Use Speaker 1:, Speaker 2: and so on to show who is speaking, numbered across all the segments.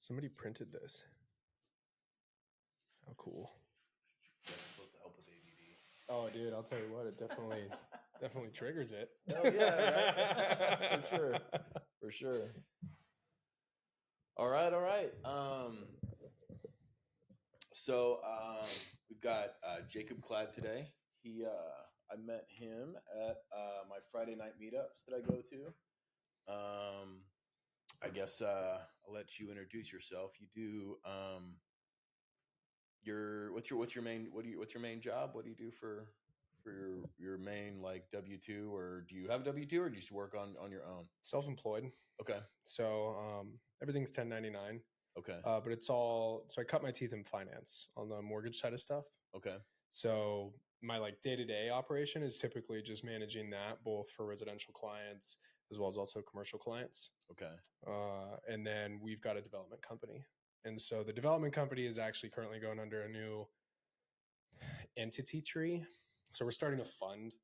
Speaker 1: Somebody printed this. How cool.
Speaker 2: That's supposed to help with ADD.
Speaker 1: Oh, dude, I'll tell you what, it definitely triggers it.
Speaker 2: Hell yeah, right? For sure. All right. So we've got Jacob Clad today. I met him at my Friday night meetups that I go to. I guess I'll let you introduce yourself. You do what's your main job? What do you do for your main like W-2, or do you have a W-2, or do you just work on your own?
Speaker 1: Self-employed.
Speaker 2: Okay.
Speaker 1: So everything's 1099.
Speaker 2: Okay.
Speaker 1: But it's all, so I cut my teeth in finance on the mortgage side of stuff.
Speaker 2: Okay.
Speaker 1: So my like day-to-day operation is typically just managing that, both for residential clients as well as also commercial clients.
Speaker 2: Okay.
Speaker 1: And then we've got a development company. And so the development company is actually currently going under a new entity tree. So we're starting a fund.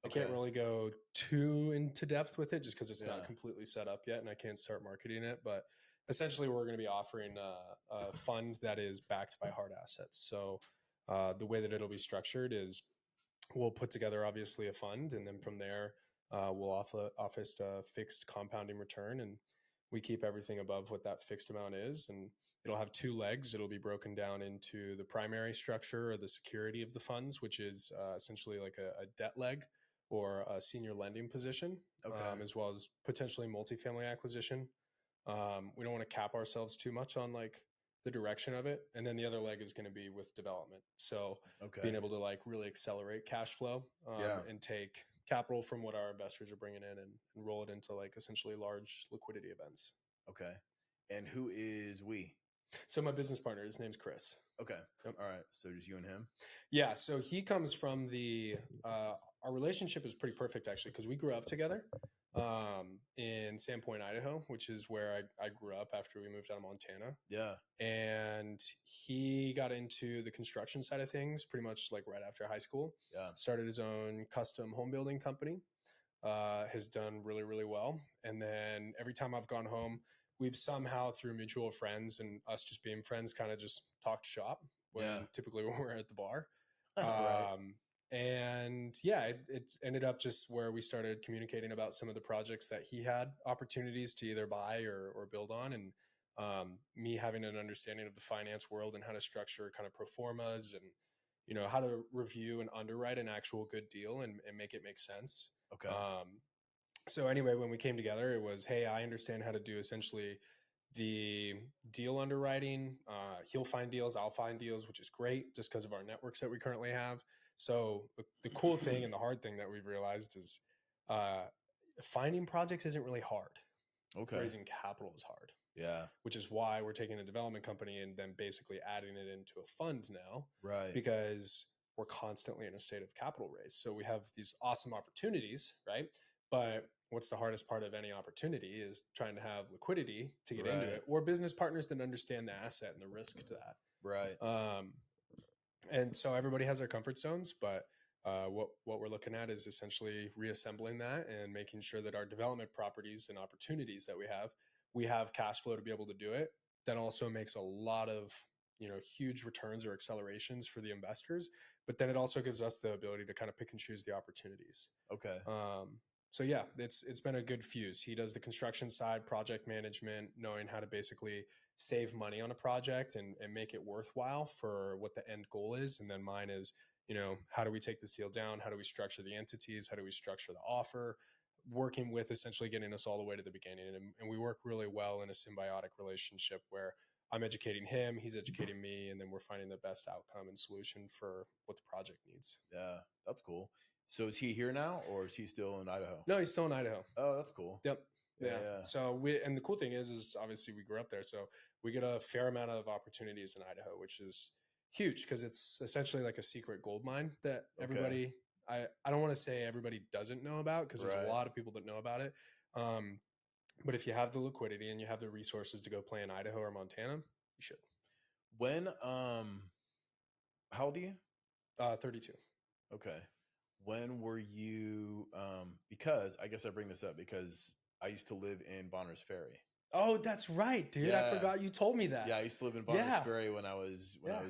Speaker 2: Okay.
Speaker 1: I can't really go too into depth with it just because it's
Speaker 2: Yeah.
Speaker 1: not completely set up yet and I can't start marketing it. But essentially, we're going to be offering a fund that is backed by hard assets. So the way that it'll be structured is we'll put together obviously a fund, and then from there we'll offer a fixed compounding return, and we keep everything above what that fixed amount is. And it'll have two legs. It'll be broken down into the primary structure or the security of the funds, which is essentially like a debt leg or a senior lending position, as well as potentially multifamily acquisition. We don't want to cap ourselves too much on like the direction of it. And then the other leg is going to be with development. So being able to like really accelerate cash flow and take capital from what our investors are bringing in and roll it into like essentially large liquidity events.
Speaker 2: Okay. And who is we?
Speaker 1: So my business partner, his name's Chris.
Speaker 2: Okay.
Speaker 1: Yep.
Speaker 2: All right. So just you and him?
Speaker 1: Yeah. So he comes from our relationship is pretty perfect actually, because we grew up together in Sandpoint, Idaho, which is where I grew up after we moved out of Montana.
Speaker 2: Yeah.
Speaker 1: And he got into the construction side of things pretty much like right after high school.
Speaker 2: Yeah.
Speaker 1: Started his own custom home building company. Has done really, really well. And then every time I've gone home, we've somehow through mutual friends and us just being friends kind of just talked shop typically when we're at the bar.
Speaker 2: Right.
Speaker 1: And yeah, it ended up just where we started communicating about some of the projects that he had opportunities to either buy or build on. And me having an understanding of the finance world and how to structure kind of pro formas and, you know, how to review and underwrite an actual good deal and make it make sense.
Speaker 2: Okay.
Speaker 1: So anyway, when we came together, it was, hey, I understand how to do essentially the deal underwriting. He'll find deals, I'll find deals, which is great just because of our networks that we currently have. So the cool thing and the hard thing that we've realized is finding projects isn't really hard.
Speaker 2: Okay.
Speaker 1: Raising capital is hard.
Speaker 2: Yeah.
Speaker 1: Which is why we're taking a development company and then basically adding it into a fund now.
Speaker 2: Right.
Speaker 1: Because we're constantly in a state of capital raise. So we have these awesome opportunities, right? But what's the hardest part of any opportunity is trying to have liquidity to get into it, or business partners that understand the asset and the risk to that.
Speaker 2: Right.
Speaker 1: And so everybody has their comfort zones, but what we're looking at is essentially reassembling that and making sure that our development properties and opportunities that we have cash flow to be able to do it. That also makes a lot of, you know, huge returns or accelerations for the investors, but then it also gives us the ability to kind of pick and choose the opportunities.
Speaker 2: Okay.
Speaker 1: So yeah, it's been a good fuse. He does the construction side, project management, knowing how to basically save money on a project and make it worthwhile for what the end goal is. And then mine is, you know, how do we take this deal down? How do we structure the entities? How do we structure the offer? Working with essentially getting us all the way to the beginning. And we work really well in a symbiotic relationship where I'm educating him, he's educating me, and then we're finding the best outcome and solution for what the project needs.
Speaker 2: Yeah, that's cool. So is he here now, or is he still in Idaho?
Speaker 1: No, he's still in Idaho.
Speaker 2: Oh, that's cool.
Speaker 1: Yep. Yeah. So and the cool thing is obviously we grew up there. So we get a fair amount of opportunities in Idaho, which is huge because it's essentially like a secret gold mine that everybody, I don't want to say everybody doesn't know about because there's a lot of people that know about it. But if you have the liquidity and you have the resources to go play in Idaho or Montana, you should.
Speaker 2: When, how old are you?
Speaker 1: 32.
Speaker 2: Okay. When were you, because I guess I bring this up because I used to live in Bonners Ferry.
Speaker 1: Oh, that's right, dude. I
Speaker 2: Yeah.
Speaker 1: forgot you told me that.
Speaker 2: Yeah, I used to live in Bonners
Speaker 1: Yeah.
Speaker 2: Ferry when I was
Speaker 1: Yeah.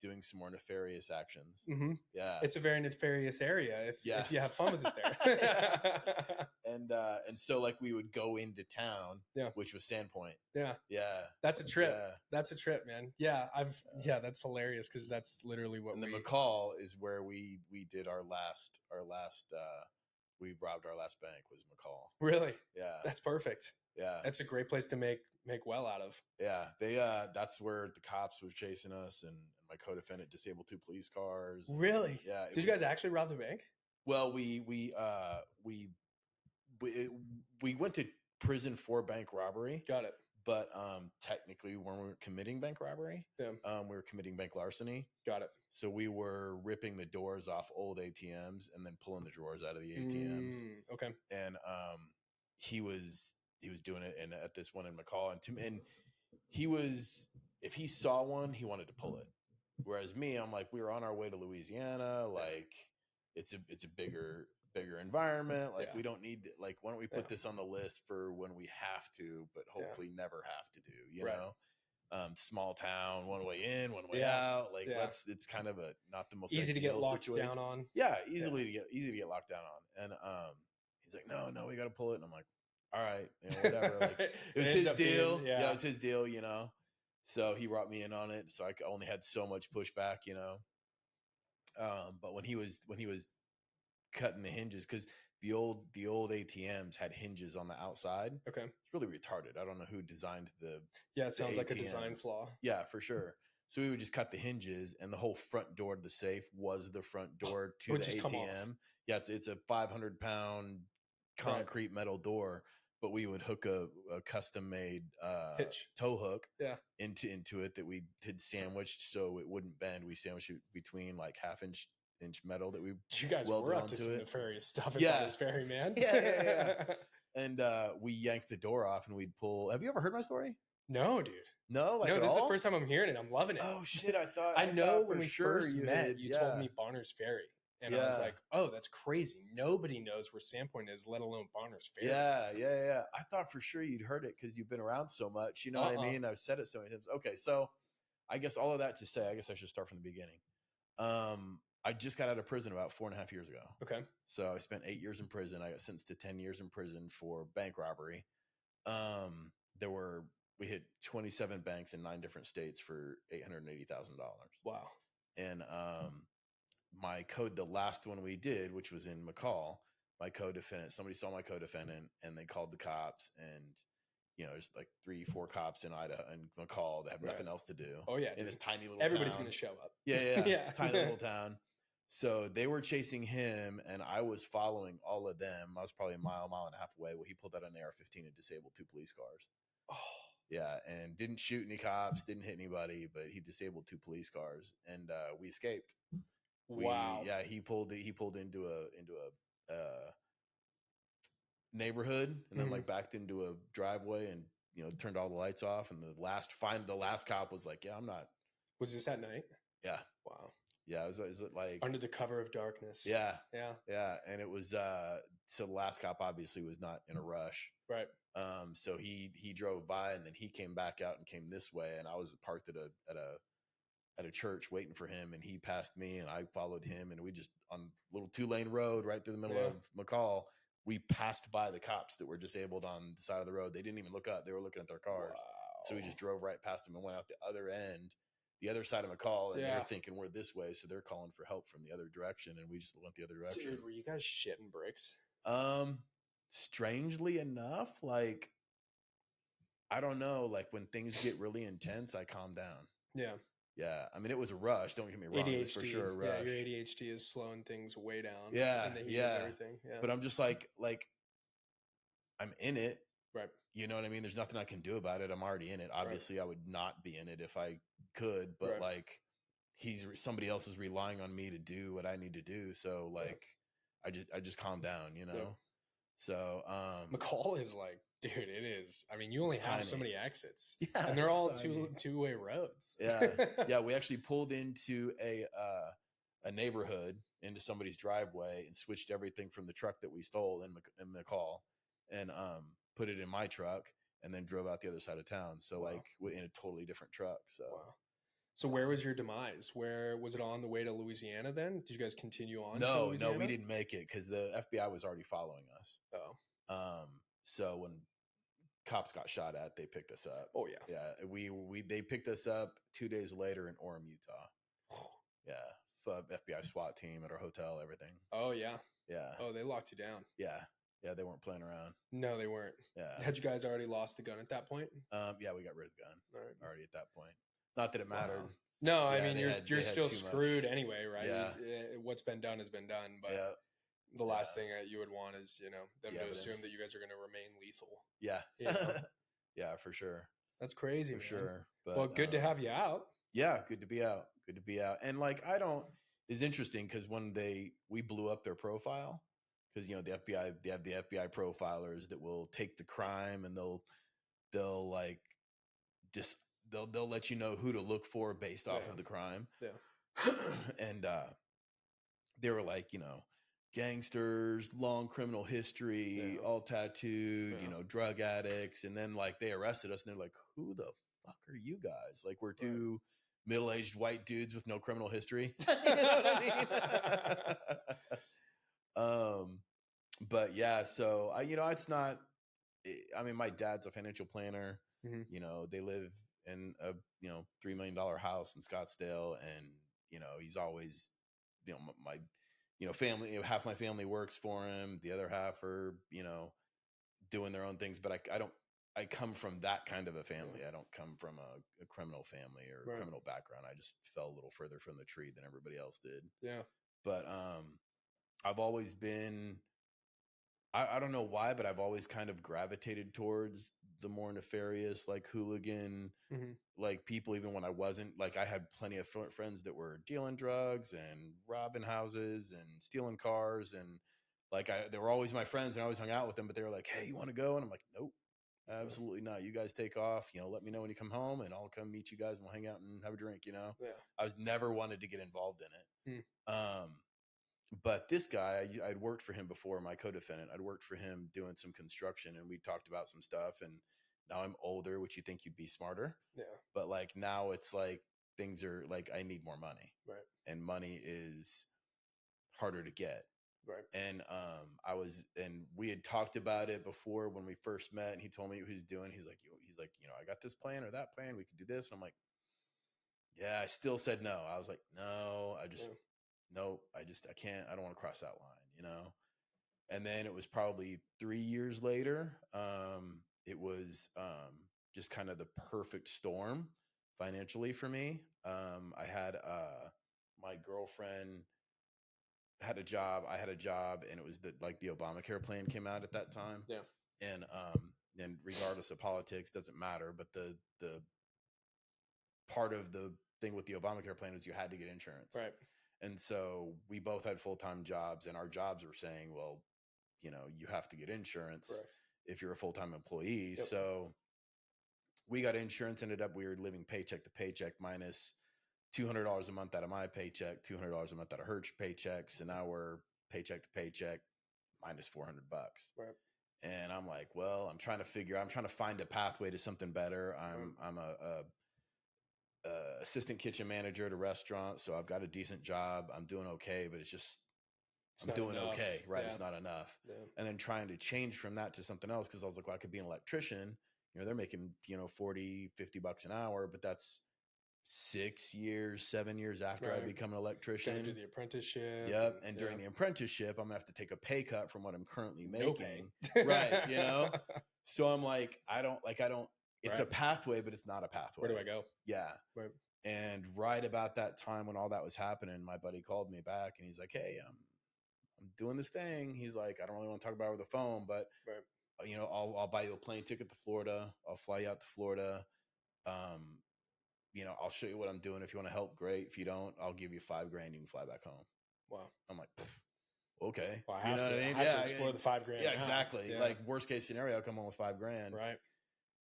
Speaker 2: doing some more nefarious actions.
Speaker 1: Mm-hmm.
Speaker 2: Yeah.
Speaker 1: It's a very nefarious area
Speaker 2: Yeah.
Speaker 1: if you have fun with it there.
Speaker 2: And so like we would go into town,
Speaker 1: Yeah.
Speaker 2: which was Sandpoint.
Speaker 1: Yeah.
Speaker 2: Yeah.
Speaker 1: That's a trip.
Speaker 2: Yeah.
Speaker 1: That's a trip, man. Yeah, that's hilarious because that's literally what
Speaker 2: And the McCall is where we did our last we robbed our last bank was McCall.
Speaker 1: Really?
Speaker 2: Yeah.
Speaker 1: That's perfect.
Speaker 2: Yeah.
Speaker 1: That's a great place to make well out of.
Speaker 2: Yeah. They that's where the cops were chasing us, and my co-defendant disabled 2 police cars.
Speaker 1: Really?
Speaker 2: Yeah.
Speaker 1: Did you guys actually rob the bank?
Speaker 2: Well, we went to prison for bank robbery.
Speaker 1: Got it.
Speaker 2: But technically, when we were committing bank robbery,
Speaker 1: Yeah.
Speaker 2: We were committing bank larceny.
Speaker 1: Got it.
Speaker 2: So we were ripping the doors off old ATMs and then pulling the drawers out of the ATMs.
Speaker 1: Okay.
Speaker 2: And he was doing it at this one in McCall, and he was, if he saw one, he wanted to pull it. Whereas me, I'm like, we were on our way to Louisiana, like it's a bigger environment. Like we don't need, like, why don't we put this on the list for when we have to, but hopefully never have to do, you know? Small town, one way in, one way out. Like it's kind of not the most
Speaker 1: easy to get locked
Speaker 2: situation.
Speaker 1: down on.
Speaker 2: Yeah, easy to get locked down on. And he's like, no, we got to pull it. And I'm like, all right, you know, whatever. Like it was his deal. Yeah, it was his deal, you know. So he brought me in on it. So I only had so much pushback, you know. But when he was cutting the hinges, because the old ATMs had hinges on the outside.
Speaker 1: Okay,
Speaker 2: it's really retarded. I don't know who designed the.
Speaker 1: Yeah, it sounds like a design flaw.
Speaker 2: Yeah, for sure. So we would just cut the hinges, and the whole front door to the safe was the front door to the ATM. Yeah, it's a 500-pound concrete metal door, but we would hook a custom made tow hook into it that we had sandwiched so it wouldn't bend. We sandwiched it between like half-inch metal that we.
Speaker 1: You guys were up to some nefarious stuff at Bonners Ferry, man.
Speaker 2: Yeah. And we yanked the door off, and we'd pull. Have you ever heard my story?
Speaker 1: No, dude.
Speaker 2: No,
Speaker 1: this is the first time I'm hearing it. I'm loving it.
Speaker 2: Oh shit!
Speaker 1: I know when we first met, you told me Bonners Ferry, and I was like, "Oh, that's crazy! Nobody knows where Sandpoint is, let alone Bonners Ferry."
Speaker 2: Yeah. I thought for sure you'd heard it because you've been around so much. You know what I mean? I've said it so many times. Okay, so I guess all of that to say, I guess I should start from the beginning. I just got out of prison about 4.5 years ago.
Speaker 1: Okay.
Speaker 2: So I spent 8 years in prison. I got sentenced to 10 years in prison for bank robbery. We hit 27 banks in 9 different states for $880,000.
Speaker 1: Wow.
Speaker 2: And the last one we did, which was in McCall, my co-defendant, somebody saw my co-defendant and they called the cops, and you know, there's like 3-4 cops in Idaho and McCall that have nothing else to do.
Speaker 1: Oh yeah.
Speaker 2: In this tiny little
Speaker 1: Everybody's
Speaker 2: town.
Speaker 1: Gonna show up.
Speaker 2: Yeah. It's a tiny little town. So they were chasing him, and I was following all of them. I was probably a mile and a half away. Well, he pulled out an AR-15 and disabled 2 police cars.
Speaker 1: Oh.
Speaker 2: Yeah, and didn't shoot any cops, didn't hit anybody, but he disabled 2 police cars, and we escaped.
Speaker 1: Wow.
Speaker 2: He pulled into a neighborhood, and then like backed into a driveway, and you know, turned all the lights off. And the last cop was like, "Yeah, I'm not."
Speaker 1: Was this at night?
Speaker 2: Yeah.
Speaker 1: Wow.
Speaker 2: Yeah, is it like
Speaker 1: under the cover of darkness?
Speaker 2: Yeah. And it was so the last cop obviously was not in a rush,
Speaker 1: right?
Speaker 2: So he drove by, and then he came back out and came this way, and I was parked at a church waiting for him, and he passed me, and I followed him, and we just on a little 2-lane road right through the middle of McCall. We passed by the cops that were disabled on the side of the road. They didn't even look up; they were looking at their cars. Wow. So we just drove right past them and went out the other end. The other side of McCall, and they're thinking we're this way, so they're calling for help from the other direction, and we just went the other direction.
Speaker 1: Dude, were you guys shitting bricks?
Speaker 2: Strangely enough, like I don't know, like when things get really intense, I calm down. Yeah. I mean, it was a rush. Don't get me wrong, it was for sure a rush.
Speaker 1: Yeah, your ADHD is slowing things way down.
Speaker 2: Yeah,
Speaker 1: in the heat of everything. Yeah.
Speaker 2: But I'm just like I'm in it.
Speaker 1: Right.
Speaker 2: You know what I mean? There's nothing I can do about it. I'm already in it. Obviously, I would not be in it if I could, but like somebody else is relying on me to do what I need to do. So like I just calm down, you know? Yeah. So
Speaker 1: McCall is like, dude, it is. I mean, you only have so many exits.
Speaker 2: Yeah.
Speaker 1: And they're all two-way roads.
Speaker 2: Yeah. We actually pulled into a neighborhood, into somebody's driveway, and switched everything from the truck that we stole in McCall and put it in my truck. and then drove out the other side of town. So
Speaker 1: Wow.
Speaker 2: like in a totally different truck. So
Speaker 1: Wow. So where was your demise? Where was it on the way to Louisiana then? Did you guys continue on to
Speaker 2: no,
Speaker 1: Louisiana?
Speaker 2: we didn't make it because the FBI was already following us.
Speaker 1: Oh.
Speaker 2: So when cops got shot at, they picked us up.
Speaker 1: Oh yeah.
Speaker 2: Yeah. They picked us up 2 days later in Orem, Utah. Yeah. FBI SWAT team at our hotel, everything.
Speaker 1: Oh yeah.
Speaker 2: Yeah.
Speaker 1: Oh, they locked you down.
Speaker 2: Yeah. Yeah. They weren't playing around.
Speaker 1: No, they weren't.
Speaker 2: Yeah.
Speaker 1: Had you guys already lost the gun at that point?
Speaker 2: Yeah, we got rid of the gun already at that point. Not that it
Speaker 1: Wow.
Speaker 2: mattered.
Speaker 1: No, I
Speaker 2: Yeah,
Speaker 1: mean you're still screwed anyway, right?
Speaker 2: Yeah.
Speaker 1: What's been done has been done, but
Speaker 2: Yeah.
Speaker 1: the last thing that you would want is, them
Speaker 2: The
Speaker 1: to assume
Speaker 2: evidence.
Speaker 1: that you guys are going to remain lethal.
Speaker 2: Yeah.
Speaker 1: You know?
Speaker 2: Yeah, for sure.
Speaker 1: That's crazy,
Speaker 2: For
Speaker 1: man.
Speaker 2: sure. But,
Speaker 1: well, good to have you out.
Speaker 2: Yeah, good to be out. Good to be out. And like it's interesting because when we blew up their profile, because the FBI, they have the FBI profilers that will take the crime and they'll like just they'll let you know who to look for based off of the crime.
Speaker 1: Yeah.
Speaker 2: And they were like, gangsters, long criminal history, all tattooed, drug addicts. And then like they arrested us and they're like, who the fuck are you guys? Like we're two middle-aged white dudes with no criminal history. You know what I mean? But yeah, so it's not, I mean, my dad's a financial planner.
Speaker 1: Mm-hmm.
Speaker 2: They live in a $3 million house in Scottsdale, and he's always my family, half my family works for him, the other half are doing their own things, but I come from that kind of a family. I don't come from a criminal family or criminal background. I just fell a little further from the tree than everybody else did.
Speaker 1: Yeah.
Speaker 2: But I've always been, I don't know why, but I've always kind of gravitated towards the more nefarious, like hooligan, like people, even when I wasn't. Like I had plenty of friends that were dealing drugs and robbing houses and stealing cars. And like they were always my friends and I always hung out with them, but they were like, hey, you want to go? And I'm like, nope, absolutely not. You guys take off, let me know when you come home and I'll come meet you guys and we'll hang out and have a drink,
Speaker 1: Yeah.
Speaker 2: I was never wanted to get involved in it. But this guy, I'd worked for him before, my co-defendant. I'd worked for him doing some construction and we talked about some stuff. And now I'm older, which you think you'd be smarter. Yeah. But like now it's like things are like, I need more money. Right. And money is harder to get. Right. And we had talked about it before when we first met, and he told me what he was doing. He's like, I got this plan or that plan. We could do this. And I'm like, yeah, I still said no. I was like, no, nope, I can't, I don't want to cross that line, And then it was probably 3 years later. It was just kind of the perfect storm financially for me. I had my girlfriend had a job. I had a job, and it was the Obamacare plan came out at that time. Yeah. And regardless of politics, doesn't matter. But the part of the thing with the Obamacare plan was you had to get insurance. Right. And so we both had full-time jobs, and our jobs were saying, well, you have to get insurance. Correct. If you're a full-time employee. Yep. So we got insurance, we were living paycheck to paycheck minus $200 a month out of my paycheck, $200 a month out of her paycheck. So now we're paycheck to paycheck minus $400. Right. And I'm like, well, I'm trying to find a pathway to something better. I'm a assistant kitchen manager at a restaurant, so I've got a decent job. I'm doing okay, but I'm doing enough. Okay, right? Yeah. It's not enough. Yeah. And then trying to change from that to something else, because I was like, well, I could be an electrician. They're making $40, $50 an hour, but that's 6 years, 7 years after I become an electrician.
Speaker 1: Gotta do the apprenticeship.
Speaker 2: Yep. And during the apprenticeship, I'm gonna have to take a pay cut from what I'm currently making. Right. So I'm like, I don't. It's a pathway, but it's not a pathway.
Speaker 1: Where do I go?
Speaker 2: Yeah. Right. And right about that time when all that was happening, my buddy called me back and he's like, hey, I'm doing this thing. He's like, I don't really want to talk about it over the phone, but I'll buy you a plane ticket to Florida. I'll fly you out to Florida. I'll show you what I'm doing. If you want to help, great. If you don't, I'll give you $5,000. You can fly back home. Wow. I'm like, okay.
Speaker 1: Well, I have to explore the $5,000.
Speaker 2: Yeah, exactly. Yeah. Like worst case scenario, I'll come home with $5,000. Right.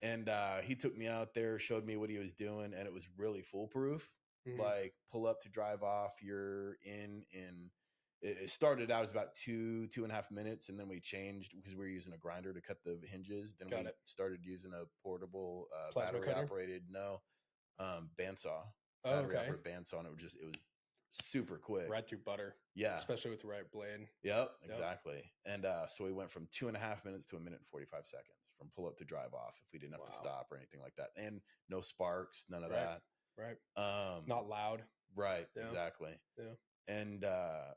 Speaker 2: And he took me out there, showed me what he was doing, and it was really foolproof. Mm-hmm. Like pull up to drive off. You're in it started out as about 2.5 minutes, and then we changed because we were using a grinder to cut the hinges. Then we started using a portable
Speaker 1: Plasma
Speaker 2: battery
Speaker 1: cutter?
Speaker 2: operated bandsaw,
Speaker 1: Oh,
Speaker 2: battery
Speaker 1: okay.
Speaker 2: operated bandsaw, and it was super quick,
Speaker 1: Right through butter.
Speaker 2: Yeah,
Speaker 1: especially with the right blade.
Speaker 2: Yep, exactly. And so we went from 2.5 minutes to 1 minute and 45 seconds from pull up to drive off if we didn't have to stop or anything like that. And no sparks, none of that.
Speaker 1: Right. Not loud.
Speaker 2: Right. Yeah. Exactly.
Speaker 1: Yeah.
Speaker 2: And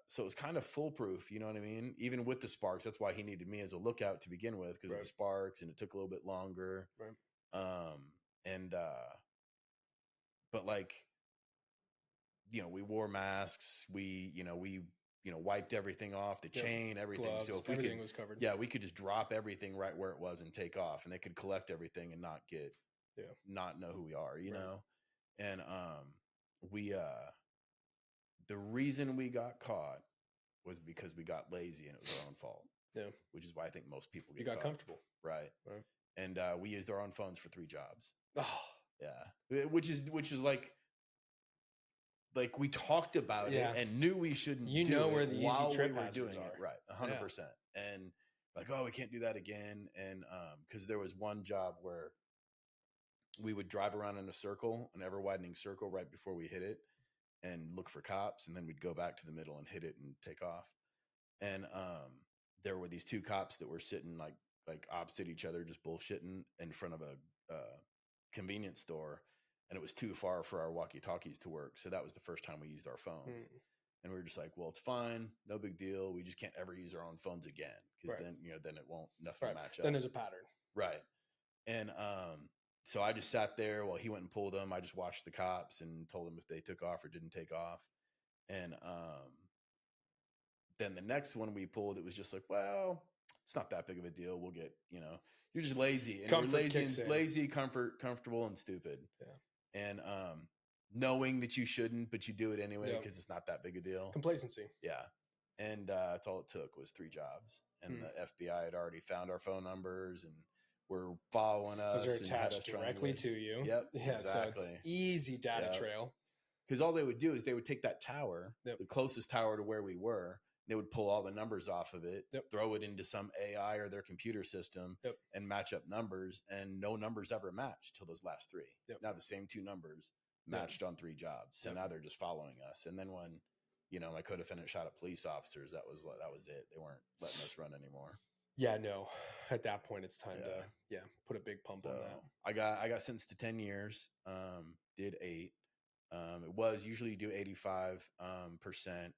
Speaker 2: so it was kind of foolproof, you know what I mean? Even with the sparks, that's why he needed me as a lookout to begin with, because of the sparks, and it took a little bit longer.
Speaker 1: Right.
Speaker 2: But like, we wore masks. We wiped everything off, the chain, everything.
Speaker 1: Gloves,
Speaker 2: so if
Speaker 1: everything was covered.
Speaker 2: Yeah, we could just drop everything right where it was and take off, and they could collect everything and not know who we are, you know? And the reason we got caught was because we got lazy and it was our own fault.
Speaker 1: Yeah.
Speaker 2: Which is why I think most people
Speaker 1: get caught. Comfortable.
Speaker 2: Right. And we used our own phones for 3 jobs.
Speaker 1: Oh.
Speaker 2: Yeah. Which is like we talked about it and knew we shouldn't do it
Speaker 1: where the easy trip
Speaker 2: we were doing
Speaker 1: are.
Speaker 2: it. Right. 100%. And like, oh, we can't do that again. And because there was one job where we would drive around in a circle, an ever widening circle right before we hit it, and look for cops, and then we'd go back to the middle and hit it and take off. And there were these 2 cops that were sitting like opposite each other, just bullshitting in front of a convenience store, and it was too far for our walkie-talkies to work. So that was the first time we used our phones. And we were just like, well, it's fine, no big deal. We just can't ever use our own phones again, because then it won't, nothing will match up.
Speaker 1: Then there's a pattern.
Speaker 2: Right. And so I just sat there while he went and pulled them. I just watched the cops and told them if they took off or didn't take off. And then the next one we pulled, it was just like, well, it's not that big of a deal. We'll get, you're just lazy. And we're lazy, comfortable, and stupid.
Speaker 1: Yeah.
Speaker 2: And knowing that you shouldn't, but you do it anyway because it's not that big a deal.
Speaker 1: Complacency.
Speaker 2: Yeah. And that's all it took was 3 jobs. And the FBI had already found our phone numbers and were following us.
Speaker 1: Those are attached directly to you.
Speaker 2: Yep.
Speaker 1: Yeah, exactly. So it's easy data trail.
Speaker 2: Because all they would do is they would take that tower, the closest tower to where we were. They would pull all the numbers off of it, throw it into some AI or their computer system, and match up numbers. And no numbers ever matched till those last 3. Now the same 2 numbers matched on 3 jobs. So now they're just following us. And then when, my co-defendant shot at police officers, that was it. They weren't letting us run anymore.
Speaker 1: Yeah, no. At that point, it's time to put a big pump on that.
Speaker 2: I got sentenced to 10 years. Did 8. It was usually you do 85%,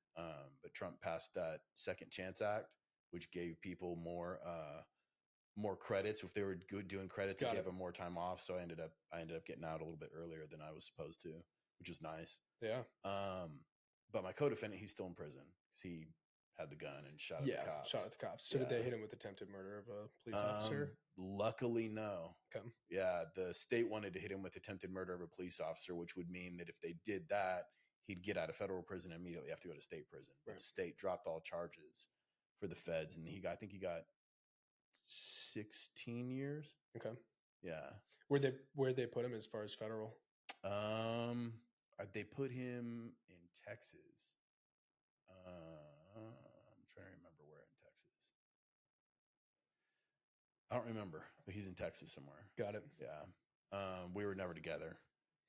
Speaker 2: but Trump passed that Second Chance Act, which gave people more credits if they were good doing credits. It gave them more time off. So I ended up getting out a little bit earlier than I was supposed to, which was nice.
Speaker 1: Yeah.
Speaker 2: But my co-defendant, he's still in prison because he had the gun and shot at the cops.
Speaker 1: Shot at the cops. So did they hit him with attempted murder of a police officer?
Speaker 2: Luckily, no.
Speaker 1: Okay.
Speaker 2: Yeah, the state wanted to hit him with attempted murder of a police officer, which would mean that if they did that, he'd get out of federal prison and immediately have to go to state prison. But the state dropped all charges for the feds, and I think he got 16 years.
Speaker 1: Okay.
Speaker 2: Yeah.
Speaker 1: Where'd they put him as far as federal?
Speaker 2: They put him in Texas. I'm trying to remember where in Texas. I don't remember, but he's in Texas somewhere.
Speaker 1: Got it.
Speaker 2: Yeah. We were never together.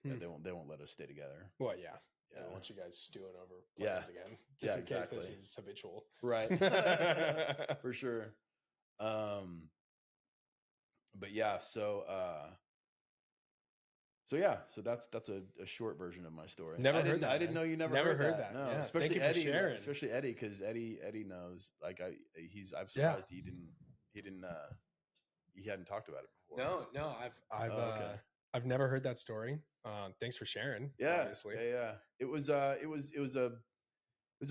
Speaker 2: Yeah, they won't let us stay together.
Speaker 1: Well, yeah. I don't want you guys stewing over plans again. Just in case this is habitual.
Speaker 2: Right. For sure. But yeah, so that's a short version of my story.
Speaker 1: Never heard that.
Speaker 2: I didn't know you never heard that. No,
Speaker 1: yeah.
Speaker 2: Especially
Speaker 1: Thank you
Speaker 2: Eddie.
Speaker 1: For sharing.
Speaker 2: Especially Eddie, because Eddie knows. Like I'm surprised he hadn't talked about it before.
Speaker 1: No, I've never heard that story. Thanks for sharing.
Speaker 2: Yeah,
Speaker 1: obviously.
Speaker 2: Yeah. It was a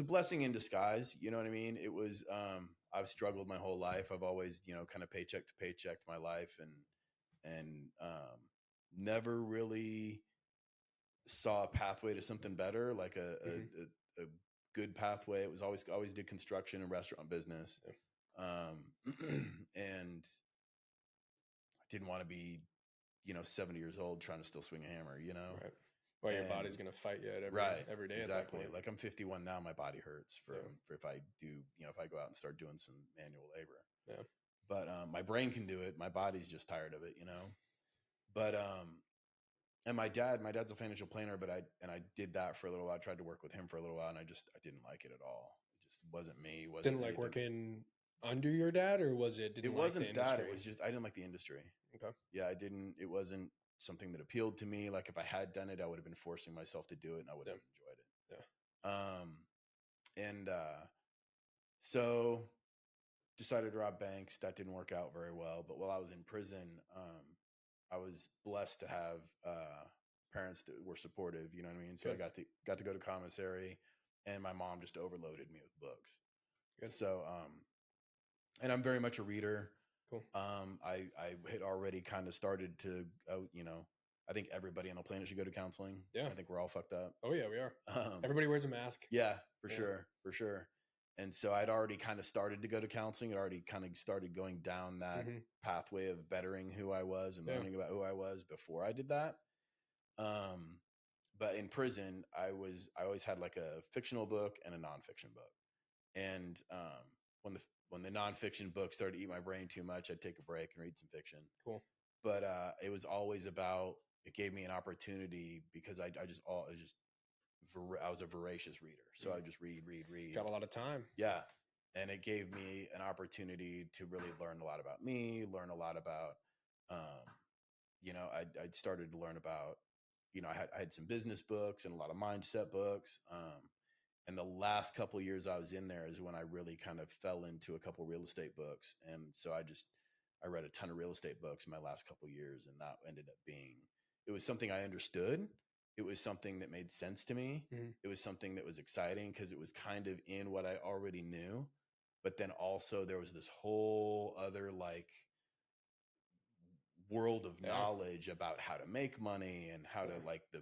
Speaker 2: blessing in disguise. You know what I mean? It was. I've struggled my whole life. I've always, kind of paycheck to paycheck my life, and never really saw a pathway to something better, like a good pathway. It was always did construction and restaurant business. And I didn't want to be, 70 years old trying to still swing a hammer,
Speaker 1: Right. Well, your
Speaker 2: And
Speaker 1: body's gonna fight you at
Speaker 2: right,
Speaker 1: every day at that
Speaker 2: exactly.
Speaker 1: point.
Speaker 2: Like I'm 51 now, my body hurts for
Speaker 1: Yeah.
Speaker 2: if I do, if I go out and start doing some manual labor.
Speaker 1: Yeah.
Speaker 2: But my brain can do it. My body's just tired of it, But and my dad's a financial planner, but I did that for a little while. I tried to work with him for a little while, and I didn't like it at all. It just wasn't me. Wasn't
Speaker 1: Didn't like
Speaker 2: anything.
Speaker 1: working under your dad, or was it
Speaker 2: It
Speaker 1: didn't like the
Speaker 2: wasn't that. It
Speaker 1: industry?
Speaker 2: was just I didn't like the industry.
Speaker 1: Okay.
Speaker 2: Yeah, I didn't. It wasn't something that appealed to me. Like if I had done it, I would have been forcing myself to do it, and I wouldn't
Speaker 1: Yeah.
Speaker 2: have enjoyed it.
Speaker 1: Yeah.
Speaker 2: And so decided to rob banks. That didn't work out very well. But while I was in prison, I was blessed to have parents that were supportive. You know what I mean? So
Speaker 1: Good.
Speaker 2: I got to go to commissary, and my mom just overloaded me with books.
Speaker 1: Good.
Speaker 2: So and I'm very much a reader.
Speaker 1: Cool.
Speaker 2: I had already kind of started to I think everybody on the planet should go to counseling.
Speaker 1: Yeah.
Speaker 2: I think we're all fucked up.
Speaker 1: Oh yeah, we are. Everybody wears a mask.
Speaker 2: Yeah, for sure. And so I'd already kind of started to go to counseling. I'd already kind of started going down that pathway of bettering who I was and learning about who I was before I did that. But in prison, I always had like a fictional book and a nonfiction book. And when the nonfiction book started to eat my brain too much, I'd take a break and read some fiction.
Speaker 1: Cool.
Speaker 2: But it was always about. It gave me an opportunity because I was a voracious reader. So I just read.
Speaker 1: Got a lot of time.
Speaker 2: Yeah. And it gave me an opportunity to really learn a lot about me, learn a lot about, I'd started to learn about, I had some business books and a lot of mindset books. And the last couple of years I was in there is when I really kind of fell into a couple of real estate books. And so I read a ton of real estate books in my last couple of years. And that ended up it was something I understood. It was something that made sense to me. It was something that was exciting because it was kind of in what I already knew. But then also there was this whole other like world of knowledge about how to make money and how to like the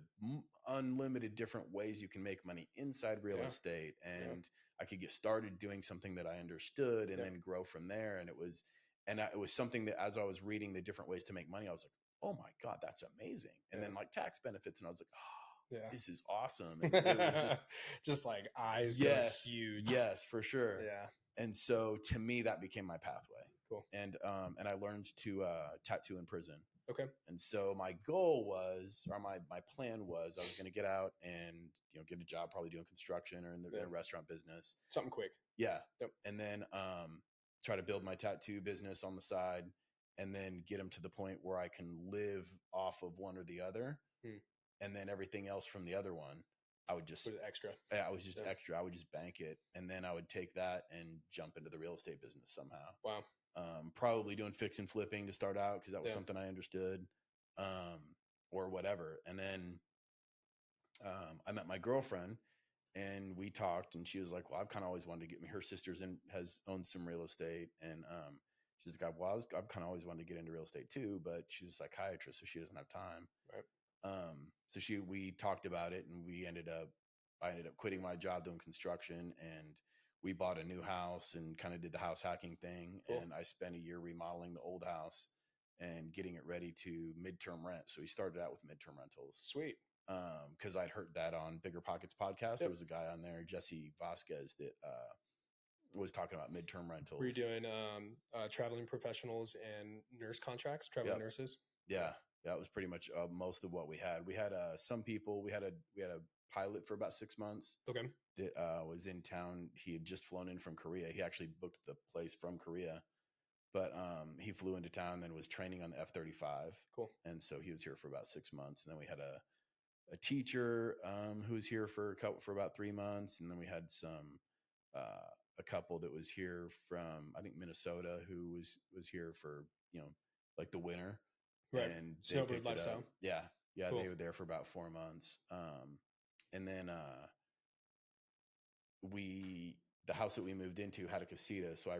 Speaker 2: unlimited different ways you can make money inside real estate. And I could get started doing something that I understood and then grow from there. And it was something that as I was reading the different ways to make money, I was like, oh my God, that's amazing. And then like tax benefits. And I was like, oh, this is awesome. And it was
Speaker 1: just like eyes go huge.
Speaker 2: Yes, for sure.
Speaker 1: Yeah.
Speaker 2: And so to me, that became my pathway.
Speaker 1: Cool.
Speaker 2: And I learned to tattoo in prison.
Speaker 1: Okay.
Speaker 2: And so my goal was, or my plan was, I was going to get out and get a job, probably doing construction or in a restaurant business.
Speaker 1: Something quick.
Speaker 2: Yeah.
Speaker 1: Yep.
Speaker 2: And then try to build my tattoo business on the side, and then get them to the point where I can live off of one or the other, and then everything else from the other one, I would just
Speaker 1: extra.
Speaker 2: Yeah, I was just extra. I would just bank it, and then I would take that and jump into the real estate business somehow.
Speaker 1: Wow.
Speaker 2: Probably doing fix and flipping to start out because that was something I understood, or whatever. And then I met my girlfriend, and we talked, and she was like, "Well, I've kind of always wanted to get me." Her sister's has owned some real estate, and she's like, "I've kind of always wanted to get into real estate too," but she's a psychiatrist, so she doesn't have time.
Speaker 1: Right.
Speaker 2: So we talked about it, and I ended up quitting my job doing construction, and we bought a new house and kind of did the house hacking thing. Cool. And I spent a year remodeling the old house and getting it ready to midterm rent. So we started out with midterm rentals.
Speaker 1: Sweet.
Speaker 2: Because I'd heard that on Bigger Pockets podcast. There was a guy on there, Jesse Vasquez, that was talking about midterm rentals.
Speaker 1: Were you doing traveling professionals and nurse contracts, traveling nurses?
Speaker 2: Yeah. That was pretty much most of what we had. We had some people. We had a pilot for about 6 months.
Speaker 1: Okay.
Speaker 2: That was in town. He had just flown in from Korea. He actually booked the place from Korea, but he flew into town and was training on the F-35.
Speaker 1: Cool.
Speaker 2: And so he was here for about 6 months. And then we had a teacher who was here for about 3 months, and then we had a couple that was here from I think Minnesota who was here for like the winter.
Speaker 1: Right.
Speaker 2: And
Speaker 1: snowbird lifestyle.
Speaker 2: Yeah.
Speaker 1: Cool.
Speaker 2: They were there for about 4 months. And then the house that we moved into had a casita, so I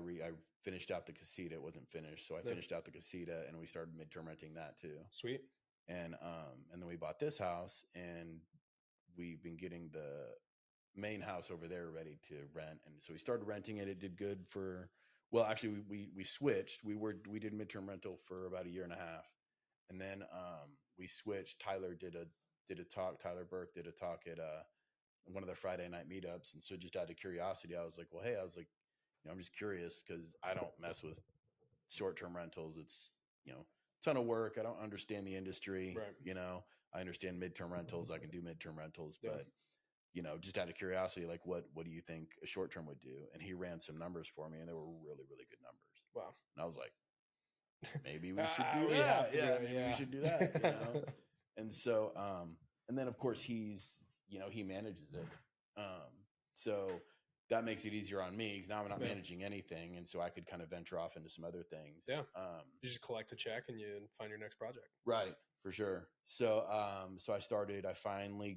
Speaker 2: finished out the casita. It wasn't finished, so I finished out the casita, and we started midterm renting that too.
Speaker 1: Sweet.
Speaker 2: And then we bought this house, and we've been getting the main house over there ready to rent. And so we started renting it. It did good for. Well, actually, we switched. We did midterm rental for about a year and a half. And then we switched. Tyler did did a talk. Tyler Burke did a talk at one of the Friday night meetups, and so just out of curiosity, I was like, well, hey, I was like, I'm just curious because I don't mess with short term rentals. It's ton of work. I don't understand the industry.
Speaker 1: Right.
Speaker 2: I understand midterm rentals. I can do midterm rentals,
Speaker 1: Yeah.
Speaker 2: but just out of curiosity, like what do you think a short term would do? And he ran some numbers for me, and they were really, really good numbers.
Speaker 1: Wow.
Speaker 2: And I was like, maybe we should do
Speaker 1: We
Speaker 2: that.
Speaker 1: have to
Speaker 2: Yeah,
Speaker 1: do it.
Speaker 2: maybe
Speaker 1: Yeah.
Speaker 2: we should do that. And so, and then of course he manages it. So that makes it easier on me because now I'm not managing anything, and so I could kind of venture off into some other things.
Speaker 1: Yeah. You just collect a check and you find your next project.
Speaker 2: Right. For sure. So, I finally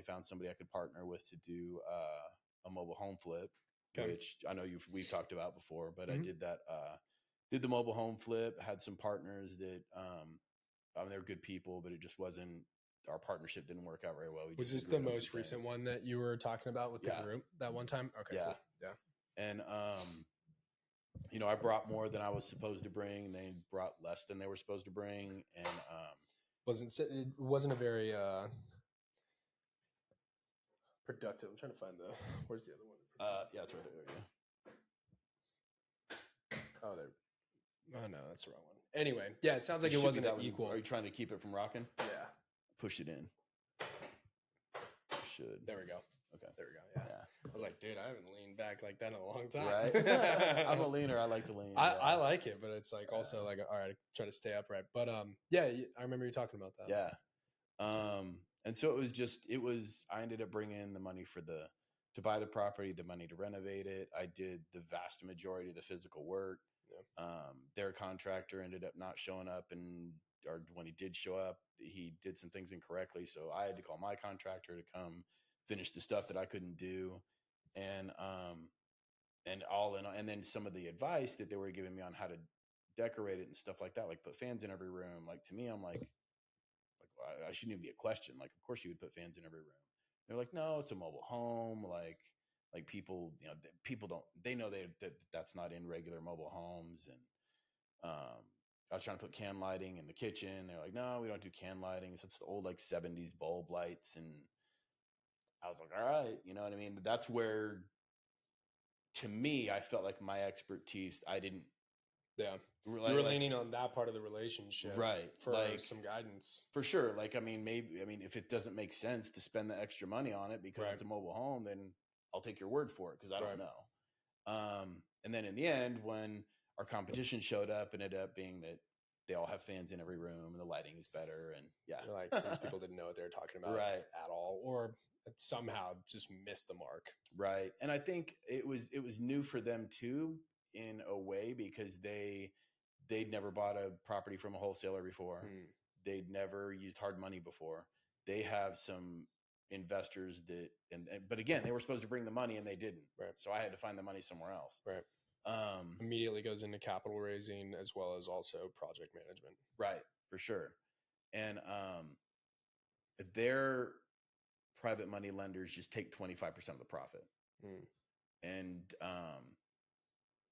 Speaker 2: found somebody I could partner with to do a mobile home flip, which I know we've talked about before, but I did that, did the mobile home flip, had some partners that, they were good people, but it just wasn't, our partnership didn't work out very well.
Speaker 1: Was this the most recent one that you were talking about with the group that one time? Okay.
Speaker 2: Yeah.
Speaker 1: Cool. Yeah.
Speaker 2: And, I brought more than I was supposed to bring. They brought less than they were supposed to bring. And,
Speaker 1: it wasn't a very productive. I'm trying to find where's the other one?
Speaker 2: yeah, it's right there. Yeah.
Speaker 1: Oh, there. Oh no, that's the wrong one. Anyway, yeah, it sounds like it wasn't equal.
Speaker 2: Are you trying to keep it from rocking?
Speaker 1: Yeah.
Speaker 2: Push it in. Should.
Speaker 1: There we go.
Speaker 2: Okay.
Speaker 1: There we go. Yeah. I was like, dude, I haven't leaned back like that in a long time.
Speaker 2: Right. I'm a leaner. I like to lean.
Speaker 1: I like it, but it's like also like, all right, I try to stay upright. But yeah, I remember you talking about that.
Speaker 2: Yeah. And so I ended up bringing in the money to buy the property, the money to renovate it. I did the vast majority of the physical work. Yeah. Their contractor ended up not showing up, or when he did show up, he did some things incorrectly. So I had to call my contractor to come finish the stuff that I couldn't do. And then some of the advice that they were giving me on how to decorate it and stuff like that, like put fans in every room. Like to me, I'm like, I shouldn't even be a question. Like, of course you would put fans in every room. They're like, no, it's a mobile home. Like people, people don't, they know that's not in regular mobile homes. And, I was trying to put can lighting in the kitchen. They're like, no, we don't do can lighting. So it's the old like 70s bulb lights. And I was like, all right, you know what I mean? That's where, to me, I felt like my expertise, I didn't.
Speaker 1: Yeah. You were leaning on that part of the relationship.
Speaker 2: Right.
Speaker 1: For some guidance.
Speaker 2: For sure. Like, if it doesn't make sense to spend the extra money on it because it's a mobile home, then I'll take your word for it because I don't know. And then in the end, when our competition showed up, it ended up being that they all have fans in every room and the lighting is better. And yeah.
Speaker 1: Like these people didn't know what they were talking about at all, or somehow just missed the mark.
Speaker 2: Right. And I think it was new for them too, in a way, because they'd never bought a property from a wholesaler before. They'd never used hard money before. They have some investors but again, they were supposed to bring the money and they didn't.
Speaker 1: Right.
Speaker 2: So I had to find the money somewhere else.
Speaker 1: Right. Immediately goes into capital raising as well as also project management.
Speaker 2: Right. For sure. And their private money lenders just take 25% of the profit. And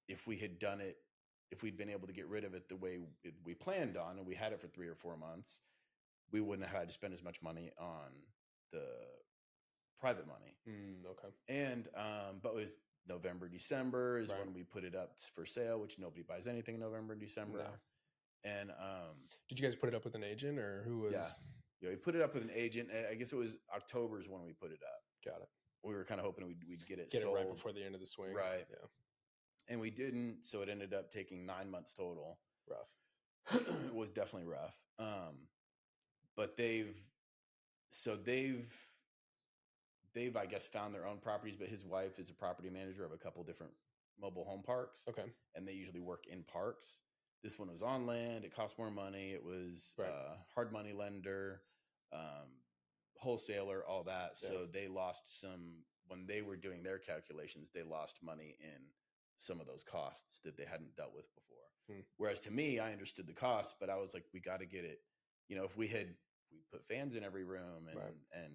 Speaker 2: if we'd been able to get rid of it the way we planned on, and we had it for 3 or 4 months, we wouldn't have had to spend as much money on the private money.
Speaker 1: Okay.
Speaker 2: And but it was November, December is when we put it up for sale, which nobody buys anything in November and December. No. And
Speaker 1: did you guys put it up with an agent, or who was?
Speaker 2: Yeah, we put it up with an agent. I guess it was October's when we put it up.
Speaker 1: Got it.
Speaker 2: We were kind of hoping we'd get it
Speaker 1: sold right before the end of the swing.
Speaker 2: Right.
Speaker 1: Yeah.
Speaker 2: And we didn't, so it ended up taking 9 months total.
Speaker 1: Rough.
Speaker 2: It was definitely rough. But they've I guess found their own properties, but his wife is a property manager of a couple different mobile home parks.
Speaker 1: Okay.
Speaker 2: And they usually work in parks. This one was on land. It cost more money. It was hard money lender, wholesaler, all that. Yeah. So they lost some, when they were doing their calculations, they lost money in some of those costs that they hadn't dealt with before. Whereas to me, I understood the cost, but I was like, we got to get it. If we put fans in every room and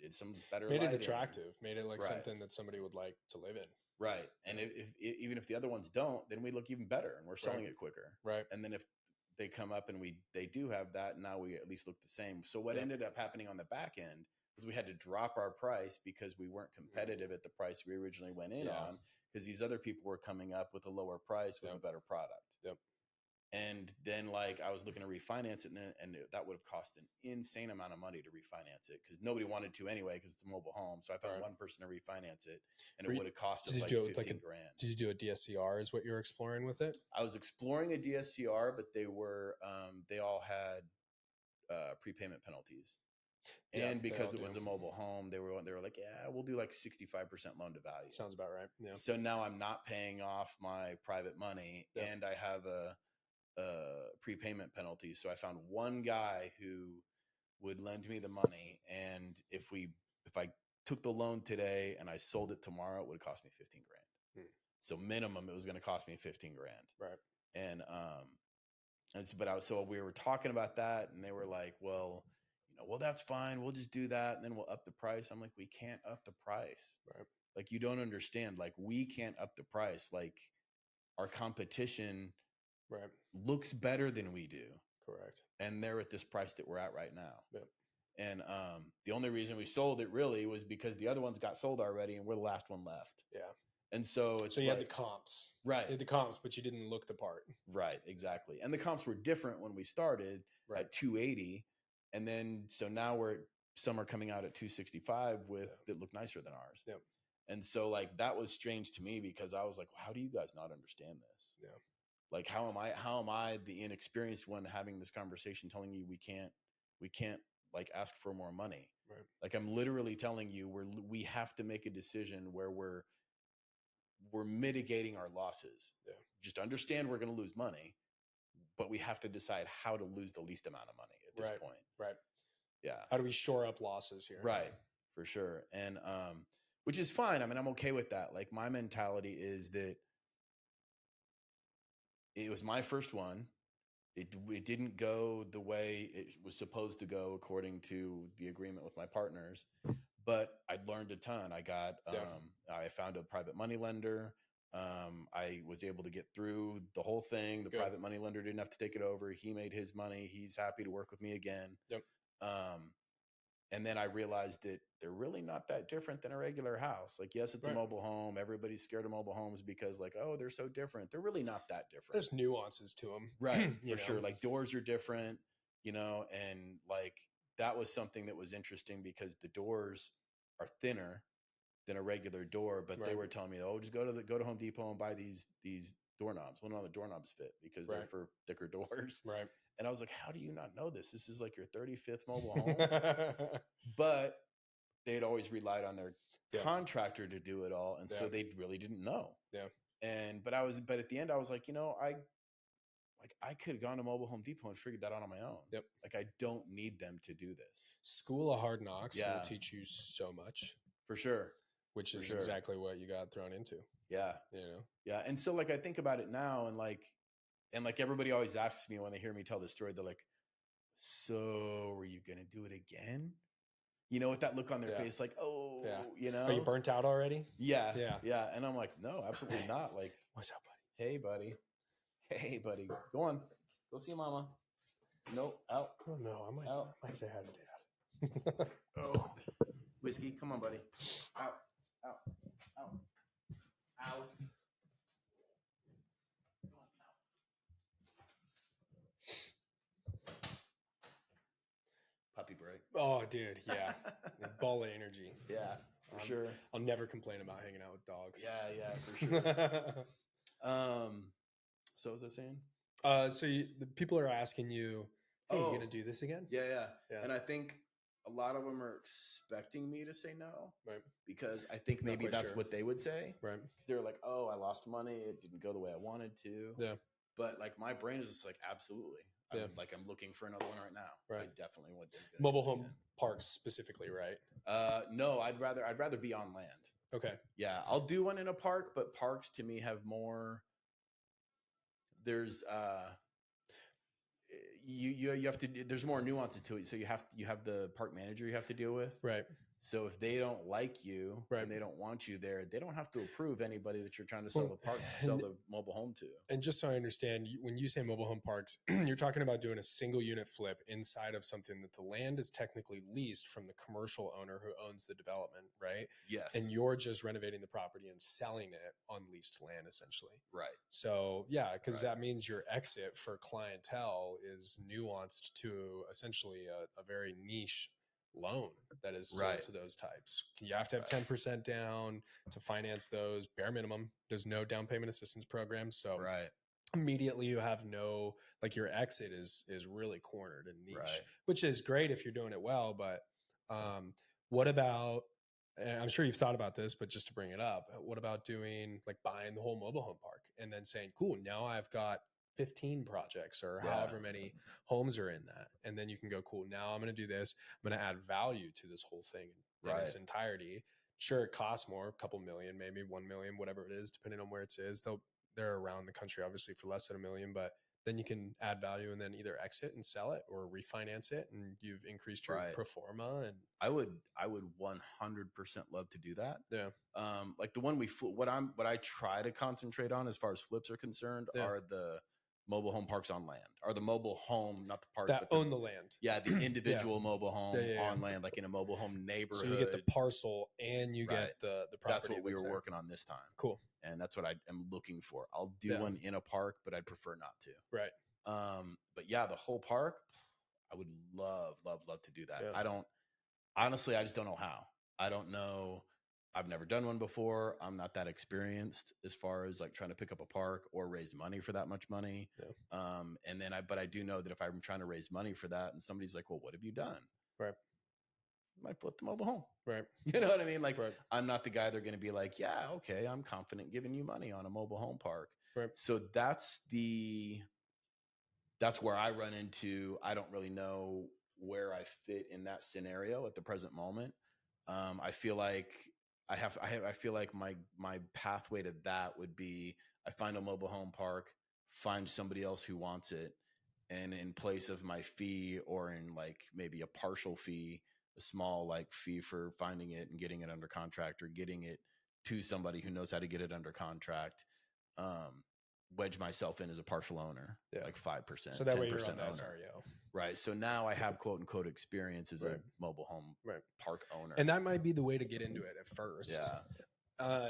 Speaker 2: did some better
Speaker 1: made
Speaker 2: lighting.
Speaker 1: It attractive, made it like something that somebody would like to live in.
Speaker 2: Right. And if even if the other ones don't, then we look even better and we're selling it quicker.
Speaker 1: Right.
Speaker 2: And then if they come up and they do have that. And now we at least look the same. So what ended up happening on the back end was we had to drop our price because we weren't competitive at the price we originally went in on, because these other people were coming up with a lower price with a better product.
Speaker 1: Yep.
Speaker 2: And then like I was looking to refinance it, and that would have cost an insane amount of money to refinance it because nobody wanted to anyway because it's a mobile home. So I found one person to refinance it, and it would have cost us like 15 grand.
Speaker 1: Did you do a DSCR? Is what you're exploring with it?
Speaker 2: I was exploring a DSCR, but they all had prepayment penalties. And because it was a mobile home, they were like, yeah, we'll do like 65% loan to value.
Speaker 1: Sounds about right. Yeah.
Speaker 2: So now I'm not paying off my private money, and I have a prepayment penalty. So I found one guy who would lend me the money, and if I took the loan today and I sold it tomorrow, it would cost me 15 grand. So minimum, it was going to cost me 15 grand.
Speaker 1: Right.
Speaker 2: So we were talking about that, and they were like, well, that's fine. We'll just do that. And then we'll up the price. I'm like, we can't up the price.
Speaker 1: Right.
Speaker 2: Like, you don't understand. Like, we can't up the price. Like, our competition looks better than we do.
Speaker 1: Correct.
Speaker 2: And they're at this price that we're at right now.
Speaker 1: Yep.
Speaker 2: And the only reason we sold it really was because the other ones got sold already, and we're the last one left.
Speaker 1: Yeah.
Speaker 2: And so it's
Speaker 1: you had the comps.
Speaker 2: Right.
Speaker 1: You had the comps, but you didn't look the part.
Speaker 2: Right. Exactly. And the comps were different when we started at 280. And then, so now some are coming out at 265 that look nicer than ours.
Speaker 1: Yep.
Speaker 2: And so like, that was strange to me because I was like, how do you guys not understand this?
Speaker 1: Yeah.
Speaker 2: Like, how am I the inexperienced one having this conversation telling you we can't like ask for more money?
Speaker 1: Right.
Speaker 2: Like, I'm literally telling you we have to make a decision where we're mitigating our losses.
Speaker 1: Yeah.
Speaker 2: Just understand we're going to lose money, but we have to decide how to lose the least amount of money at this point.
Speaker 1: Right.
Speaker 2: Yeah.
Speaker 1: How do we shore up losses here?
Speaker 2: Right. For sure. And, which is fine. I mean, I'm okay with that. Like, my mentality is that it was my first one. It didn't go the way it was supposed to go according to the agreement with my partners, but I learned a ton. I got, I found a private money lender. I was able to get through the whole thing. The private money lender didn't have to take it over. He made his money. He's happy to work with me again.
Speaker 1: Yep.
Speaker 2: And then I realized that they're really not that different than a regular house. Like, yes, it's a mobile home. Everybody's scared of mobile homes because like, oh, they're so different. They're really not that different.
Speaker 1: There's nuances to them.
Speaker 2: Right. For sure. Like, doors are different, and like, that was something that was interesting because the doors are thinner than a regular door, but they were telling me, oh, just go to Home Depot and buy these doorknobs. Well, no, the doorknobs fit because they're for thicker doors.
Speaker 1: Right.
Speaker 2: And I was like, how do you not know this? This is like your 35th mobile home. But they had always relied on their contractor to do it all. And so they really didn't know.
Speaker 1: Yeah.
Speaker 2: But at the end I was like, I could have gone to Mobile Home Depot and figured that out on my own.
Speaker 1: Yep.
Speaker 2: Like, I don't need them to do this.
Speaker 1: School of Hard Knocks will teach you so much.
Speaker 2: For sure.
Speaker 1: Which is exactly what you got thrown into.
Speaker 2: Yeah. Yeah. And so like, I think about it now and like everybody always asks me when they hear me tell this story, they're like, so are you going to do it again? With that look on their face, like, oh, Are
Speaker 1: you burnt out already?
Speaker 2: Yeah. Yeah. And I'm like, no, absolutely not. Like,
Speaker 1: what's up, buddy?
Speaker 2: Hey, buddy. Go on. Go see mama. Nope. Out.
Speaker 1: Oh, no. I might say hi to Dad.
Speaker 2: Oh. Whiskey. Come on, buddy. Out. Puppy break.
Speaker 1: Oh, dude. Yeah. Ball of energy.
Speaker 2: Yeah, for sure.
Speaker 1: I'll never complain about hanging out with dogs.
Speaker 2: Yeah, for sure. So what was I saying?
Speaker 1: So the people are asking you, hey, you going to do this again?
Speaker 2: Yeah. And I think a lot of them are expecting me to say no.
Speaker 1: Right.
Speaker 2: Because I think maybe that's what they would say.
Speaker 1: Right.
Speaker 2: Because they're like, oh, I lost money. It didn't go the way I wanted to.
Speaker 1: Yeah.
Speaker 2: But like, my brain is just like, absolutely. I'm looking for another one right now.
Speaker 1: Right.
Speaker 2: I definitely would.
Speaker 1: Mobile home parks specifically, right?
Speaker 2: No, I'd rather be on land.
Speaker 1: Okay.
Speaker 2: Yeah. I'll do one in a park, but parks to me have more, there's, you have to, there's more nuances to it. So you have the park manager you have to deal with.
Speaker 1: Right.
Speaker 2: So if they don't like you
Speaker 1: Right.
Speaker 2: and they don't want you there, they don't have to approve anybody that you're trying to
Speaker 1: Well,
Speaker 2: sell the mobile home to.
Speaker 1: And just so I understand, when you say mobile home parks, you're talking about doing a single unit flip inside of something that the land is technically leased from the commercial owner who owns the development, right?
Speaker 2: Yes.
Speaker 1: And you're just renovating the property and selling it on leased land, essentially.
Speaker 2: Right.
Speaker 1: So, yeah, because
Speaker 2: Right.
Speaker 1: that means your exit for clientele is nuanced to essentially a very niche loan that is sold
Speaker 2: Right.
Speaker 1: to those types. You have to have 10% down to finance those, bare minimum. There's no down payment assistance program. So
Speaker 2: Right.
Speaker 1: immediately you have no, like, your exit is really cornered and niche,
Speaker 2: Right.
Speaker 1: which is great if you're doing it well. But what about, and I'm sure you've thought about this, but just to bring it up, what about doing like buying the whole mobile home park and then saying, cool, now I've got 15 projects or however many homes are in that. And then you can go, cool, now I'm going to do this. I'm going to add value to this whole thing in its entirety. Sure, it costs more, a couple million, maybe 1 million, whatever it is, depending on where it is. They're around the country, obviously, for less than $1 million, but then you can add value and then either exit and sell it or refinance it, and you've increased your pro forma. And
Speaker 2: I would 100% love to do that.
Speaker 1: Yeah.
Speaker 2: Like the one what I try to concentrate on as far as flips are concerned are the mobile home parks on land, or the mobile home, not the park,
Speaker 1: that own the land.
Speaker 2: Yeah, the individual mobile home on land, like in a mobile home neighborhood.
Speaker 1: So you get the parcel and you get the property.
Speaker 2: That's what we were working on this time.
Speaker 1: Cool.
Speaker 2: And that's what I am looking for. I'll do one in a park, but I'd prefer not to.
Speaker 1: Right.
Speaker 2: But yeah, the whole park, I would love to do that. I just don't know how. I don't know. I've never done one before. I'm not that experienced as far as like trying to pick up a park or raise money for that much money. But I do know that if I'm trying to raise money for that and somebody's like, well, what have you done?
Speaker 1: Right.
Speaker 2: I might flip the mobile home.
Speaker 1: Right.
Speaker 2: You know what I mean? Like, I'm not the guy they're going to be like, yeah, okay, I'm confident giving you money on a mobile home park.
Speaker 1: Right.
Speaker 2: So that's where I run into, I don't really know where I fit in that scenario at the present moment. I feel like I feel like my pathway to that would be, I find a mobile home park, find somebody else who wants it, and in place of my fee, or in like maybe a partial fee, a small like fee for finding it and getting it under contract, or getting it to somebody who knows how to get it under contract, wedge myself in as a partial owner, like 5%.
Speaker 1: So that way you're on the
Speaker 2: owner.
Speaker 1: SREO.
Speaker 2: Right. So now I have quote unquote experience as a mobile home park owner.
Speaker 1: And that might be the way to get into it at first.
Speaker 2: Yeah.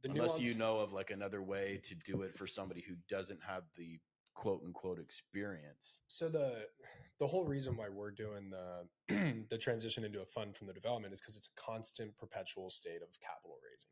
Speaker 2: Unless you know of like another way to do it for somebody who doesn't have the quote unquote experience.
Speaker 1: So the whole reason why we're doing the transition into a fund from the development is because it's a constant, perpetual state of capital raising.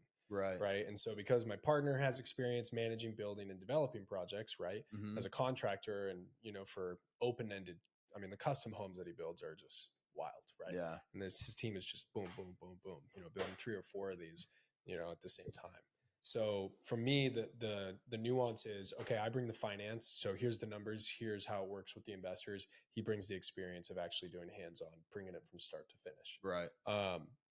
Speaker 1: Right. And so because my partner has experience managing, building, and developing projects, right, as a contractor, and, for open-ended, I mean, the custom homes that he builds are just wild, right?
Speaker 2: Yeah.
Speaker 1: And his team is just boom, boom, boom, boom, building 3 or 4 of these, at the same time. So for me, the nuance is, okay, I bring the finance. So here's the numbers. Here's how it works with the investors. He brings the experience of actually doing hands-on, bringing it from start to finish.
Speaker 2: Right.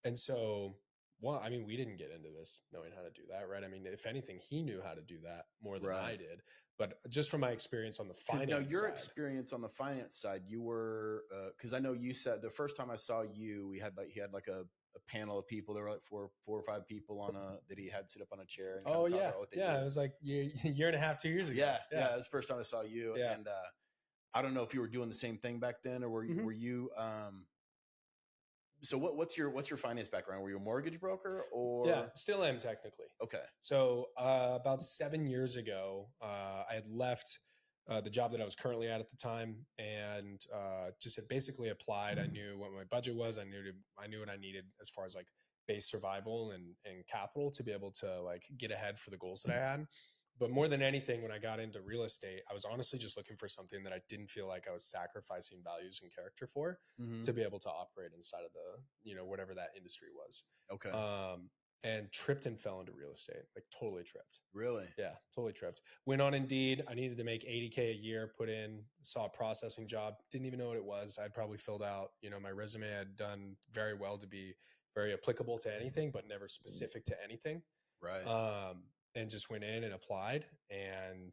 Speaker 1: And so, well, I mean, we didn't get into this knowing how to do that, right? I mean, if anything, he knew how to do that more than I did. But just from my experience on the finance side.
Speaker 2: Your experience on the finance side, you were, because I know you said the first time I saw you, he had like a panel of people. There were like four or 5 people that he had sit up on a chair. And
Speaker 1: it was like a year and a half, 2 years ago.
Speaker 2: Yeah. It was the first time I saw you. Yeah. And I don't know if you were doing the same thing back then, or were you? So what's your finance background? Were you a mortgage broker, or?
Speaker 1: Yeah, still am technically.
Speaker 2: Okay.
Speaker 1: So about 7 years ago, I had left the job that I was currently at the time, and just had basically applied. I knew what my budget was. I knew what I needed as far as like base survival and capital to be able to like get ahead for the goals that I had. But more than anything, when I got into real estate, I was honestly just looking for something that I didn't feel like I was sacrificing values and character for, to be able to operate inside of the, whatever that industry was.
Speaker 2: Okay.
Speaker 1: And tripped and fell into real estate, like totally tripped.
Speaker 2: Really?
Speaker 1: Yeah, totally tripped. Went on Indeed. I needed to make $80K a year, saw a processing job. Didn't even know what it was. I'd probably filled out, my resume had done very well to be very applicable to anything, but never specific to anything.
Speaker 2: Right.
Speaker 1: And just went in and applied. And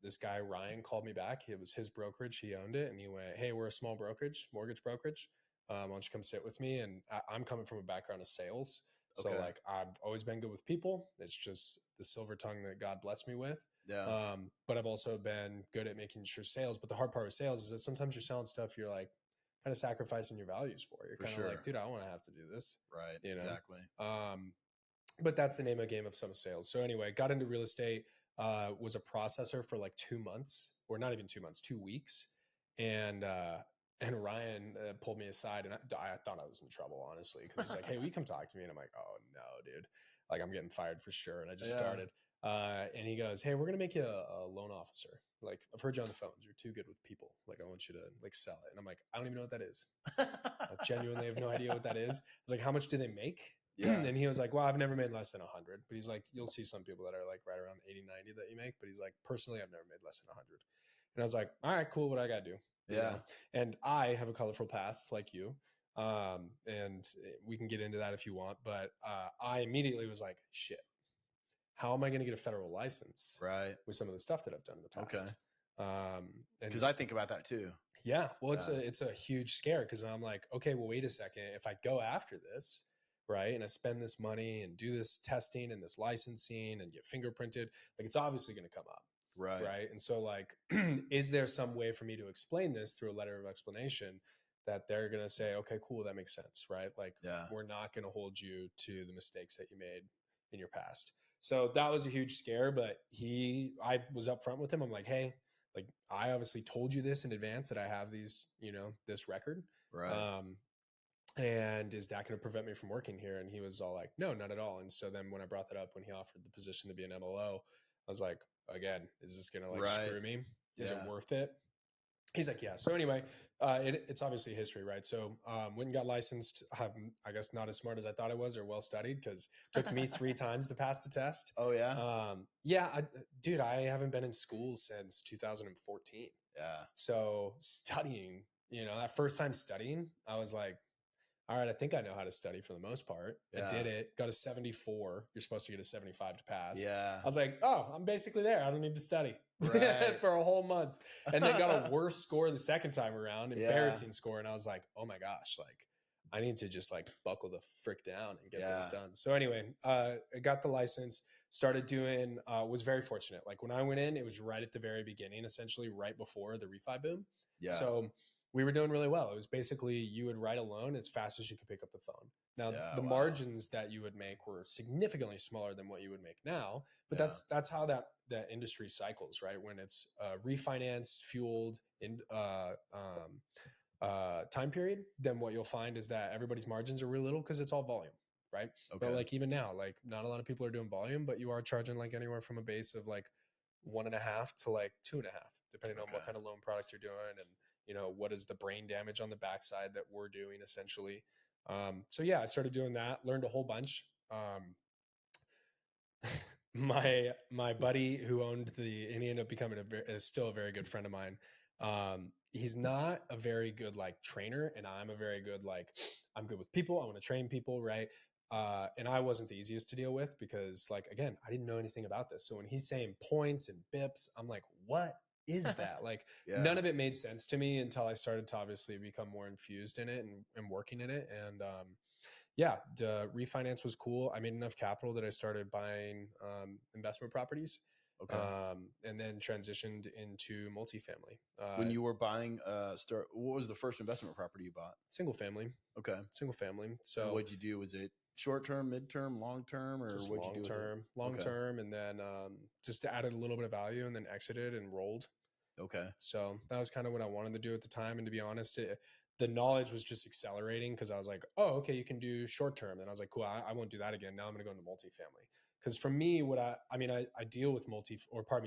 Speaker 1: this guy, Ryan, called me back. It was his brokerage. He owned it. And he went, hey, we're a small brokerage, mortgage brokerage. Why don't you come sit with me? And I'm coming from a background of sales. So
Speaker 2: Okay.
Speaker 1: like I've always been good with people. It's just the silver tongue that God blessed me with.
Speaker 2: Yeah.
Speaker 1: But I've also been good at making sure sales. But the hard part with sales is that sometimes you're selling stuff you're like kind of sacrificing your values for. You're
Speaker 2: For
Speaker 1: kind of
Speaker 2: sure.
Speaker 1: like, dude, I don't want to have to do this.
Speaker 2: Right.
Speaker 1: You know?
Speaker 2: Exactly.
Speaker 1: But that's the name of the game of some sales. So anyway, got into real estate, was a processor for like 2 months, or not even 2 months, 2 weeks. And Ryan pulled me aside, and I thought I was in trouble, honestly, because he's like, "Hey, will you come talk to me?" And I'm like, "Oh no, dude! Like I'm getting fired for sure." And I just started. And he goes, "Hey, we're gonna make you a loan officer. Like I've heard you on the phones. You're too good with people. Like I want you to like sell it." And I'm like, "I don't even know what that is. I genuinely have no idea what that is." I was like, "How much do they make?"
Speaker 2: Yeah.
Speaker 1: And he was like, "Well, I've never made less than 100." But he's like, "You'll see some people that are like right around 80, 90 that you make." But he's like, "Personally, I've never made less than 100." And I was like, "All right, cool. What I got to do?" You know? And I have a colorful past like you. And we can get into that if you want. But I immediately was like, shit, how am I going to get a federal license
Speaker 2: Right.
Speaker 1: with some of the stuff that I've done in the past?
Speaker 2: Because I think about that too.
Speaker 1: Yeah. Well, it's a huge scare because I'm like, okay, well, wait a second. If I go after this, right, and I spend this money and do this testing and this licensing and get fingerprinted, like it's obviously going to come up. Right. And so like, is there some way for me to explain this through a letter of explanation that they're going to say, okay, cool, that makes sense, right? Like we're not going to hold you to the mistakes that you made in your past. So that was a huge scare, but I was upfront with him. I'm like, hey, like I obviously told you this in advance that I have these, this record.
Speaker 2: Right.
Speaker 1: And is that going to prevent me from working here? And he was all like, no, not at all. And so then when I brought that up, when he offered the position to be an MLO, I was like, again, is this going to like screw me? Is it worth it? He's like, yeah. So anyway, it's obviously history, right? So went and got licensed. I guess not as smart as I thought I was or well studied because it took me 3 times to pass the test.
Speaker 2: Oh yeah.
Speaker 1: Yeah, dude, I haven't been in school since 2014.
Speaker 2: Yeah.
Speaker 1: So studying, that first time studying, I was like, all right, I think I know how to study for the most part. I did it, got a 74. You're supposed to get a 75 to pass.
Speaker 2: Yeah.
Speaker 1: I was like, oh, I'm basically there. I don't need to study
Speaker 2: Right.
Speaker 1: for a whole month. And then got a worse score the second time around, embarrassing score. And I was like, oh my gosh, like I need to just like buckle the frick down and get this done. So anyway, I got the license, started doing, was very fortunate. Like when I went in, it was right at the very beginning, essentially right before the refi boom.
Speaker 2: Yeah.
Speaker 1: So we were doing really well. It was basically you would write a loan as fast as you could pick up the phone. Now the margins that you would make were significantly smaller than what you would make now, but that's how that industry cycles, right? When it's refinance fueled in time period, then what you'll find is that everybody's margins are really little because it's all volume, right? But like even now, like not a lot of people are doing volume, but you are charging like anywhere from a base of like 1.5 to like 2.5, depending on what kind of loan product you're doing and what is the brain damage on the backside that we're doing essentially. So yeah, I started doing that, learned a whole bunch. My buddy who owned and he ended up becoming is still a very good friend of mine. He's not a very good like trainer, and I'm a very good like I'm good with people. I want to train people, right? And I wasn't the easiest to deal with because like again, I didn't know anything about this. So when he's saying points and bips, I'm like, what is that? Like none of it made sense to me until I started to obviously become more infused in it and working in it. And yeah, the refinance was cool. I made enough capital that I started buying investment properties. And then transitioned into multifamily.
Speaker 2: When you were buying, what was the first investment property you bought?
Speaker 1: Single family.
Speaker 2: Okay.
Speaker 1: Single family. So
Speaker 2: and what'd you do? Was it short term, mid term, long term, or
Speaker 1: just
Speaker 2: what'd you do?
Speaker 1: Long term, and then just added a little bit of value, and then exited and rolled.
Speaker 2: Okay.
Speaker 1: So that was kind of what I wanted to do at the time. And to be honest, the knowledge was just accelerating because I was like, oh, okay, you can do short term. And I was like, cool, I won't do that again. Now I'm going to go into multifamily. Because for me, I deal with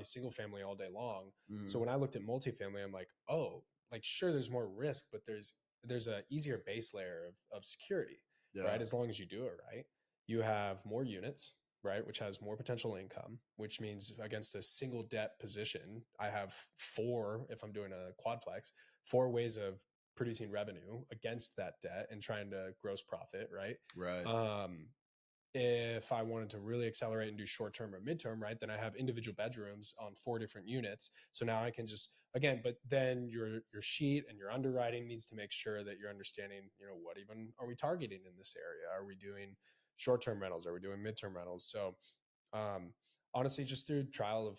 Speaker 1: single family all day long. So when I looked at multifamily, I'm like, oh, like sure, there's more risk, but there's a easier base layer of security, right? As long as you do it right, you have more units, right? Which has more potential income, which means against a single debt position, I have 4, if I'm doing a quadplex, 4 ways of producing revenue against that debt and trying to gross profit, right?
Speaker 2: Right.
Speaker 1: if I wanted to really accelerate and do short term or midterm, right, then I have individual bedrooms on 4 different units. So now I can just, again, but then your sheet and your underwriting needs to make sure that you're understanding, what even are we targeting in this area? Are we doing short term rentals? Are we doing midterm rentals? So um, honestly, just through trial of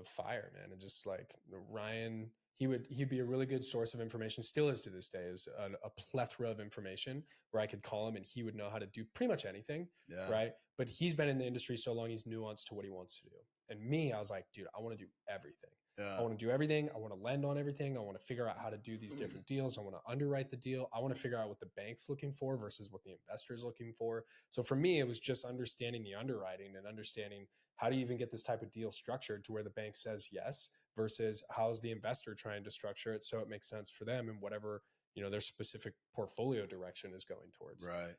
Speaker 1: fire, man, and just like Ryan, he'd be a really good source of information. Still is to this day, is a plethora of information where I could call him and he would know how to do pretty much anything,
Speaker 2: Yeah.
Speaker 1: right? But he's been in the industry so long, he's nuanced to what he wants to do. And me, I was like, dude, I want to do everything.
Speaker 2: Yeah.
Speaker 1: I want to do everything. I want to lend on everything. I want to figure out how to do these different deals. I want to underwrite the deal. I want to figure out what the bank's looking for versus what the investor's looking for. So for me, it was just understanding the underwriting and understanding how do you even get this type of deal structured to where the bank says yes versus how's the investor trying to structure it so it makes sense for them and whatever their specific portfolio direction is going towards.
Speaker 2: Right.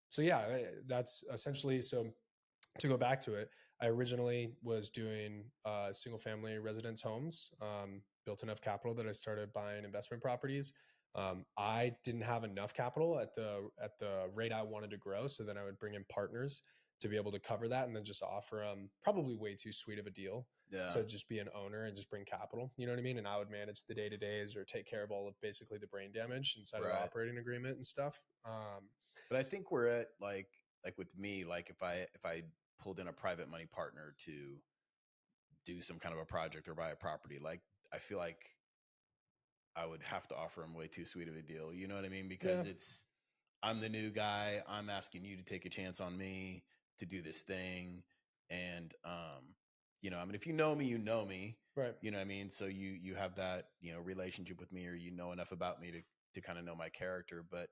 Speaker 1: So yeah, that's essentially so to go back to it, I originally was doing single family residence homes, built enough capital that I started buying investment properties. I didn't have enough capital at the rate I wanted to grow. So then I would bring in partners to be able to cover that and then just offer them probably way too sweet of a deal to just be an owner and just bring capital. You know what I mean? And I would manage the day-to-days or take care of all of basically the brain damage inside of the operating agreement and stuff.
Speaker 2: But I think we're at like with me, like if I pulled in a private money partner to do some kind of a project or buy a property, like I feel like I would have to offer him way too sweet of a deal. You know what I mean? Because I'm the new guy. I'm asking you to take a chance on me to do this thing. And, I mean, if you know me, you know me,
Speaker 1: right.
Speaker 2: You know what I mean? So you have that, relationship with me, or you know enough about me to kind of know my character. But,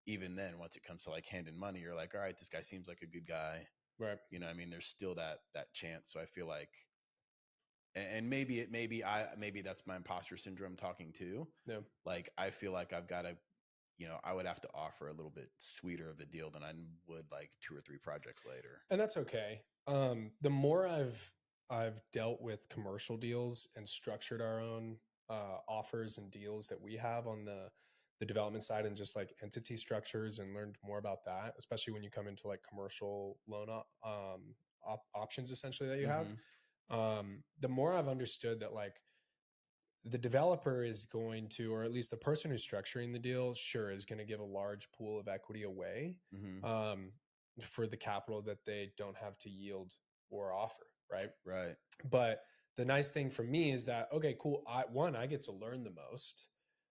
Speaker 2: even then, once it comes to like handing money, you're like, all right, this guy seems like a good guy.
Speaker 1: Right.
Speaker 2: You know what I mean? There's still that chance. So I feel like, and maybe that's my imposter syndrome talking too.
Speaker 1: Yeah.
Speaker 2: Like, I feel like I've got to, I would have to offer a little bit sweeter of a deal than I would like 2 or 3 projects later.
Speaker 1: And that's okay. The more I've dealt with commercial deals and structured our own offers and deals that we have on the development side and just like entity structures and learned more about that, especially when you come into like commercial loan options essentially that you have. The more I've understood that like the developer is going to, or at least the person who's structuring the deal, sure, is going to give a large pool of equity away for the capital that they don't have to yield or offer. Right.
Speaker 2: Right.
Speaker 1: But the nice thing for me is that, okay, cool. I get to learn the most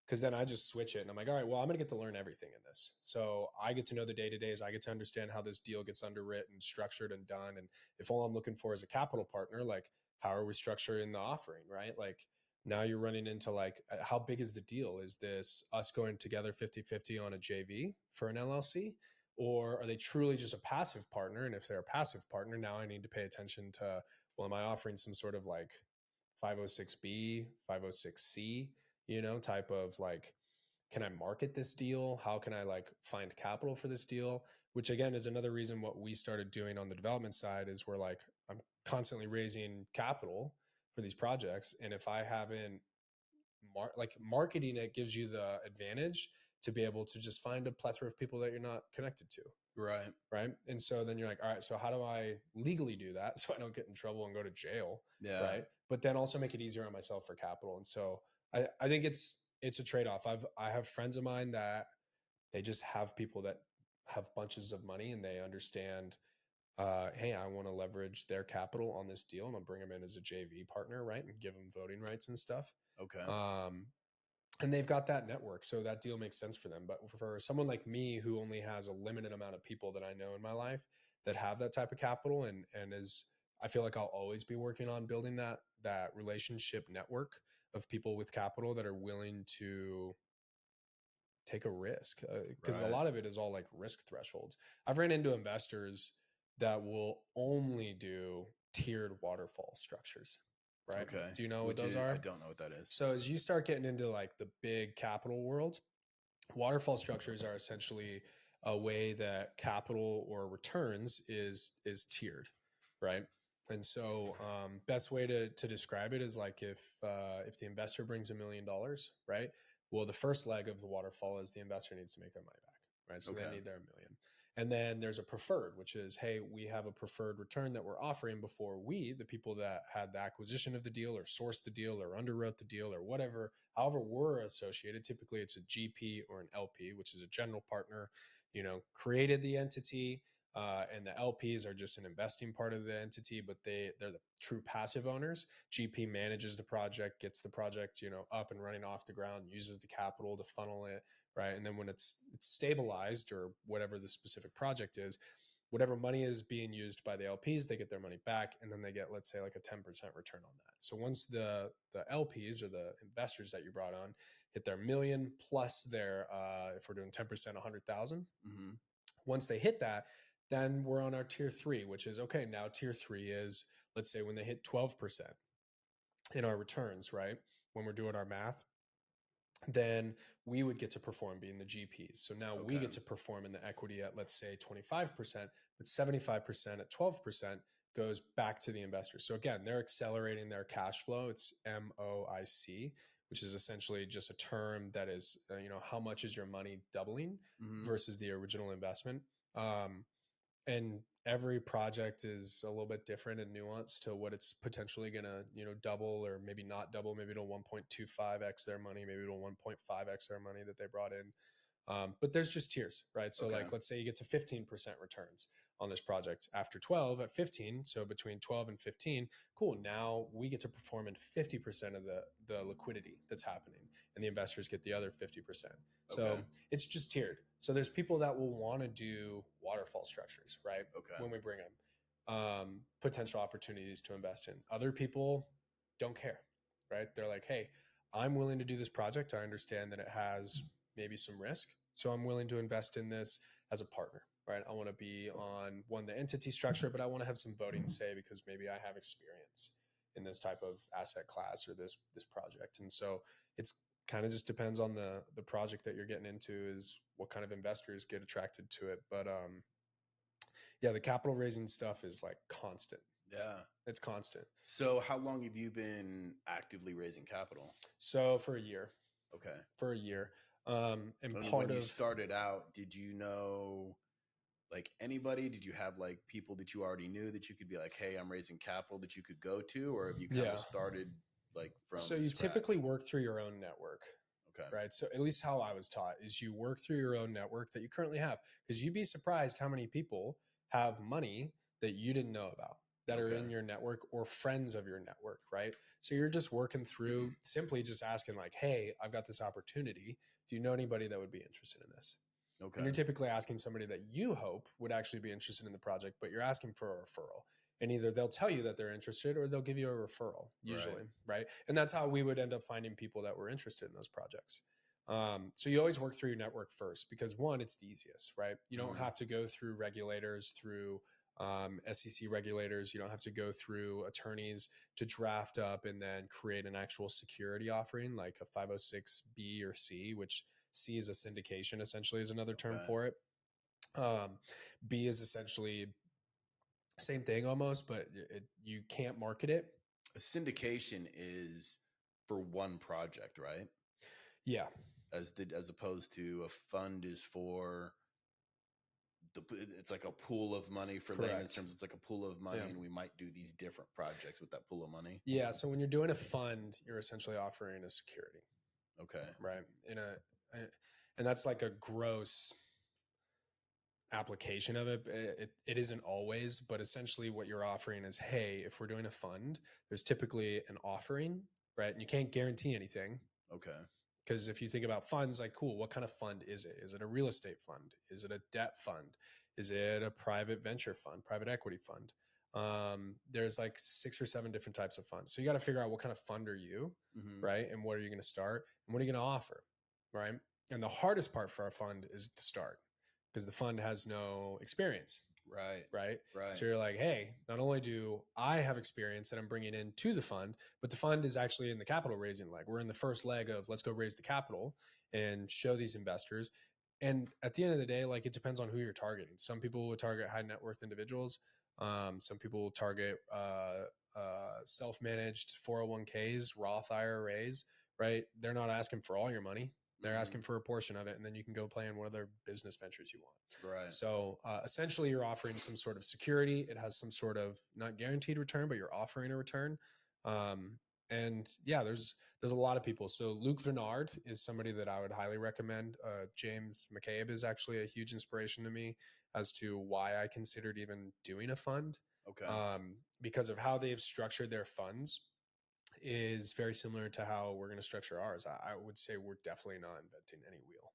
Speaker 1: because then I just switch it and I'm like, all right, well, I'm going to get to learn everything in this. So I get to know the day-to-days. I get to understand how this deal gets underwritten, structured, and done. And if all I'm looking for is a capital partner, like how are we structuring the offering, right? Like now you're running into like, how big is the deal? Is this us going together 50-50 on a JV for an LLC? Or are they truly just a passive partner? And if they're a passive partner, now I need to pay attention to, well, am I offering some sort of like 506B, 506C, type of like, can I market this deal? How can I like find capital for this deal? Which again is another reason what we started doing on the development side is we're like, I'm constantly raising capital for these projects. And if I haven't marketing it gives you the advantage to be able to just find a plethora of people that you're not connected to.
Speaker 2: Right.
Speaker 1: Right. And so then you're like, all right, so how do I legally do that so I don't get in trouble and go to jail?
Speaker 2: Yeah.
Speaker 1: Right. But then also make it easier on myself for capital. And so I think it's a trade-off. I have friends of mine that they just have people that have bunches of money and they understand, hey, I want to leverage their capital on this deal and I'll bring them in as a JV partner, right? And give them voting rights and stuff.
Speaker 2: Okay.
Speaker 1: And they've got that network, so that deal makes sense for them. But for someone like me who only has a limited amount of people that I know in my life that have that type of capital and is, I feel like I'll always be working on building that relationship network of people with capital that are willing to take a risk, because a lot of it is all like risk thresholds. I've ran into investors that will only do tiered waterfall structures. Right.
Speaker 2: Okay.
Speaker 1: Do you know what those are?
Speaker 2: I don't know what that is.
Speaker 1: So as you start getting into like the big capital world, waterfall structures are essentially a way that capital or returns is tiered, right? And so best way to describe it is like if the investor brings $1 million, right? Well, the first leg of the waterfall is the investor needs to make their money back, right? So they need their $1 million. And then there's a preferred, which is, hey, we have a preferred return that we're offering before we, the people that had the acquisition of the deal or sourced the deal or underwrote the deal or whatever, however we're associated. Typically it's a GP or an LP, which is a general partner, created the entity. And the LPs are just an investing part of the entity, but they're the true passive owners. GP manages the project, gets the project, up and running off the ground, uses the capital to funnel it, right? And then when it's stabilized or whatever the specific project is, whatever money is being used by the LPs, they get their money back, and then they get, let's say, like a 10% return on that. So once the LPs or the investors that you brought on hit their million plus their, if we're doing 10%, 100,000, once they hit that, then we're on our tier 3, which is okay. Now tier 3 is, let's say, when they hit 12% in our returns, right? When we're doing our math, then we would get to perform being the GPs. So now we get to perform in the equity at, let's say, 25%, but 75% at 12% goes back to the investors. So again, they're accelerating their cash flow. It's MOIC, which is essentially just a term that is, how much is your money doubling versus the original investment. And every project is a little bit different and nuanced to what it's potentially going to, double or maybe not double. Maybe it'll 1.25x their money. Maybe it'll 1.5x their money that they brought in. But there's just tiers, right? So like, let's say you get to 15% returns on this project after 12 at 15. So between 12 and 15, cool. Now we get to perform in 50% of the liquidity that's happening, and the investors get the other 50%. So it's just tiered. So there's people that will want to do waterfall structures, right? When we bring them, potential opportunities to invest in. Other people don't care, right? They're like, hey, I'm willing to do this project. I understand that it has maybe some risk, so I'm willing to invest in this as a partner, right? I want to be on the entity structure, but I want to have some voting say because maybe I have experience in this type of asset class or this project. And so it's kind of just depends on the project that you're getting into, is what kind of investors get attracted to it. But yeah, the capital raising stuff is like constant.
Speaker 2: Yeah,
Speaker 1: it's constant.
Speaker 2: So how long have you been actively raising capital?
Speaker 1: So for a year.
Speaker 2: Okay.
Speaker 1: For a year. And
Speaker 2: when you started out, did you know like anybody? Did you have like people that you already knew that you could be like, hey, I'm raising capital that you could go to? Or have you kind of started like from
Speaker 1: So you
Speaker 2: scratch?
Speaker 1: typically work through your own network.
Speaker 2: Okay.
Speaker 1: Right. So at least how I was taught is you work through your own network that you currently have, because you'd be surprised how many people have money that you didn't know about that are in your network or friends of your network. Right. So you're just working through simply just asking like, hey, I've got this opportunity. Do you know anybody that would be interested in this? Okay. And you're typically asking somebody that you hope would actually be interested in the project, but you're asking for a referral. And either they'll tell you that they're interested or they'll give you a referral, usually, right? And that's how we would end up finding people that were interested in those projects. So you always work through your network first because, one, it's the easiest, right? You don't have to go through regulators, through SEC regulators. You don't have to go through attorneys to draft up and then create an actual security offering like a 506B or C, which C is a syndication, essentially, is another term for it. B is essentially same thing almost, but you can't market it.
Speaker 2: A syndication is for one project, right?
Speaker 1: Yeah.
Speaker 2: As opposed to a fund is for it's like a pool of money for layman's terms. It's like a pool of money, and we might do these different projects with that pool of money.
Speaker 1: Yeah. So when you're doing a fund, you're essentially offering a security.
Speaker 2: Okay.
Speaker 1: Right. And that's like a gross application of it. It isn't always, but essentially what you're offering is, hey, if we're doing a fund, there's typically an offering, right? And you can't guarantee anything.
Speaker 2: Okay.
Speaker 1: Because if you think about funds, like, cool, what kind of fund is it? Is it a real estate fund? Is it a debt fund? Is it a private venture fund, private equity fund? There's like 6 or 7 different types of funds. So you got to figure out what kind of fund are you, right? And what are you going to start? And what are you going to offer, right? And the hardest part for our fund is the start, because the fund has no experience. Right. So you're like, hey, not only do I have experience that I'm bringing into the fund, but the fund is actually in the capital raising leg. We're in the first leg of let's go raise the capital and show these investors. And at the end of the day, like, it depends on who you're targeting. Some people will target high net worth individuals. Some people will target self-managed 401ks, Roth IRAs, right? They're not asking for all your money. They're asking for a portion of it, and then you can go play in what other business ventures you want.
Speaker 2: Right.
Speaker 1: So essentially, you're offering some sort of security. It has some sort of not guaranteed return, but you're offering a return. And yeah, there's a lot of people. So Luke Vennard is somebody that I would highly recommend. James McCabe is actually a huge inspiration to me as to why I considered even doing a fund.
Speaker 2: Okay.
Speaker 1: Because of how they've structured their funds is very similar to how we're going to structure ours. I would say we're definitely not inventing any wheel.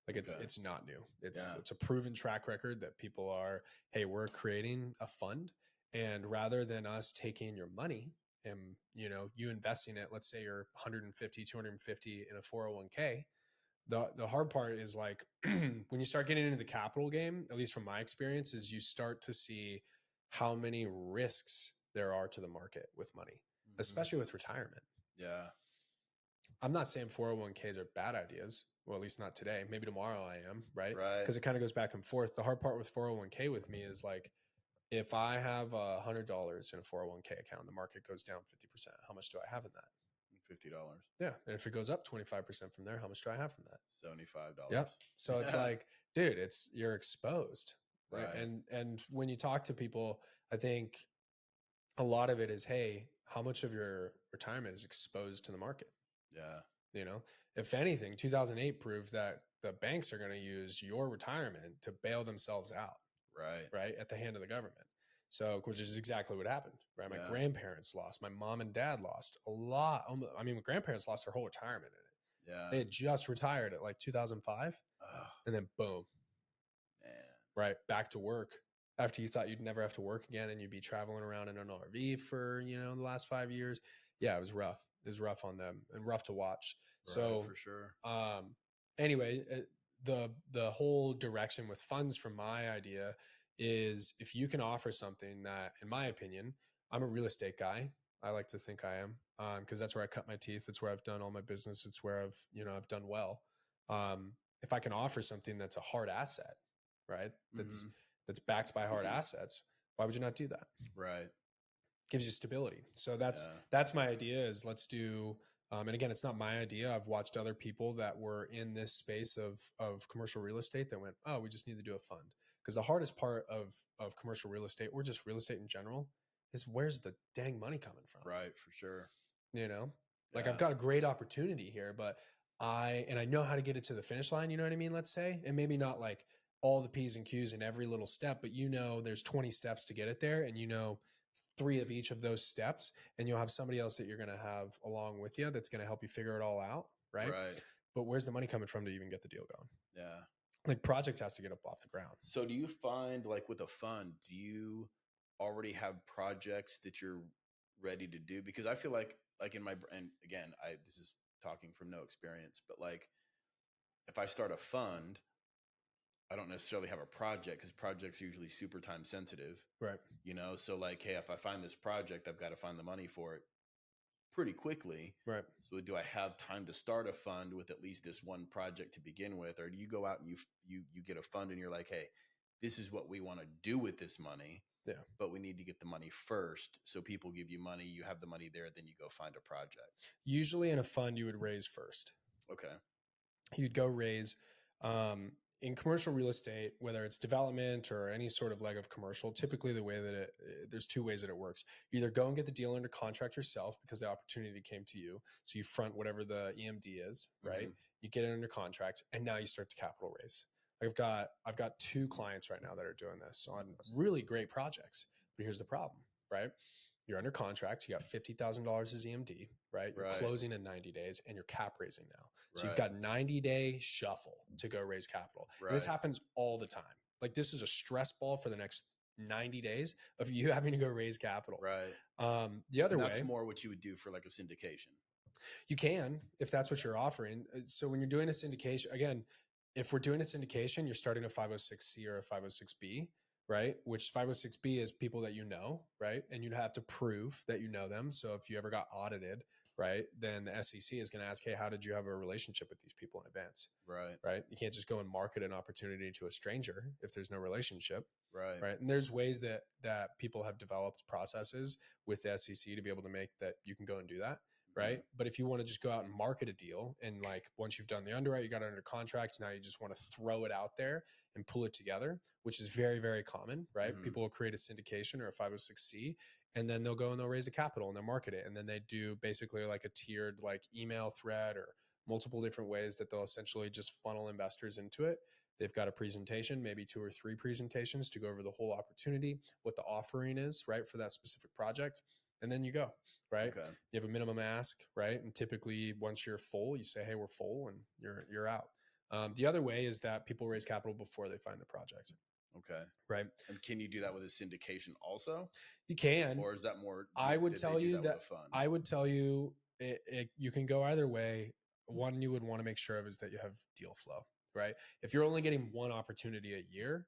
Speaker 1: Like it's not new. It's a proven track record that people are, hey, we're creating a fund, and rather than us taking your money and you investing it, let's say you're 150, 250 in a 401k. The hard part is like when you start getting into the capital game, at least from my experience, is you start to see how many risks there are to the market with money, especially with retirement.
Speaker 2: Yeah.
Speaker 1: I'm not saying 401ks are bad ideas. Well, at least not today. Maybe tomorrow I am, right?
Speaker 2: Right.
Speaker 1: Because it kind of goes back and forth. The hard part with 401k with me is like, if I have $100 in a 401k account, the market goes down 50%. How much do I have in that?
Speaker 2: $50.
Speaker 1: Yeah. And if it goes up 25% from there, how much do I have from that?
Speaker 2: $75.
Speaker 1: Yep. So it's like, dude, you're exposed.
Speaker 2: Right.
Speaker 1: And when you talk to people, I think a lot of it is, hey, how much of your retirement is exposed to the market?
Speaker 2: Yeah.
Speaker 1: If anything, 2008 proved that the banks are going to use your retirement to bail themselves out. Right. At the hand of the government. So, which is exactly what happened, right? My grandparents lost, my mom and dad lost a lot. I mean, my grandparents lost their whole retirement in it.
Speaker 2: Yeah.
Speaker 1: They had just retired at like 2005. And then boom.
Speaker 2: Man.
Speaker 1: Right. Back to work after you thought you'd never have to work again and you'd be traveling around in an RV for, the last 5 years. Yeah, it was rough. It was rough on them and rough to watch.
Speaker 2: Right,
Speaker 1: so
Speaker 2: for sure.
Speaker 1: Anyway, the whole direction with funds from my idea is if you can offer something that, in my opinion, I'm a real estate guy. I like to think I am, because that's where I cut my teeth. It's where I've done all my business. It's where I've done well. If I can offer something that's a hard asset, right? That's backed by hard assets. Why would you not do that?
Speaker 2: Right.
Speaker 1: Gives you stability. So that's my idea is let's do, and again, it's not my idea. I've watched other people that were in this space of commercial real estate that went, oh, we just need to do a fund. Because the hardest part of commercial real estate, or just real estate in general, is where's the dang money coming from?
Speaker 2: Right, for sure.
Speaker 1: Like I've got a great opportunity here, but I know how to get it to the finish line. You know what I mean? Let's say, and maybe not like all the P's and Q's in every little step, but there's 20 steps to get it there, and 3 of each of those steps, and you'll have somebody else that you're going to have along with you that's going to help you figure it all out. Right. But where's the money coming from to even get the deal going?
Speaker 2: Yeah.
Speaker 1: Like project has to get up off the ground.
Speaker 2: So do you find like with a fund, do you already have projects that you're ready to do? Because I feel like in my, and again, this is talking from no experience, but like if I start a fund, I don't necessarily have a project because projects are usually super time sensitive.
Speaker 1: Right.
Speaker 2: So like, hey, if I find this project, I've got to find the money for it pretty quickly.
Speaker 1: Right.
Speaker 2: So do I have time to start a fund with at least this one project to begin with? Or do you go out and you get a fund and you're like, hey, this is what we want to do with this money.
Speaker 1: Yeah.
Speaker 2: But we need to get the money first. So people give you money, you have the money there, then you go find a project.
Speaker 1: Usually in a fund, you would raise first.
Speaker 2: Okay.
Speaker 1: You'd go raise, in commercial real estate, whether it's development or any sort of leg of commercial, typically the way that there's 2 ways that it works. You either go and get the deal under contract yourself because the opportunity came to you. So you front whatever the EMD is, right? You get it under contract, and now you start the capital raise. I've got 2 clients right now that are doing this on really great projects. But here's the problem, right? You're under contract. You got $50,000 as EMD, right? You're closing in 90 days, and you're cap raising now. So you've got 90-day shuffle to go raise capital. Right. This happens all the time. Like this is a stress ball for the next 90 days of you having to go raise capital.
Speaker 2: Right.
Speaker 1: The other way,
Speaker 2: that's more what you would do for like a syndication.
Speaker 1: You can, if that's what you're offering. So when you're doing a syndication, again, if we're doing a syndication, you're starting a 506C or a 506B, right? Which 506B is people that right? And you'd have to prove that you know them. So if you ever got audited, right, then the SEC is going to ask, hey, how did you have a relationship with these people in advance? Right. You can't just go and market an opportunity to a stranger if there's no relationship. Right. And there's ways that people have developed processes with the SEC to be able to make that you can go and do that. right? But if you want to just go out and market a deal, and like once you've done the underwrite, you got it under contract, now you just want to throw it out there and pull it together, which is very, very common, right? People will create a syndication or a 506c, and then they'll go and they'll raise a capital and they'll market it. And then they do basically like a tiered like email thread or multiple different ways that they'll essentially just funnel investors into it. They've got a presentation, maybe 2 or 3 presentations to go over the whole opportunity, what the offering is, right, for that specific project. And then you go, right?
Speaker 2: Okay.
Speaker 1: You have a minimum ask, right? And typically once you're full, you say, hey, we're full, and you're out. The other way is that people raise capital before they find the project.
Speaker 2: Okay.
Speaker 1: Right.
Speaker 2: And can you do that with a syndication also?
Speaker 1: You can.
Speaker 2: Or is that more?
Speaker 1: I would tell you that
Speaker 2: with a fund?
Speaker 1: I would tell you you can go either way. One you would want to make sure of is that you have deal flow, right? If you're only getting one opportunity a year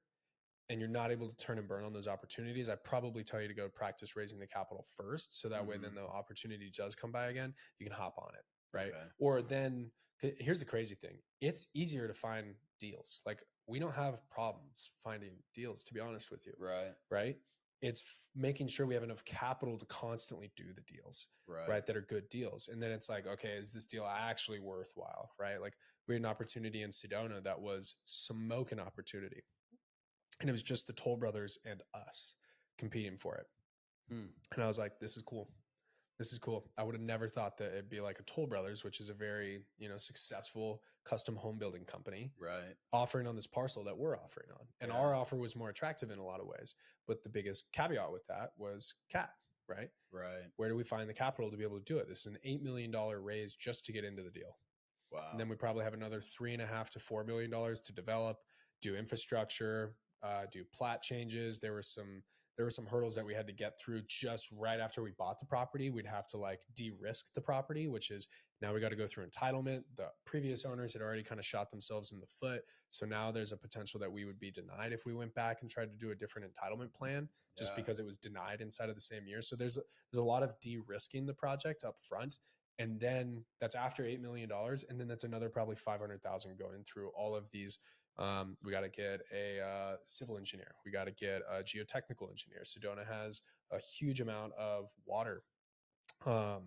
Speaker 1: and you're not able to turn and burn on those opportunities, I'd probably tell you to go practice raising the capital first. So that way, then the opportunity does come by again, you can hop on it, right?
Speaker 2: Okay.
Speaker 1: Or then here's the crazy thing. It's easier to find deals. Like we don't have problems finding deals, to be honest with you.
Speaker 2: Right.
Speaker 1: Right. It's making sure we have enough capital to constantly do the deals, right? That are good deals. And then it's like, okay, is this deal actually worthwhile? Right. Like we had an opportunity in Sedona that was smoking opportunity. And it was just the Toll Brothers and us competing for it. And I was like, this is cool. This is cool. I would have never thought that it'd be like a Toll Brothers, which is a very, successful custom home building company,
Speaker 2: right,
Speaker 1: offering on this parcel that we're offering on. And our offer was more attractive in a lot of ways. But the biggest caveat with that was cap, right?
Speaker 2: Right.
Speaker 1: Where do we find the capital to be able to do it? This is an $8 million raise just to get into the deal.
Speaker 2: Wow.
Speaker 1: And then we probably have another $3.5 to $4 million to develop, do infrastructure, do plat changes. There were some hurdles that we had to get through just right after we bought the property. We'd have to like de-risk the property, which is now we got to go through entitlement. The previous owners had already kind of shot themselves in the foot. So now there's a potential that we would be denied if we went back and tried to do a different entitlement plan just because it was denied inside of the same year. So there's a lot of de-risking the project up front. And then that's after $8 million. And then that's another probably 500,000 going through all of these. We got to get a civil engineer. We got to get a geotechnical engineer. Sedona has a huge amount of water, what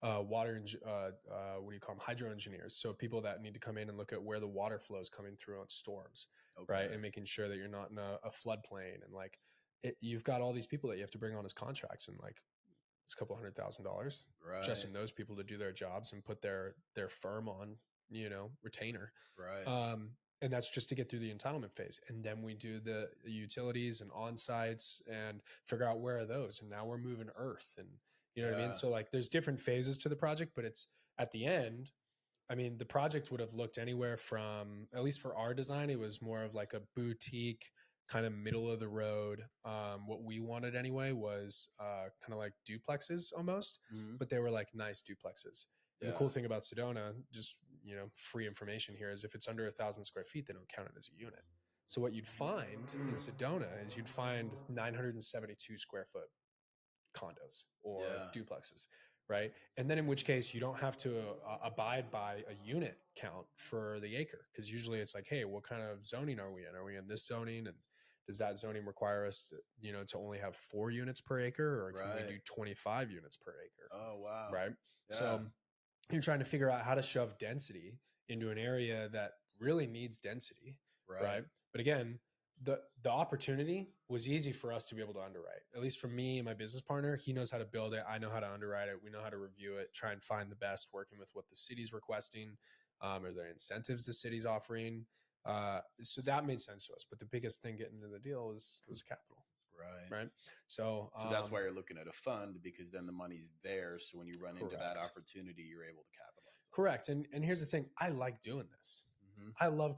Speaker 1: do you call them? Hydro engineers. So people that need to come in and look at where the water flow is coming through on storms, right? And making sure that you're not in a floodplain. And like you've got all these people that you have to bring on as contracts, and like it's a couple $100,000 just in those people to do their jobs and put their firm on, retainer.
Speaker 2: Right.
Speaker 1: And that's just to get through the entitlement phase. And then we do the utilities and on-sites and figure out where are those. And now we're moving earth, and you know what I mean? So like there's different phases to the project, but it's at the end, I mean, the project would have looked anywhere from, at least for our design, it was more of like a boutique kind of middle of the road. What we wanted anyway was kind of like duplexes almost, but they were like nice duplexes. And the cool thing about Sedona, just, free information here, is if it's under 1,000 square feet, they don't count it as a unit. So what you'd find in Sedona is you'd find 972 square foot condos or duplexes, right? And then in which case you don't have to abide by a unit count for the acre, because usually it's like, hey, what kind of zoning are we in? Are we in this zoning? And does that zoning require us to, to only have 4 units per acre, or can we do 25 units per acre?
Speaker 2: Oh, wow.
Speaker 1: Right. Yeah. So you're trying to figure out how to shove density into an area that really needs density. Right. But again, the opportunity was easy for us to be able to underwrite. At least for me and my business partner, he knows how to build it. I know how to underwrite it. We know how to review it, try and find the best, working with what the city's requesting. Are there incentives the city's offering? So that made sense to us. But the biggest thing getting into the deal was capital. Right. So
Speaker 2: that's why you're looking at a fund, because then the money's there. So when you run into that opportunity, you're able to capitalize.
Speaker 1: Correct. And here's the thing. I like doing this. I love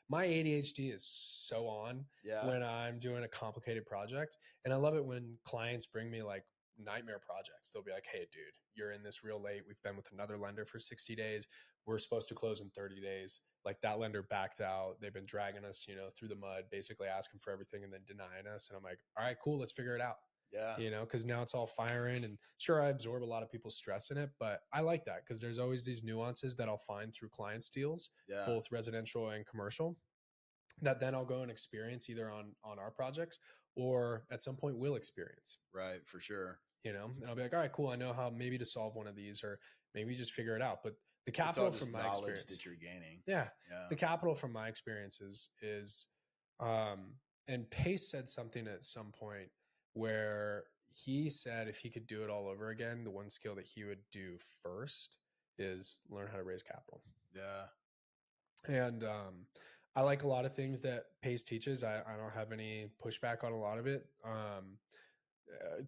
Speaker 1: my ADHD is so on when I'm doing a complicated project. And I love it when clients bring me like nightmare projects. They'll be like, hey, dude, you're in this real late. We've been with another lender for 60 days. We're supposed to close in 30 days. Like that lender backed out. They've been dragging us, through the mud, basically asking for everything and then denying us. And I'm like, all right, cool. Let's figure it out.
Speaker 2: Yeah.
Speaker 1: Because now it's all firing, and sure, I absorb a lot of people's stress in it, but I like that because there's always these nuances that I'll find through clients' deals, both residential and commercial, that then I'll go and experience either on our projects or at some point will experience.
Speaker 2: Right. For sure.
Speaker 1: and I'll be like, all right, cool. I know how maybe to solve one of these, or maybe just figure it out. But the
Speaker 2: It's all
Speaker 1: capital
Speaker 2: just
Speaker 1: from my
Speaker 2: knowledge
Speaker 1: experience,
Speaker 2: that you're gaining.
Speaker 1: yeah,
Speaker 2: Yeah.
Speaker 1: the capital from my experience is, and Pace said something at some point where he said if he could do it all over again, the one skill that he would do first is learn how to raise capital.
Speaker 2: Yeah.
Speaker 1: And I like a lot of things that Pace teaches. I don't have any pushback on a lot of it.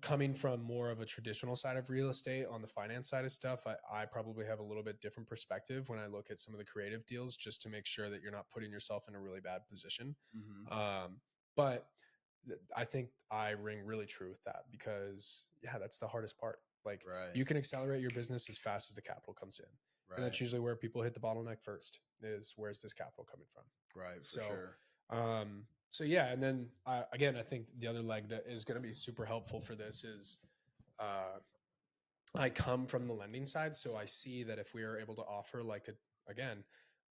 Speaker 1: Coming from more of a traditional side of real estate on the finance side of stuff, I probably have a little bit different perspective when I look at some of the creative deals, just to make sure that you're not putting yourself in a really bad position. But I think I ring really true with that, because that's the hardest part. Like,
Speaker 2: Right.
Speaker 1: you can accelerate your business as fast as the capital comes in.
Speaker 2: Right.
Speaker 1: And that's usually where people hit the bottleneck first, is where's this capital coming from?
Speaker 2: Right. For
Speaker 1: So,
Speaker 2: sure.
Speaker 1: So yeah, and then again, I think the other leg that is going to be super helpful for this is, I come from the lending side, so I see that if we are able to offer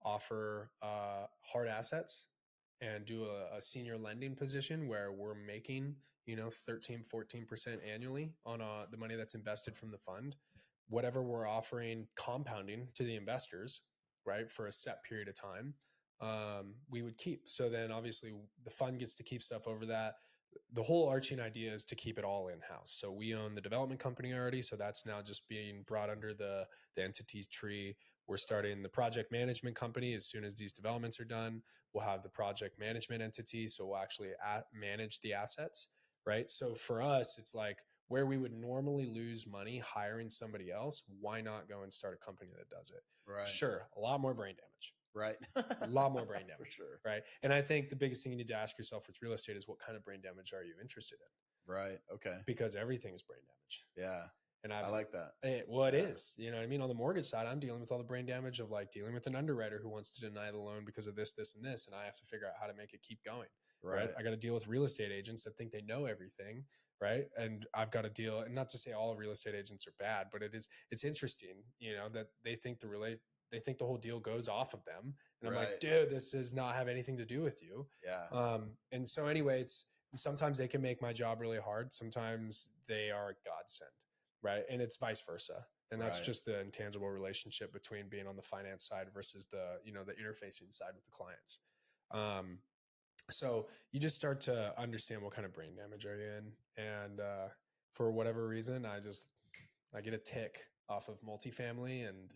Speaker 1: offer hard assets and do a senior lending position where we're making 13-14% annually on the money that's invested from the fund, whatever we're offering compounding to the investors, right, for a set period of time, we would keep. So then obviously the fund gets to keep stuff over that. The whole arching idea is to keep it all in-house. So we own the development company already, so that's now just being brought under the entities tree. We're starting the project management company as soon as these developments are done. We'll have the project management entity, so we'll actually manage the assets, right? So for us, it's like, where we would normally lose money hiring somebody else, why not go and start a company that does it?
Speaker 2: Right.
Speaker 1: Sure, a lot more brain damage.
Speaker 2: Right.
Speaker 1: A lot more brain damage.
Speaker 2: For sure.
Speaker 1: Right. And I think the biggest thing you need to ask yourself with real estate is, what kind of brain damage are you interested in?
Speaker 2: Right. Okay.
Speaker 1: Because everything is brain damage.
Speaker 2: Yeah.
Speaker 1: And
Speaker 2: I like that.
Speaker 1: It is, you know what I mean? On the mortgage side, I'm dealing with all the brain damage of like dealing with an underwriter who wants to deny the loan because of this, this, and this. And I have to figure out how to make it keep going. Right. I got to deal with real estate agents that think they know everything. Right. And I've got to deal, and not to say all real estate agents are bad, but it's interesting, that they think they think the whole deal goes off of them. And I'm like, dude, this does not have anything to do with you.
Speaker 2: Yeah.
Speaker 1: And so anyway, sometimes they can make my job really hard. Sometimes they are a godsend. Right. And it's vice versa. And that's just the intangible relationship between being on the finance side versus the interfacing side with the clients. So you just start to understand what kind of brain damage are you in. And for whatever reason, I get a tick off of multifamily. And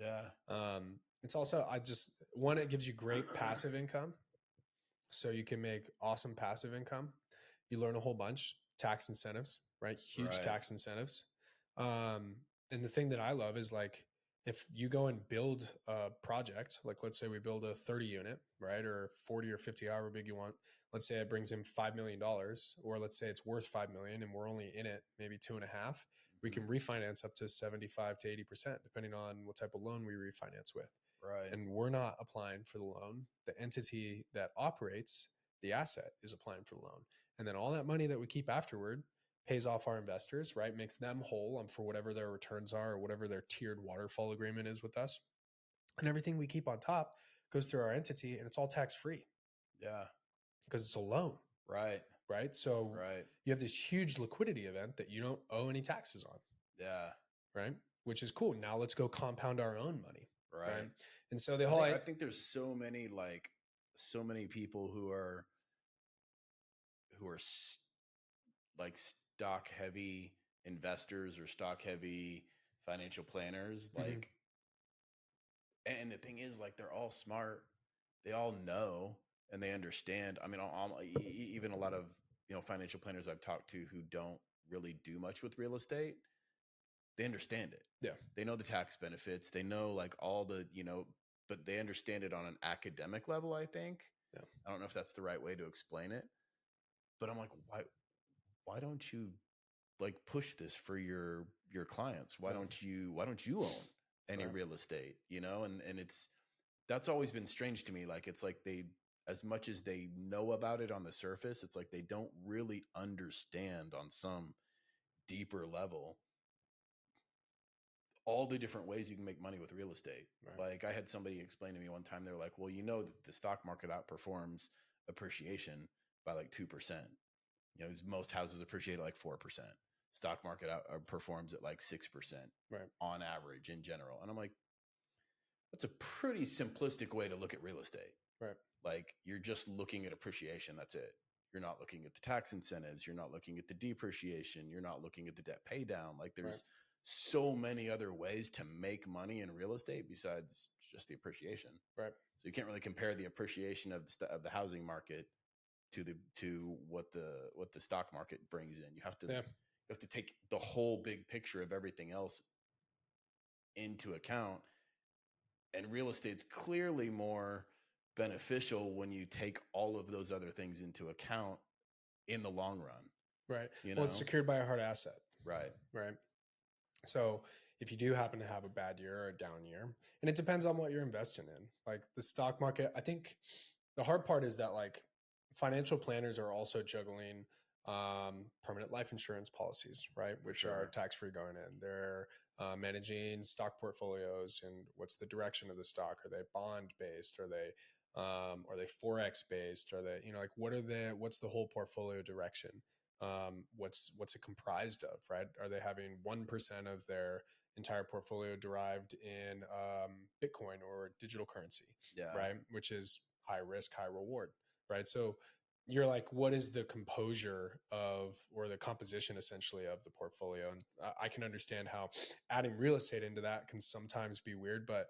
Speaker 1: it's also, it gives you great passive income. So you can make awesome passive income. You learn a whole bunch, tax incentives, right? Huge tax incentives. And the thing that I love is, like, if you go and build a project, like let's say we build a 30 unit, right? Or 40 or 50, however big you want. Let's say it brings in $5 million, or let's say it's worth 5 million and we're only in it maybe 2.5. We can refinance up to 75 to 80%, depending on what type of loan we refinance with.
Speaker 2: Right.
Speaker 1: And we're not applying for the loan. The entity that operates the asset is applying for the loan. And then all that money that we keep afterward pays off our investors, right? Makes them whole for whatever their returns are, or whatever their tiered waterfall agreement is with us. And everything we keep on top goes through our entity, and it's all tax-free.
Speaker 2: Yeah.
Speaker 1: Because it's a loan.
Speaker 2: Right.
Speaker 1: Right. So you have this huge liquidity event that you don't owe any taxes on.
Speaker 2: Yeah.
Speaker 1: Right. Which is cool. Now let's go compound our own money.
Speaker 2: Right.
Speaker 1: And so I
Speaker 2: think there's so many people who are like stock heavy investors or stock heavy financial planners. Like, and the thing is, like, they're all smart. They all know and they understand. I mean, even a lot of, financial planners I've talked to who don't really do much with real estate, they understand it.
Speaker 1: Yeah.
Speaker 2: They know the tax benefits. They know, like, all the, but they understand it on an academic level, I think.
Speaker 1: Yeah.
Speaker 2: I don't know if that's the right way to explain it, but I'm like, why don't you, like, push this for your clients? Why don't you own any real estate, and that's always been strange to me. Like, it's like as much as they know about it on the surface, it's like they don't really understand on some deeper level all the different ways you can make money with real estate. Like, I had somebody explain to me one time, they're like, well, that the stock market outperforms appreciation by like 2%. Most houses appreciate at like 4%. stock market performs at like 6%
Speaker 1: Right.
Speaker 2: on average in general. And I'm like, that's a pretty simplistic way to look at real estate.
Speaker 1: Right.
Speaker 2: Like you're just looking at appreciation. That's it. You're not looking at the tax incentives. You're not looking at the depreciation. You're not looking at the debt pay down. Like there's so many other ways to make money in real estate besides just the appreciation.
Speaker 1: Right.
Speaker 2: So you can't really compare the appreciation of the housing market to what the stock market brings in. You have to take the whole big picture of everything else into account. And real estate's clearly more beneficial when you take all of those other things into account in the long run.
Speaker 1: Right.
Speaker 2: You
Speaker 1: Well,
Speaker 2: know?
Speaker 1: it's secured by a hard asset.
Speaker 2: Right.
Speaker 1: Right. So if you do happen to have a bad year or a down year, and it depends on what you're investing in, like the stock market, I think the hard part is that like financial planners are also juggling permanent life insurance policies, right? Which are tax-free going in. They're managing stock portfolios and what's the direction of the stock? Are they bond based? Are they Forex based? Are they, like what's the whole portfolio direction? What's it comprised of, right? Are they having 1% of their entire portfolio derived in Bitcoin or digital currency, right? Which is high risk, high reward, right? So you're like, what is the composure of, or the composition essentially of the portfolio? And I can understand how adding real estate into that can sometimes be weird, but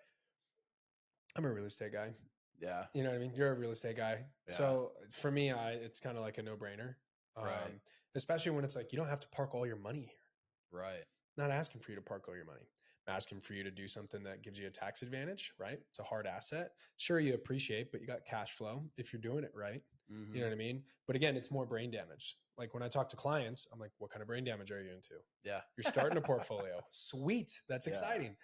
Speaker 1: I'm a real estate guy.
Speaker 2: Yeah.
Speaker 1: You know what I mean? You're a real estate guy.
Speaker 2: Yeah.
Speaker 1: So for me, it's kind of like a no-brainer.
Speaker 2: Right.
Speaker 1: Especially when it's like, you don't have to park all your money here.
Speaker 2: Right.
Speaker 1: Not asking for you to park all your money. I'm asking for you to do something that gives you a tax advantage, right? It's a hard asset. Sure, you appreciate, but you got cash flow if you're doing it right.
Speaker 2: Mm-hmm.
Speaker 1: You know what I mean? But again, it's more brain damage. Like when I talk to clients, I'm like, what kind of brain damage are you into?
Speaker 2: Yeah.
Speaker 1: You're starting a portfolio. Sweet. That's exciting.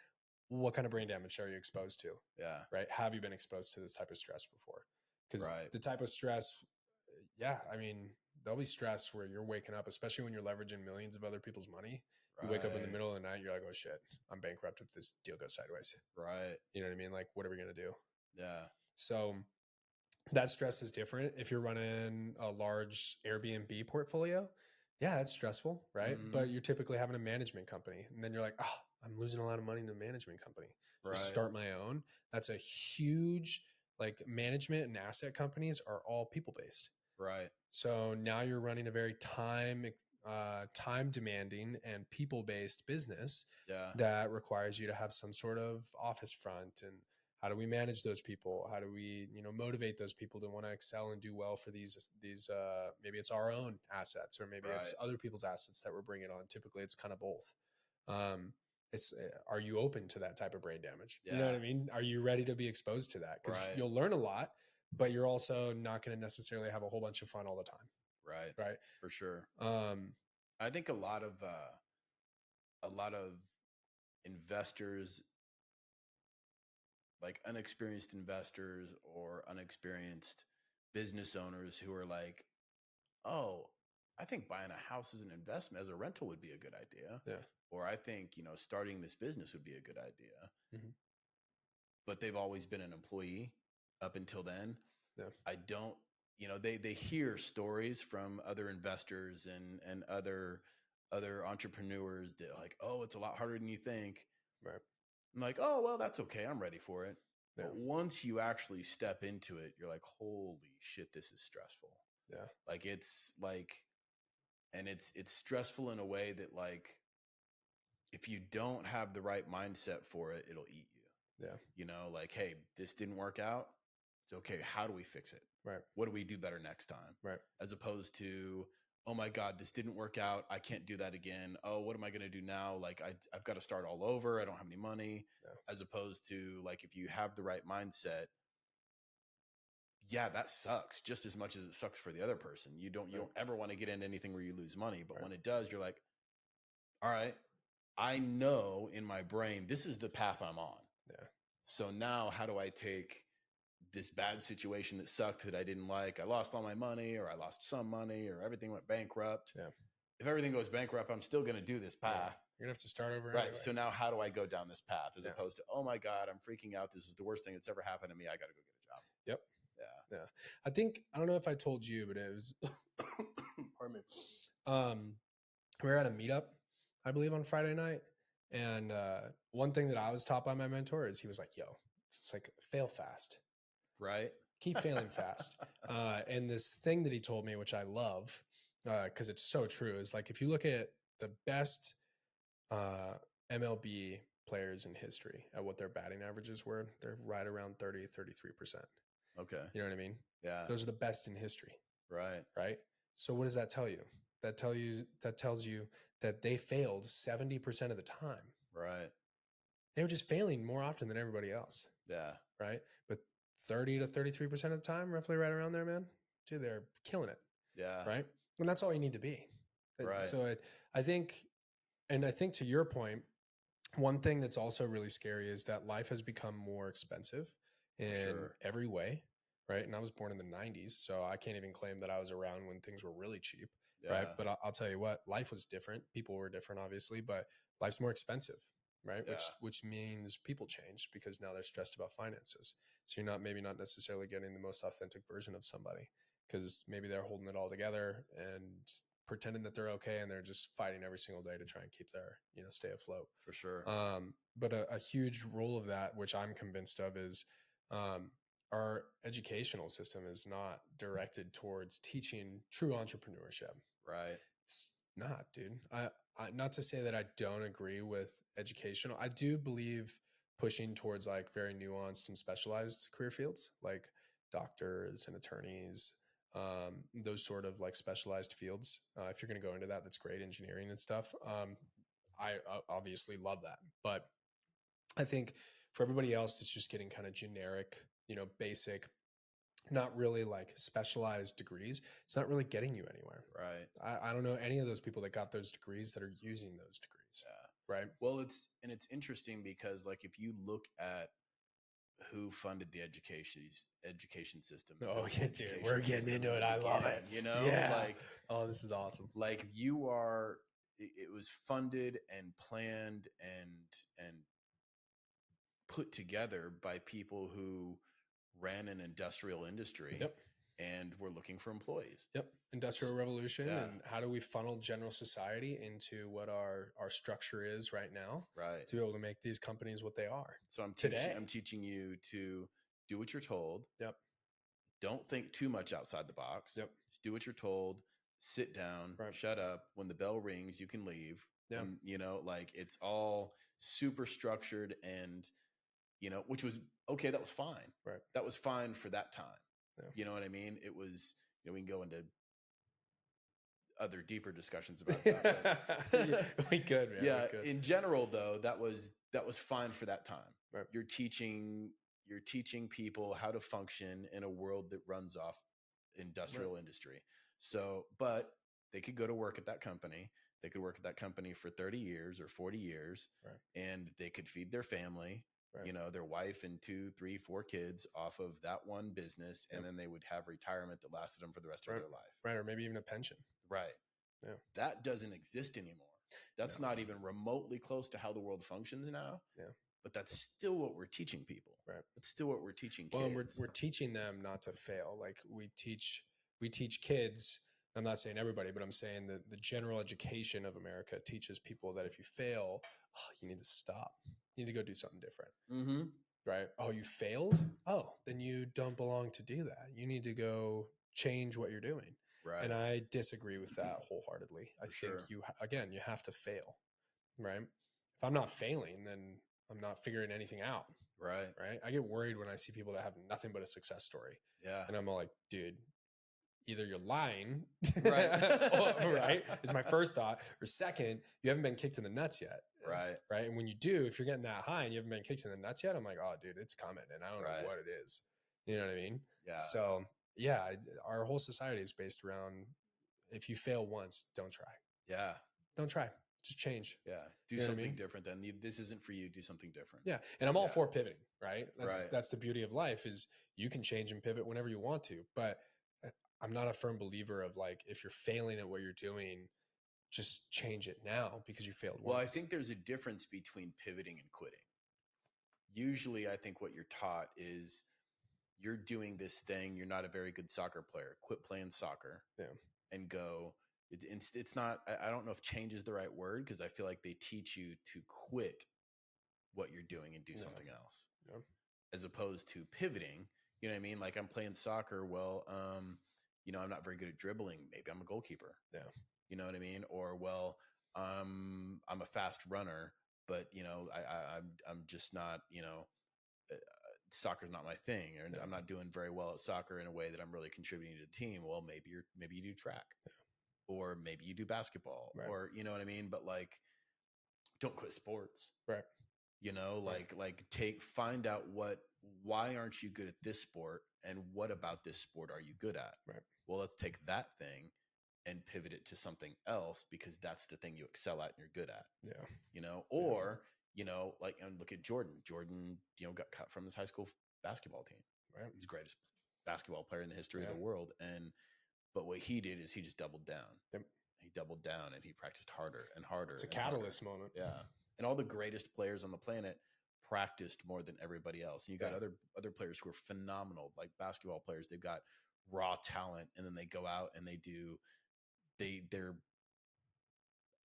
Speaker 1: What kind of brain damage are you exposed to?
Speaker 2: Yeah.
Speaker 1: Right. Have you been exposed to this type of stress before? Because
Speaker 2: Right.
Speaker 1: the type of stress, I mean, there'll be stress where you're waking up, especially when you're leveraging millions of other people's money. You wake up in the middle of the night, you're like, oh shit, I'm bankrupt if this deal goes sideways.
Speaker 2: Right.
Speaker 1: You know what I mean? Like, what are we going to do?
Speaker 2: Yeah.
Speaker 1: So that stress is different. If you're running a large Airbnb portfolio, yeah, that's stressful, right?
Speaker 2: Mm-hmm.
Speaker 1: But you're typically having a management company. And then you're like, oh, I'm losing a lot of money in a management company.
Speaker 2: Right.
Speaker 1: Start my own. That's a huge, like, management and asset companies are all people-based.
Speaker 2: Right.
Speaker 1: So now you're running a very time demanding and people-based business that requires you to have some sort of office front. And how do we manage those people? How do we, motivate those people to want to excel and do well for these maybe it's our own assets, or maybe it's other people's assets that we're bringing on. Typically it's kind of both. Are you open to that type of brain damage? You know what I mean? Are you ready to be exposed to that? Because you'll learn a lot, but you're also not going to necessarily have a whole bunch of fun all the time. Right.
Speaker 2: For sure. I think a lot of investors, like unexperienced investors or unexperienced business owners who are like, oh, I think buying a house as an investment, as a rental, would be a good idea.
Speaker 1: Yeah.
Speaker 2: Or I think, starting this business would be a good idea.
Speaker 1: Mm-hmm.
Speaker 2: But they've always been an employee up until then.
Speaker 1: Yeah.
Speaker 2: I don't, they hear stories from other investors and other entrepreneurs that like, oh, it's a lot harder than you think.
Speaker 1: Right.
Speaker 2: I'm like, oh, well, that's okay. I'm ready for it.
Speaker 1: Yeah.
Speaker 2: But once you actually step into it, you're like, holy shit, this is stressful.
Speaker 1: Yeah.
Speaker 2: Like it's like, and it's stressful in a way that like, if you don't have the right mindset for it, it'll eat you.
Speaker 1: Yeah.
Speaker 2: Like, hey, this didn't work out. It's okay. How do we fix it?
Speaker 1: Right.
Speaker 2: What do we do better next time?
Speaker 1: Right.
Speaker 2: As opposed to, oh my God, this didn't work out. I can't do that again. Oh, what am I going to do now? Like I've got to start all over. I don't have any money.
Speaker 1: Yeah.
Speaker 2: As opposed to like, if you have the right mindset, yeah, that sucks just as much as it sucks for the other person. You don't ever want to get into anything where you lose money. But when it does, you're like, all right, I know in my brain, this is the path I'm on.
Speaker 1: Yeah.
Speaker 2: So now how do I take this bad situation that sucked, that I didn't like? I lost all my money, or I lost some money, or everything went bankrupt.
Speaker 1: Yeah.
Speaker 2: If everything goes bankrupt, I'm still going to do this path.
Speaker 1: Yeah. You're going to have to start over.
Speaker 2: Right.
Speaker 1: Anyway.
Speaker 2: So now how do I go down this path as opposed to, oh my God, I'm freaking out. This is the worst thing that's ever happened to me. I got to go get a job.
Speaker 1: Yep.
Speaker 2: Yeah.
Speaker 1: Yeah. I think, I don't know if I told you, but it was, pardon me. we were at a meetup, I believe, on Friday night. And one thing that I was taught by my mentor is he was like, yo, it's like fail fast,
Speaker 2: Right.
Speaker 1: keep failing fast. And this thing that he told me, which I love, because it's so true, is like if you look at the best MLB players in history at what their batting averages were, they're right around 30, 33%.
Speaker 2: Okay.
Speaker 1: You know what I mean?
Speaker 2: Yeah.
Speaker 1: Those are the best in history.
Speaker 2: Right.
Speaker 1: Right. So what does that tell you? That tells you that they failed 70% of the time.
Speaker 2: Right.
Speaker 1: They were just failing more often than everybody else.
Speaker 2: Yeah.
Speaker 1: Right. But 30 to 33% of the time, roughly right around there, man, dude, they're killing it.
Speaker 2: Yeah.
Speaker 1: Right. And that's all you need to be.
Speaker 2: Right.
Speaker 1: So I think to your point, one thing that's also really scary is that life has become more expensive in every way, right? And I was born in the 90s, so I can't even claim that I was around when things were really cheap, right? But I'll tell you what, life was different. People were different, obviously, but life's more expensive, right? Which means people change because now they're stressed about finances. So you're maybe not necessarily getting the most authentic version of somebody because maybe they're holding it all together and pretending that they're okay, and they're just fighting every single day to try and keep their, stay afloat.
Speaker 2: For sure.
Speaker 1: But a huge role of that, which I'm convinced of, is our educational system is not directed towards teaching true entrepreneurship.
Speaker 2: Right.
Speaker 1: It's not, dude. Not to say that I don't agree with educational. I do believe pushing towards like very nuanced and specialized career fields, like doctors and attorneys, those sort of like specialized fields. If you're going to go into that, that's great, engineering and stuff. I obviously love that, but I think for everybody else, it's just getting kind of generic, basic, not really like specialized degrees. It's not really getting you anywhere.
Speaker 2: Right.
Speaker 1: I don't know any of those people that got those degrees that are using those degrees.
Speaker 2: Yeah.
Speaker 1: Right.
Speaker 2: Well, it's interesting because like if you look at who funded the education system.
Speaker 1: Oh yeah, dude, we're getting into it. I love it.
Speaker 2: Yeah. Like,
Speaker 1: oh, this is awesome.
Speaker 2: Like it was funded and planned and put together by people who ran an industrial industry.
Speaker 1: Yep.
Speaker 2: And we're looking for employees.
Speaker 1: Yep. Industrial revolution. Yeah. And how do we funnel general society into what our structure is right now?
Speaker 2: Right.
Speaker 1: To be able to make these companies what they are.
Speaker 2: So I'm teaching you to do what you're told.
Speaker 1: Yep.
Speaker 2: Don't think too much outside the box.
Speaker 1: Yep.
Speaker 2: Just do what you're told. Sit down. Right. Shut up. When the bell rings, you can leave. Yeah. Like it's all super structured and, which was okay. That was fine.
Speaker 1: Right.
Speaker 2: That was fine for that time.
Speaker 1: Yeah.
Speaker 2: You know what I mean? It was, we can go into other deeper discussions about that.
Speaker 1: We could, man.
Speaker 2: Yeah.
Speaker 1: We could.
Speaker 2: In general though, that was fine for that time.
Speaker 1: Right.
Speaker 2: You're teaching people how to function in a world that runs off industrial industry. So, but they could go to work at that company. They could work at that company for 30 years or 40 years, right. And they could feed their family. Right. Their wife and 2, 3, 4 kids off of that one business. And then they would have retirement that lasted them for the rest of their life.
Speaker 1: Right. Or maybe even a pension.
Speaker 2: Right.
Speaker 1: Yeah.
Speaker 2: That doesn't exist anymore. That's not even remotely close to how the world functions now.
Speaker 1: Yeah.
Speaker 2: But that's still what we're teaching people.
Speaker 1: Right.
Speaker 2: That's still what we're teaching kids.
Speaker 1: Well, and we're teaching them not to fail. Like we teach kids. I'm not saying everybody, but I'm saying that the general education of America teaches people that if you fail, you need to stop. You need to go do something different.
Speaker 2: Mm-hmm.
Speaker 1: Right. Oh, you failed? Oh, then you don't belong to do that. You need to go change what you're doing.
Speaker 2: Right.
Speaker 1: And I disagree with that wholeheartedly. I think you have to fail. Right. If I'm not failing, then I'm not figuring anything out.
Speaker 2: Right.
Speaker 1: Right. I get worried when I see people that have nothing but a success story.
Speaker 2: Yeah.
Speaker 1: And I'm all like, dude, either you're lying,
Speaker 2: right?
Speaker 1: Right, is my first thought, or second, you haven't been kicked in the nuts yet,
Speaker 2: right?
Speaker 1: And when you do, if you're getting that high and you haven't been kicked in the nuts yet, I'm like, oh, dude, it's coming, and I don't know what it is. You know what I mean?
Speaker 2: Yeah.
Speaker 1: So yeah, our whole society is based around if you fail once, don't try.
Speaker 2: Yeah.
Speaker 1: Don't try. Just change.
Speaker 2: Yeah. Do something different. Then this isn't for you. Do something different.
Speaker 1: Yeah. And I'm all for pivoting. Right. That's the beauty of life is you can change and pivot whenever you want to, but I'm not a firm believer of like, if you're failing at what you're doing, just change it now because you failed once.
Speaker 2: Well, I think there's a difference between pivoting and quitting. Usually I think what you're taught is you're doing this thing. You're not a very good soccer player. Quit playing soccer and go It's not, I don't know if change is the right word, because I feel like they teach you to quit what you're doing and do something else, as opposed to pivoting. You know what I mean? Like, I'm playing soccer. Well, I'm not very good at dribbling. Maybe I'm a goalkeeper.
Speaker 1: Yeah.
Speaker 2: You know what I mean? Or, well, I'm a fast runner, but I'm just not, soccer's not my thing, and I'm not doing very well at soccer in a way that I'm really contributing to the team. Well, maybe you do track, or maybe you do basketball, or you know what I mean? But like, don't quit sports.
Speaker 1: Right.
Speaker 2: Find out why aren't you good at this sport, and what about this sport are you good at?
Speaker 1: Right.
Speaker 2: Well, let's take that thing and pivot it to something else, because that's the thing you excel at and you're good at.
Speaker 1: Yeah.
Speaker 2: And look at Jordan. Jordan, got cut from his high school basketball team.
Speaker 1: Right.
Speaker 2: He's the greatest basketball player in the history of the world. But what he did is he just doubled down.
Speaker 1: Yep.
Speaker 2: He doubled down and he practiced harder and harder.
Speaker 1: It's a catalyst moment.
Speaker 2: Yeah. And all the greatest players on the planet practiced more than everybody else. And you got other players who are phenomenal, like basketball players. They've got raw talent, and then they go out and they're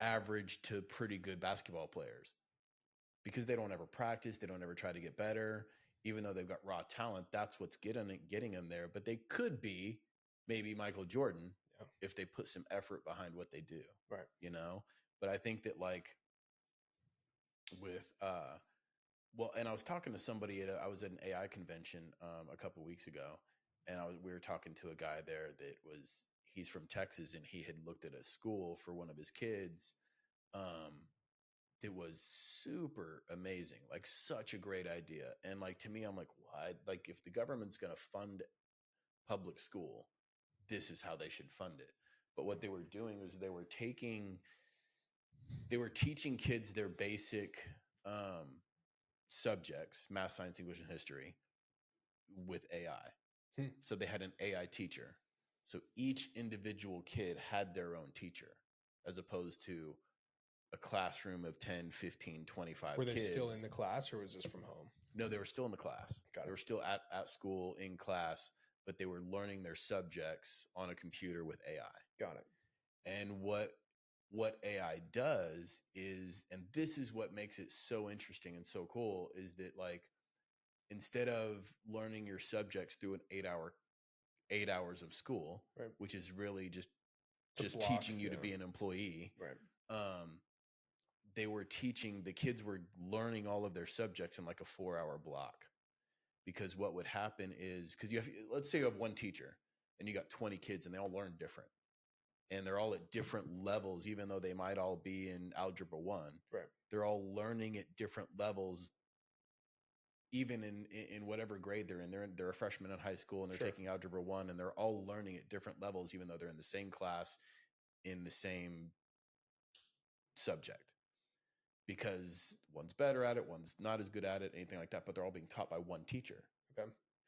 Speaker 2: average to pretty good basketball players, because they don't ever practice. They don't ever try to get better, even though they've got raw talent. That's what's getting them there. But they could be maybe Michael Jordan if they put some effort behind what they do.
Speaker 1: Right.
Speaker 2: But I think that, like, with, and I was talking to somebody I was at an AI convention a couple of weeks ago, and we were talking to a guy there he's from Texas, and he had looked at a school for one of his kids. It was super amazing, like such a great idea. And like, to me, I'm like, why? Like, if the government's going to fund public school, this is how they should fund it. But what they were doing was they were teaching kids their basic subjects, math, science, English, and history, with AI. So they had an AI teacher. So each individual kid had their own teacher, as opposed to a classroom of 10, 15, 25 kids.
Speaker 1: Were they still in the class, or was this from home?
Speaker 2: No, they were still in the class. They were still at school in class, but they were learning their subjects on a computer with AI.
Speaker 1: Got it.
Speaker 2: And what AI does is, and this is what makes it so interesting and so cool, is that, like, instead of learning your subjects through an 8 hours of school, which is really just teaching you to be an employee, the kids were learning all of their subjects in like a 4-hour block. Because what would happen is, let's say you have one teacher and you got 20 kids, and they all learn different, and they're all at different levels, even though they might all be in algebra 1.
Speaker 1: Right.
Speaker 2: They're all learning at different levels, even in whatever grade they're in. They're a freshman in high school, and they're taking algebra 1, and they're all learning at different levels, even though they're in the same class, in the same subject. Because one's better at it, one's not as good at it, anything like that, but they're all being taught by one teacher,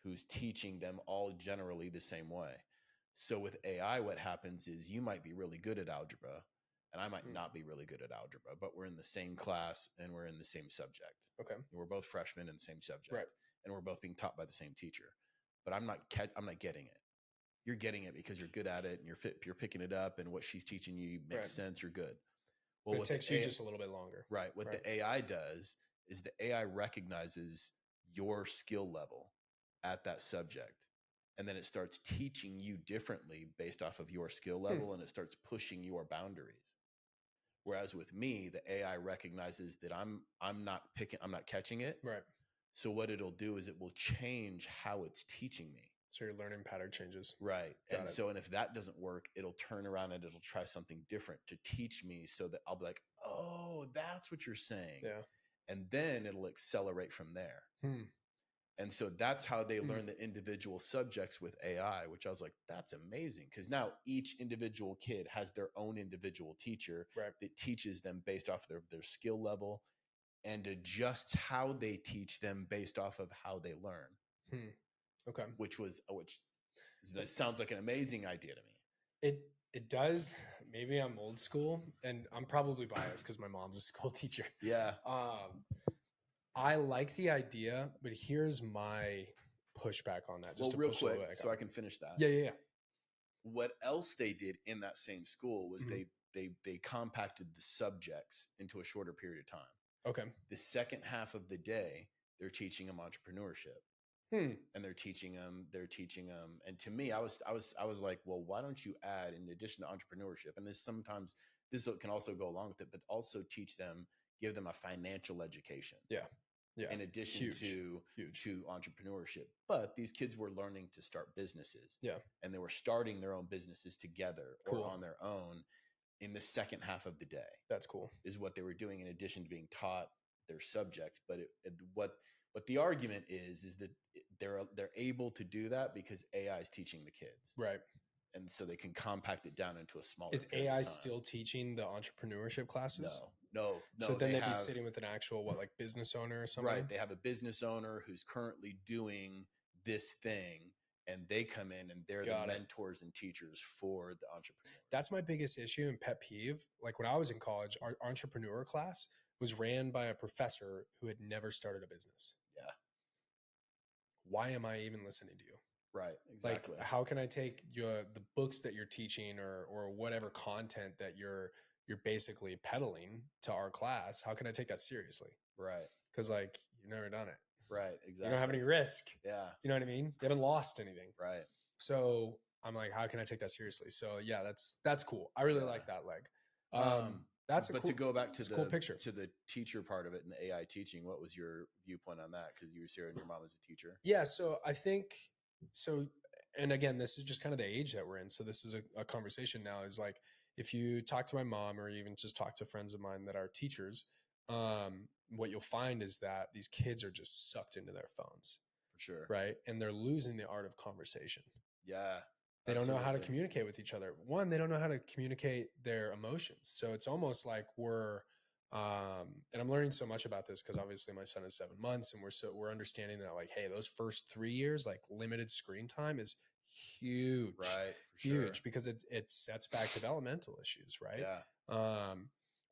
Speaker 2: who's teaching them all generally the same way. So with AI, what happens is you might be really good at algebra, and I might not be really good at algebra, but we're in the same class and we're in the same subject.
Speaker 1: Okay.
Speaker 2: And we're both freshmen in the same subject, and we're both being taught by the same teacher. But I'm not getting it. You're getting it because you're good at it, and you're picking it up, and what she's teaching you makes sense. You're good.
Speaker 1: Well, it takes you just a little bit longer.
Speaker 2: Right. What the AI does is the AI recognizes your skill level at that subject, and then it starts teaching you differently based off of your skill level, and it starts pushing your boundaries. Whereas with me, the AI recognizes that I'm not catching it.
Speaker 1: Right.
Speaker 2: So what it'll do is it will change how it's teaching me.
Speaker 1: So your learning pattern changes.
Speaker 2: Right. And if that doesn't work, it'll turn around and it'll try something different to teach me, so that I'll be like, oh, that's what you're saying.
Speaker 1: Yeah.
Speaker 2: And then it'll accelerate from there. And so that's how they learn the individual subjects with AI, which I was like, that's amazing. Because now each individual kid has their own individual teacher that teaches them based off their skill level, and adjusts how they teach them based off of how they learn.
Speaker 1: Okay.
Speaker 2: Which that sounds like an amazing idea to me.
Speaker 1: It does. Maybe I'm old school, and I'm probably biased because my mom's a school teacher.
Speaker 2: Yeah.
Speaker 1: I like the idea, but here's my pushback on that.
Speaker 2: Just real quick, so I can finish that.
Speaker 1: Yeah.
Speaker 2: what else they did in that same school was
Speaker 1: Mhm.
Speaker 2: they compacted the subjects into a shorter period of time.
Speaker 1: Okay.
Speaker 2: The second half of the day, they're teaching them entrepreneurship. And they're teaching them. And to me, I was like, well, why don't you add, in addition to entrepreneurship, and this can also go along with it, but also give them a financial education.
Speaker 1: Yeah. Yeah.
Speaker 2: In addition to entrepreneurship. But these kids were learning to start businesses.
Speaker 1: Yeah.
Speaker 2: And they were starting their own businesses together
Speaker 1: Cool.
Speaker 2: or on their own in the second half of the day.
Speaker 1: That's cool.
Speaker 2: Is what they were doing in addition to being taught their subjects. But what the argument is that they're able to do that because AI is teaching the kids.
Speaker 1: Right.
Speaker 2: And so they can compact it down into a smaller.
Speaker 1: Is AI still teaching the entrepreneurship classes?
Speaker 2: No.
Speaker 1: So then they'd be sitting with an actual business owner or something?
Speaker 2: Right. They have a business owner who's currently doing this thing, and they come in and they're the mentors and teachers for the entrepreneur.
Speaker 1: That's my biggest issue and pet peeve. Like when I was in college, our entrepreneur class was ran by a professor who had never started a business.
Speaker 2: Yeah.
Speaker 1: Why am I even listening to you?
Speaker 2: Right. Exactly.
Speaker 1: Like, how can I take the books that you're teaching or whatever content that you're basically peddling to our class? How can I take that seriously?
Speaker 2: Right.
Speaker 1: Because you've never done it.
Speaker 2: Right. Exactly.
Speaker 1: You don't have any risk.
Speaker 2: Yeah.
Speaker 1: You know what I mean? You haven't lost anything.
Speaker 2: Right.
Speaker 1: So I'm like, how can I take that seriously? So yeah, that's cool. I really like that leg.
Speaker 2: To go back to the
Speaker 1: cool picture,
Speaker 2: to the teacher part of it and the AI teaching. What was your viewpoint on that? Because you were here and your mom was a teacher.
Speaker 1: Yeah. So I think so. And again, this is just kind of the age that we're in. So this is a conversation now is like, if you talk to my mom or even just talk to friends of mine that are teachers, what you'll find is that these kids are just sucked into their phones.
Speaker 2: For sure.
Speaker 1: Right. And they're losing the art of conversation.
Speaker 2: Yeah.
Speaker 1: They don't know how to communicate with each other. One, they don't know how to communicate their emotions. So it's almost like and I'm learning so much about this because obviously my son is 7 months and we're understanding that hey, those first 3 years, limited screen time is huge.
Speaker 2: Right. For
Speaker 1: huge
Speaker 2: sure.
Speaker 1: Because it sets back developmental issues, right?
Speaker 2: Yeah.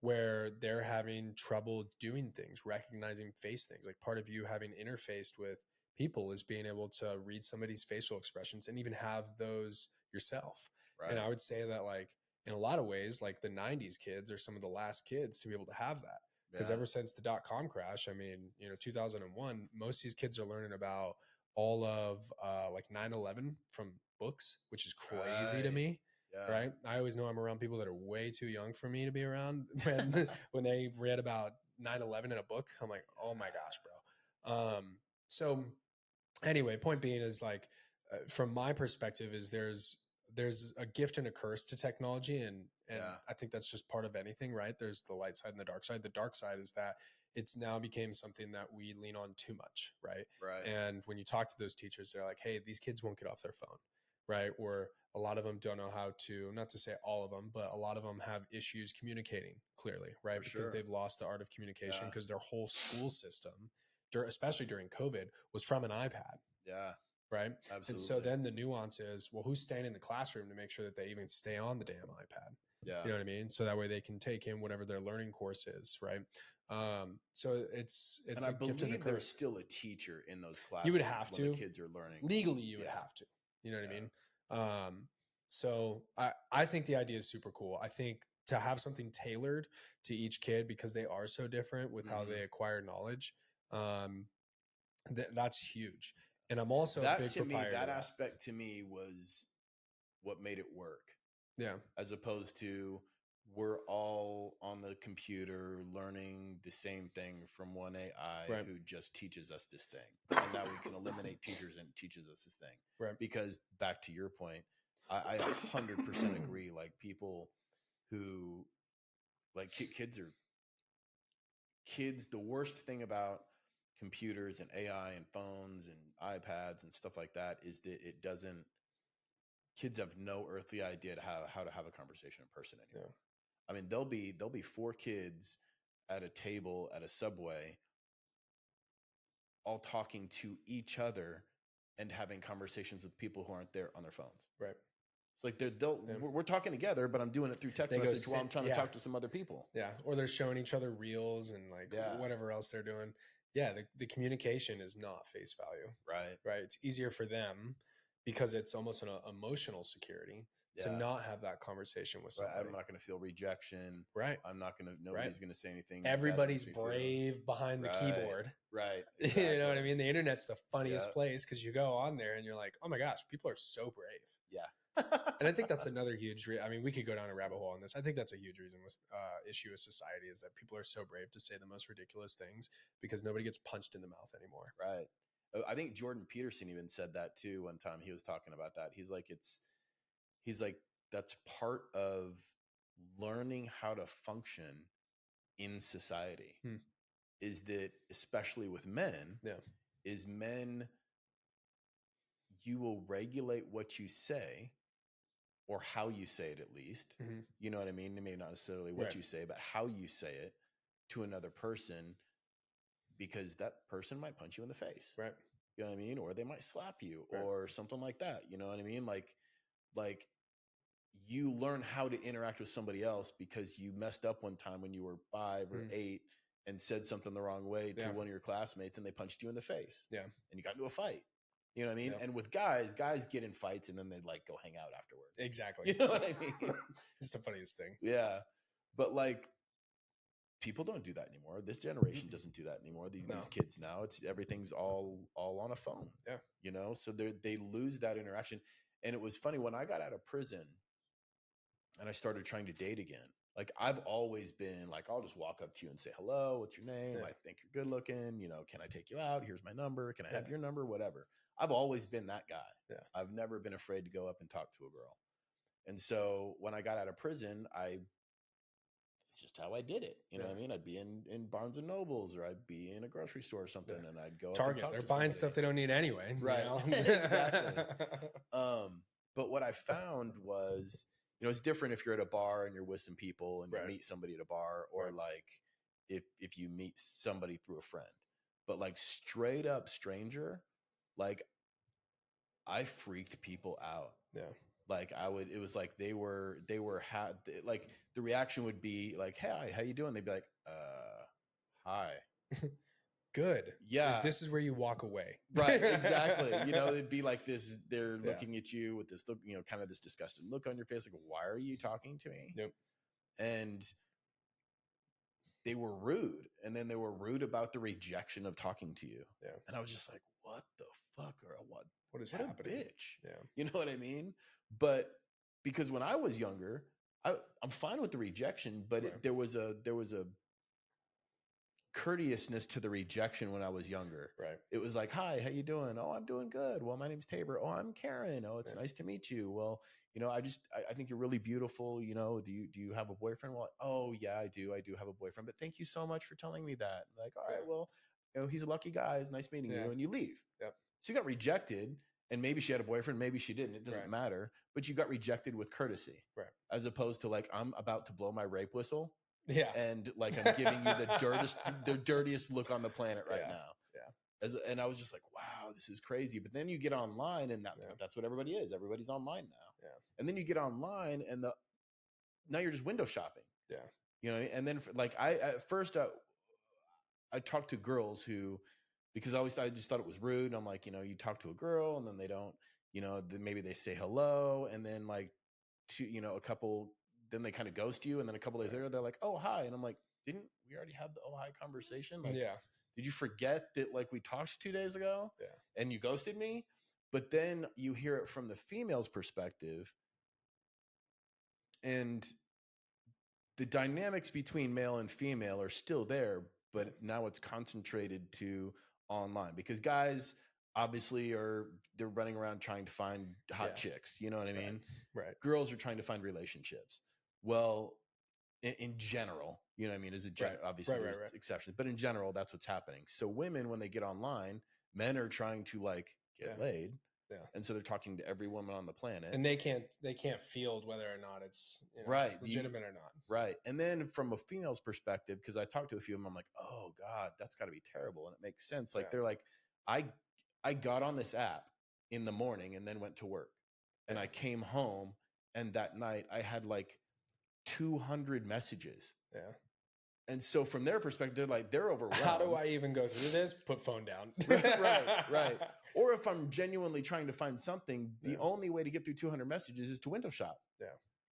Speaker 1: Where they're having trouble doing things, recognizing face things. Like part of you having interfaced with people is being able to read somebody's facial expressions and even have those yourself. Right. And I would say that in a lot of ways, the 90s kids are some of the last kids to be able to have that. Because ever since the .com crash, 2001, most of these kids are learning about all of 9/11 from books, which is crazy to me. Yeah. Right. I always know I'm around people that are way too young for me to be around when they read about 9/11 in a book. I'm like, oh my gosh, bro. So anyway, point being is from my perspective is there's a gift and a curse to technology. And I think that's just part of anything, right? There's the light side and the dark side. The dark side is that it's now became something that we lean on too much. Right.
Speaker 2: Right.
Speaker 1: And when you talk to those teachers, they're like, hey, these kids won't get off their phone. Right. Or a lot of them don't know how to, not to say all of them, but a lot of them have issues communicating clearly. Right. Because they've lost the art of communication because their whole school system, especially during COVID, was from an iPad.
Speaker 2: Yeah.
Speaker 1: Right.
Speaker 2: Absolutely.
Speaker 1: And so then the nuance is, well, who's staying in the classroom to make sure that they even stay on the damn iPad?
Speaker 2: Yeah.
Speaker 1: You know what I mean? So that way they can take in whatever their learning course is. Right. So it's
Speaker 2: and I believe there's still a teacher in those classes.
Speaker 1: You would have to.
Speaker 2: The kids are learning.
Speaker 1: Legally, you would have to. You know what I mean? So I think the idea is super cool. I think to have something tailored to each kid because they are so different with how they acquire knowledge, that's huge. And I'm also a big proprietor.
Speaker 2: That aspect to me was what made it work.
Speaker 1: Yeah.
Speaker 2: As opposed to we're all on the computer learning the same thing from one AI who just teaches us this thing. And now we can eliminate teachers and it teaches us this thing.
Speaker 1: Right.
Speaker 2: Because back to your point, I 100% agree. People who kids, the worst thing about computers and AI and phones and iPads and stuff like that is that kids have no earthly idea how to have a conversation in person anymore. Yeah. There'll be 4 kids at a table at a Subway all talking to each other and having conversations with people who aren't there on their phones.
Speaker 1: Right.
Speaker 2: It's we're talking together, but I'm doing it through text message while I'm trying to talk to some other people.
Speaker 1: Yeah. Or they're showing each other reels and whatever else they're doing. Yeah. The communication is not face value.
Speaker 2: Right.
Speaker 1: Right. It's easier for them because it's almost an emotional security to not have that conversation with
Speaker 2: Right.
Speaker 1: somebody.
Speaker 2: I'm not going to feel rejection.
Speaker 1: Right.
Speaker 2: I'm not going to, nobody's going to say anything.
Speaker 1: Everybody's brave behind the keyboard.
Speaker 2: Right. Exactly.
Speaker 1: You know what I mean? The internet's the funniest
Speaker 2: Yeah.
Speaker 1: place because you go on there and you're like, oh my gosh, people are so brave.
Speaker 2: Yeah.
Speaker 1: And I think that's another huge, I mean, we could go down a rabbit hole on this. I think that's a huge reason with issue with society is that people are so brave to say the most ridiculous things because nobody gets punched in the mouth anymore.
Speaker 2: Right. I think Jordan Peterson even said that too one time. He was talking about that. He's like, that's part of learning how to function in society is that, especially with men, is men, you will regulate what you say or how you say it, at least. You know what I mean? Maybe not necessarily what you say, but how you say it to another person, because that person might punch you in the face.
Speaker 1: Right.
Speaker 2: You know what I mean? Or they might slap you or something like that. You know what I mean? Like you learn how to interact with somebody else because you messed up one time when you were 5 or 8 and said something the wrong way to one of your classmates and they punched you in the face.
Speaker 1: Yeah.
Speaker 2: And you got into a fight. You know what I mean?
Speaker 1: Yeah.
Speaker 2: And with guys get in fights and then they like go hang out afterwards.
Speaker 1: Exactly.
Speaker 2: You know what I mean?
Speaker 1: It's the funniest thing.
Speaker 2: Yeah. But like, people don't do that anymore. This generation doesn't do that anymore. These kids now, everything's all on a phone.
Speaker 1: Yeah.
Speaker 2: You know, so they lose that interaction. And it was funny when I got out of prison and I started trying to date again. Like, I've always been like, I'll just walk up to you and say, hello, what's your name? I think you're good looking. You know, can I take you out? Here's my number. Can I have your number? Whatever. I've always been that guy.
Speaker 1: Yeah.
Speaker 2: I've never been afraid to go up and talk to a girl. And so when I got out of prison, it's just how I did it. You know what I mean? I'd be in Barnes and Nobles, or I'd be in a grocery store or something, and I'd go
Speaker 1: Target. They're buying stuff they don't need anyway.
Speaker 2: Right.
Speaker 1: You know?
Speaker 2: Exactly. But what I found was, you know, it's different if you're at a bar and you're with some people and you meet somebody at a bar, or like if you meet somebody through a friend. But like straight up stranger, like I freaked people out.
Speaker 1: Yeah.
Speaker 2: Like it was like like the reaction would be like, hey, how you doing? They'd be like, hi.
Speaker 1: Good.
Speaker 2: Yeah.
Speaker 1: This is where you walk away.
Speaker 2: Right. Exactly. You know, it'd be like this, they're looking at you with this look, you know, kind of this disgusted look on your face. Like, why are you talking to me?
Speaker 1: Yep.
Speaker 2: And they were rude. And then they were rude about the rejection of talking to you.
Speaker 1: Yeah.
Speaker 2: And I was just like, what the fuck? Or what is
Speaker 1: happening?
Speaker 2: A bitch.
Speaker 1: Yeah.
Speaker 2: You know what I mean? But because when I was younger, I'm fine with the rejection, but there was a courteousness to the rejection when I was younger.
Speaker 1: Right.
Speaker 2: It was like, hi, how you doing? Oh, I'm doing good. Well, my name's Tabor. Oh, I'm Karen. Oh, it's nice to meet you. Well, you know, I think you're really beautiful. You know, do you have a boyfriend? Well, oh yeah, I do have a boyfriend, but thank you so much for telling me that. Like, all right, well, you know, he's a lucky guy. It's nice meeting you. And you leave.
Speaker 1: Yep.
Speaker 2: So you got rejected, and maybe she had a boyfriend, maybe she didn't. It doesn't matter. But you got rejected with courtesy. Right. As opposed to like, I'm about to blow my rape whistle. Yeah. And like, I'm giving you the dirtiest look on the planet right now. Yeah. And I was just like, wow, this is crazy. But then you get online and that's what everybody is. Everybody's online now. Yeah. And then you get online and now you're just window shopping. Yeah. You know, and then like at first I talked to girls who, because I just thought it was rude. And I'm like, you know, you talk to a girl and then they don't, you know, maybe they say hello. And then like a couple, then they kind of ghost you. And then a couple days later, they're like, oh, hi. And I'm like, didn't we already have the oh, hi conversation? Like, did you forget that like we talked 2 days ago and you ghosted me? But then you hear it from the female's perspective, and the dynamics between male and female are still there, but now it's concentrated to online, because guys obviously they're running around trying to find hot chicks. You know what I mean? Right. Girls are trying to find relationships. Well, in general, you know what I mean? As obviously there's exceptions, but in general, that's what's happening. So women, when they get online, men are trying to like get laid. Yeah. And so they're talking to every woman on the planet. And they can't field whether or not it's legitimate or not. Right. And then from a female's perspective, because I talked to a few of them, I'm like, oh God, that's gotta be terrible. And it makes sense. Like they're like, I got on this app in the morning and then went to work. And I came home, and that night I had like 200 messages. Yeah. And so from their perspective, they're overwhelmed.
Speaker 1: How do I even go through this? Put phone down.
Speaker 2: Right. Or if I'm genuinely trying to find something, the only way to get through 200 messages is to window shop.
Speaker 1: Yeah.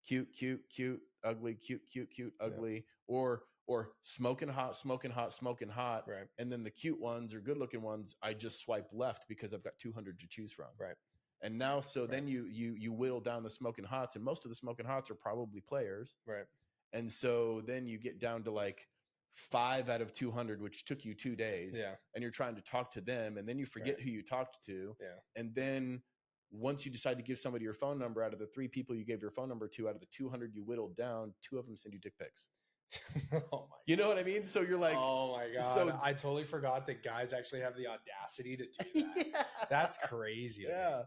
Speaker 2: Cute, ugly, cute, ugly, or smoking hot.
Speaker 1: Right.
Speaker 2: And then the cute ones or good looking ones, I just swipe left because I've got 200 to choose from.
Speaker 1: Right.
Speaker 2: And now, then you whittle down the smoking hots, and most of the smoking hots are probably players.
Speaker 1: Right.
Speaker 2: And so then you get down to like 5 out of 200, which took you 2 days.
Speaker 1: Yeah.
Speaker 2: And you're trying to talk to them, and then you forget who you talked to.
Speaker 1: Yeah.
Speaker 2: And then once you decide to give somebody your phone number, out of the 3 people you gave your phone number to, out of the 200 you whittled down, 2 of them send you dick pics.
Speaker 1: Oh my God.
Speaker 2: You know what I mean? So you're like,
Speaker 1: oh my God.
Speaker 2: So
Speaker 1: I totally forgot that guys actually have the audacity to do that.
Speaker 2: yeah.
Speaker 1: That's crazy.
Speaker 2: Yeah.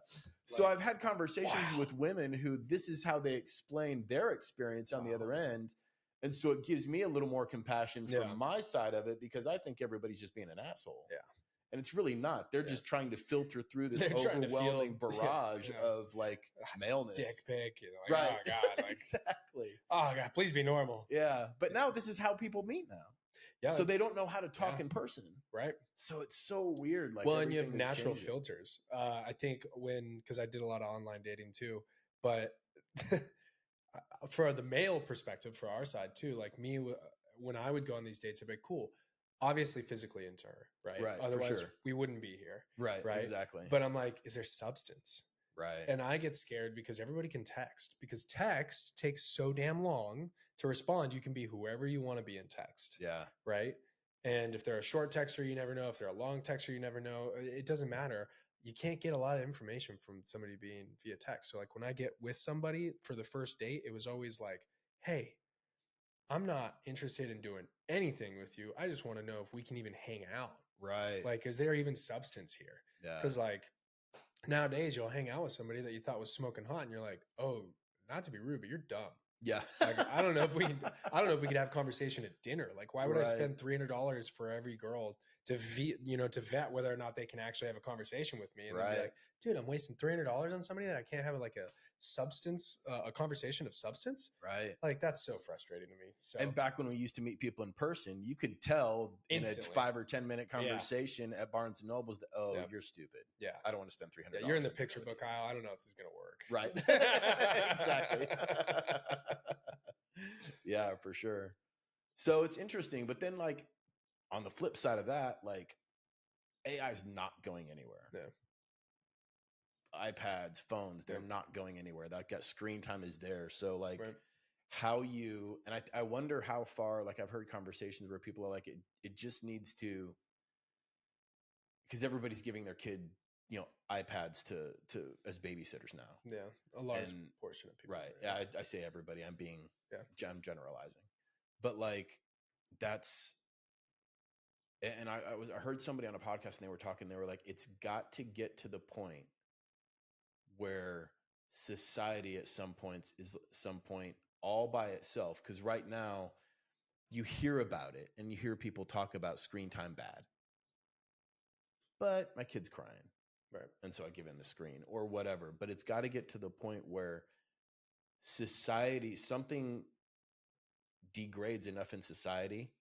Speaker 2: So I've had conversations with women who this is how they explain their experience on the other end. And so it gives me a little more compassion from my side of it, because I think everybody's just being an asshole.
Speaker 1: Yeah.
Speaker 2: And it's really not. They're just trying to filter through this overwhelming barrage of like maleness.
Speaker 1: Dick pic. Like,
Speaker 2: right.
Speaker 1: Oh God. Like,
Speaker 2: exactly.
Speaker 1: Oh God, please be normal.
Speaker 2: Yeah. But now this is how people meet now.
Speaker 1: Yeah.
Speaker 2: So they don't know how to talk in person.
Speaker 1: Right.
Speaker 2: So it's so weird. Like,
Speaker 1: well, and you have natural
Speaker 2: changing.
Speaker 1: filters. I think because I did a lot of online dating too, but for the male perspective, for our side too, like me, when I would go on these dates, I'd be cool. Obviously physically into her, right?
Speaker 2: Right.
Speaker 1: Otherwise we wouldn't be here.
Speaker 2: Right. Exactly.
Speaker 1: But I'm like, is there substance?
Speaker 2: Right.
Speaker 1: And I get scared because everybody can text, because text takes so damn long to respond. You can be whoever you want to be in text.
Speaker 2: Yeah.
Speaker 1: Right. And if they're a short texter, you never know. If they're a long texter, you never know. It doesn't matter. You can't get a lot of information from somebody being via text. So like when I get with somebody for the first date, it was always like, hey, I'm not interested in doing anything with you. I just want to know if we can even hang out.
Speaker 2: Right.
Speaker 1: Like, is there even substance here?
Speaker 2: Yeah.
Speaker 1: Because like nowadays you'll hang out with somebody that you thought was smoking hot and you're like, oh, not to be rude, but you're dumb.
Speaker 2: Yeah.
Speaker 1: Like, I don't know if we could have conversation at dinner. Like, why would I spend $300 for every girl to vet whether or not they can actually have a conversation with me? And then be like, dude, I'm wasting $300 on somebody that I can't have like a conversation of substance.
Speaker 2: Right.
Speaker 1: Like, that's so frustrating to me. So,
Speaker 2: and back when we used to meet people in person, you could tell instantly in a 5 or 10 minute conversation at Barnes and Noble's that, you're stupid.
Speaker 1: Yeah.
Speaker 2: I don't want to spend $300.
Speaker 1: Yeah, you're in the picture book aisle. I don't know if this is going to work.
Speaker 2: Right. Exactly. Yeah, for sure. So it's interesting. But then like on the flip side of that, like AI is not going anywhere.
Speaker 1: Yeah.
Speaker 2: iPads, phones, they're not going anywhere. That screen time is there. So like how you, and I wonder how far, like I've heard conversations where people are like, it just needs to, because everybody's giving their kid, iPads to as babysitters now.
Speaker 1: Yeah. A large portion of people.
Speaker 2: Right. Yeah. I say everybody, I'm generalizing, but like that's, and I heard somebody on a podcast and they were like, it's got to get to the point where society at some point all by itself. Cause right now you hear about it and you hear people talk about screen time bad, but my kid's crying.
Speaker 1: Right.
Speaker 2: And so I give him the screen or whatever, but it's got to get to the point where something degrades enough in society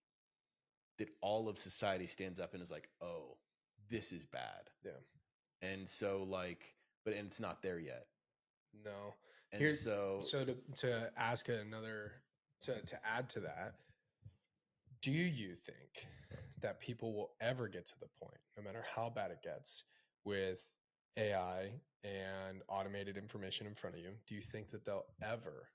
Speaker 2: that all of society stands up and is like, oh, this is bad.
Speaker 1: Yeah.
Speaker 2: And so like, and it's not there yet.
Speaker 1: No.
Speaker 2: And
Speaker 1: so to ask another, to add to that, do you think that people will ever get to the point, no matter how bad it gets, with AI and automated information in front of you, do you think that they'll ever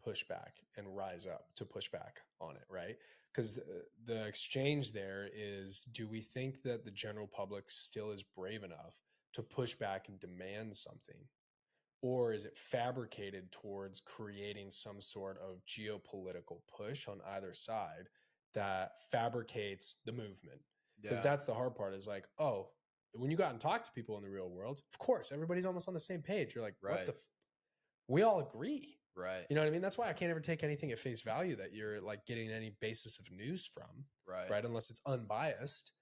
Speaker 1: push back and rise up to push back on it, right? Because the exchange there is, do we think that the general public still is brave enough to push back and demand something? Or is it fabricated towards creating some sort of geopolitical push on either side that fabricates the movement? Because that's the hard part, is like, oh, when you got and talk to people in the real world, of course, everybody's almost on the same page. You're like, what the we all agree.
Speaker 2: Right.
Speaker 1: You know what I mean? That's why I can't ever take anything at face value that you're like getting any basis of news from. Right. Unless it's unbiased.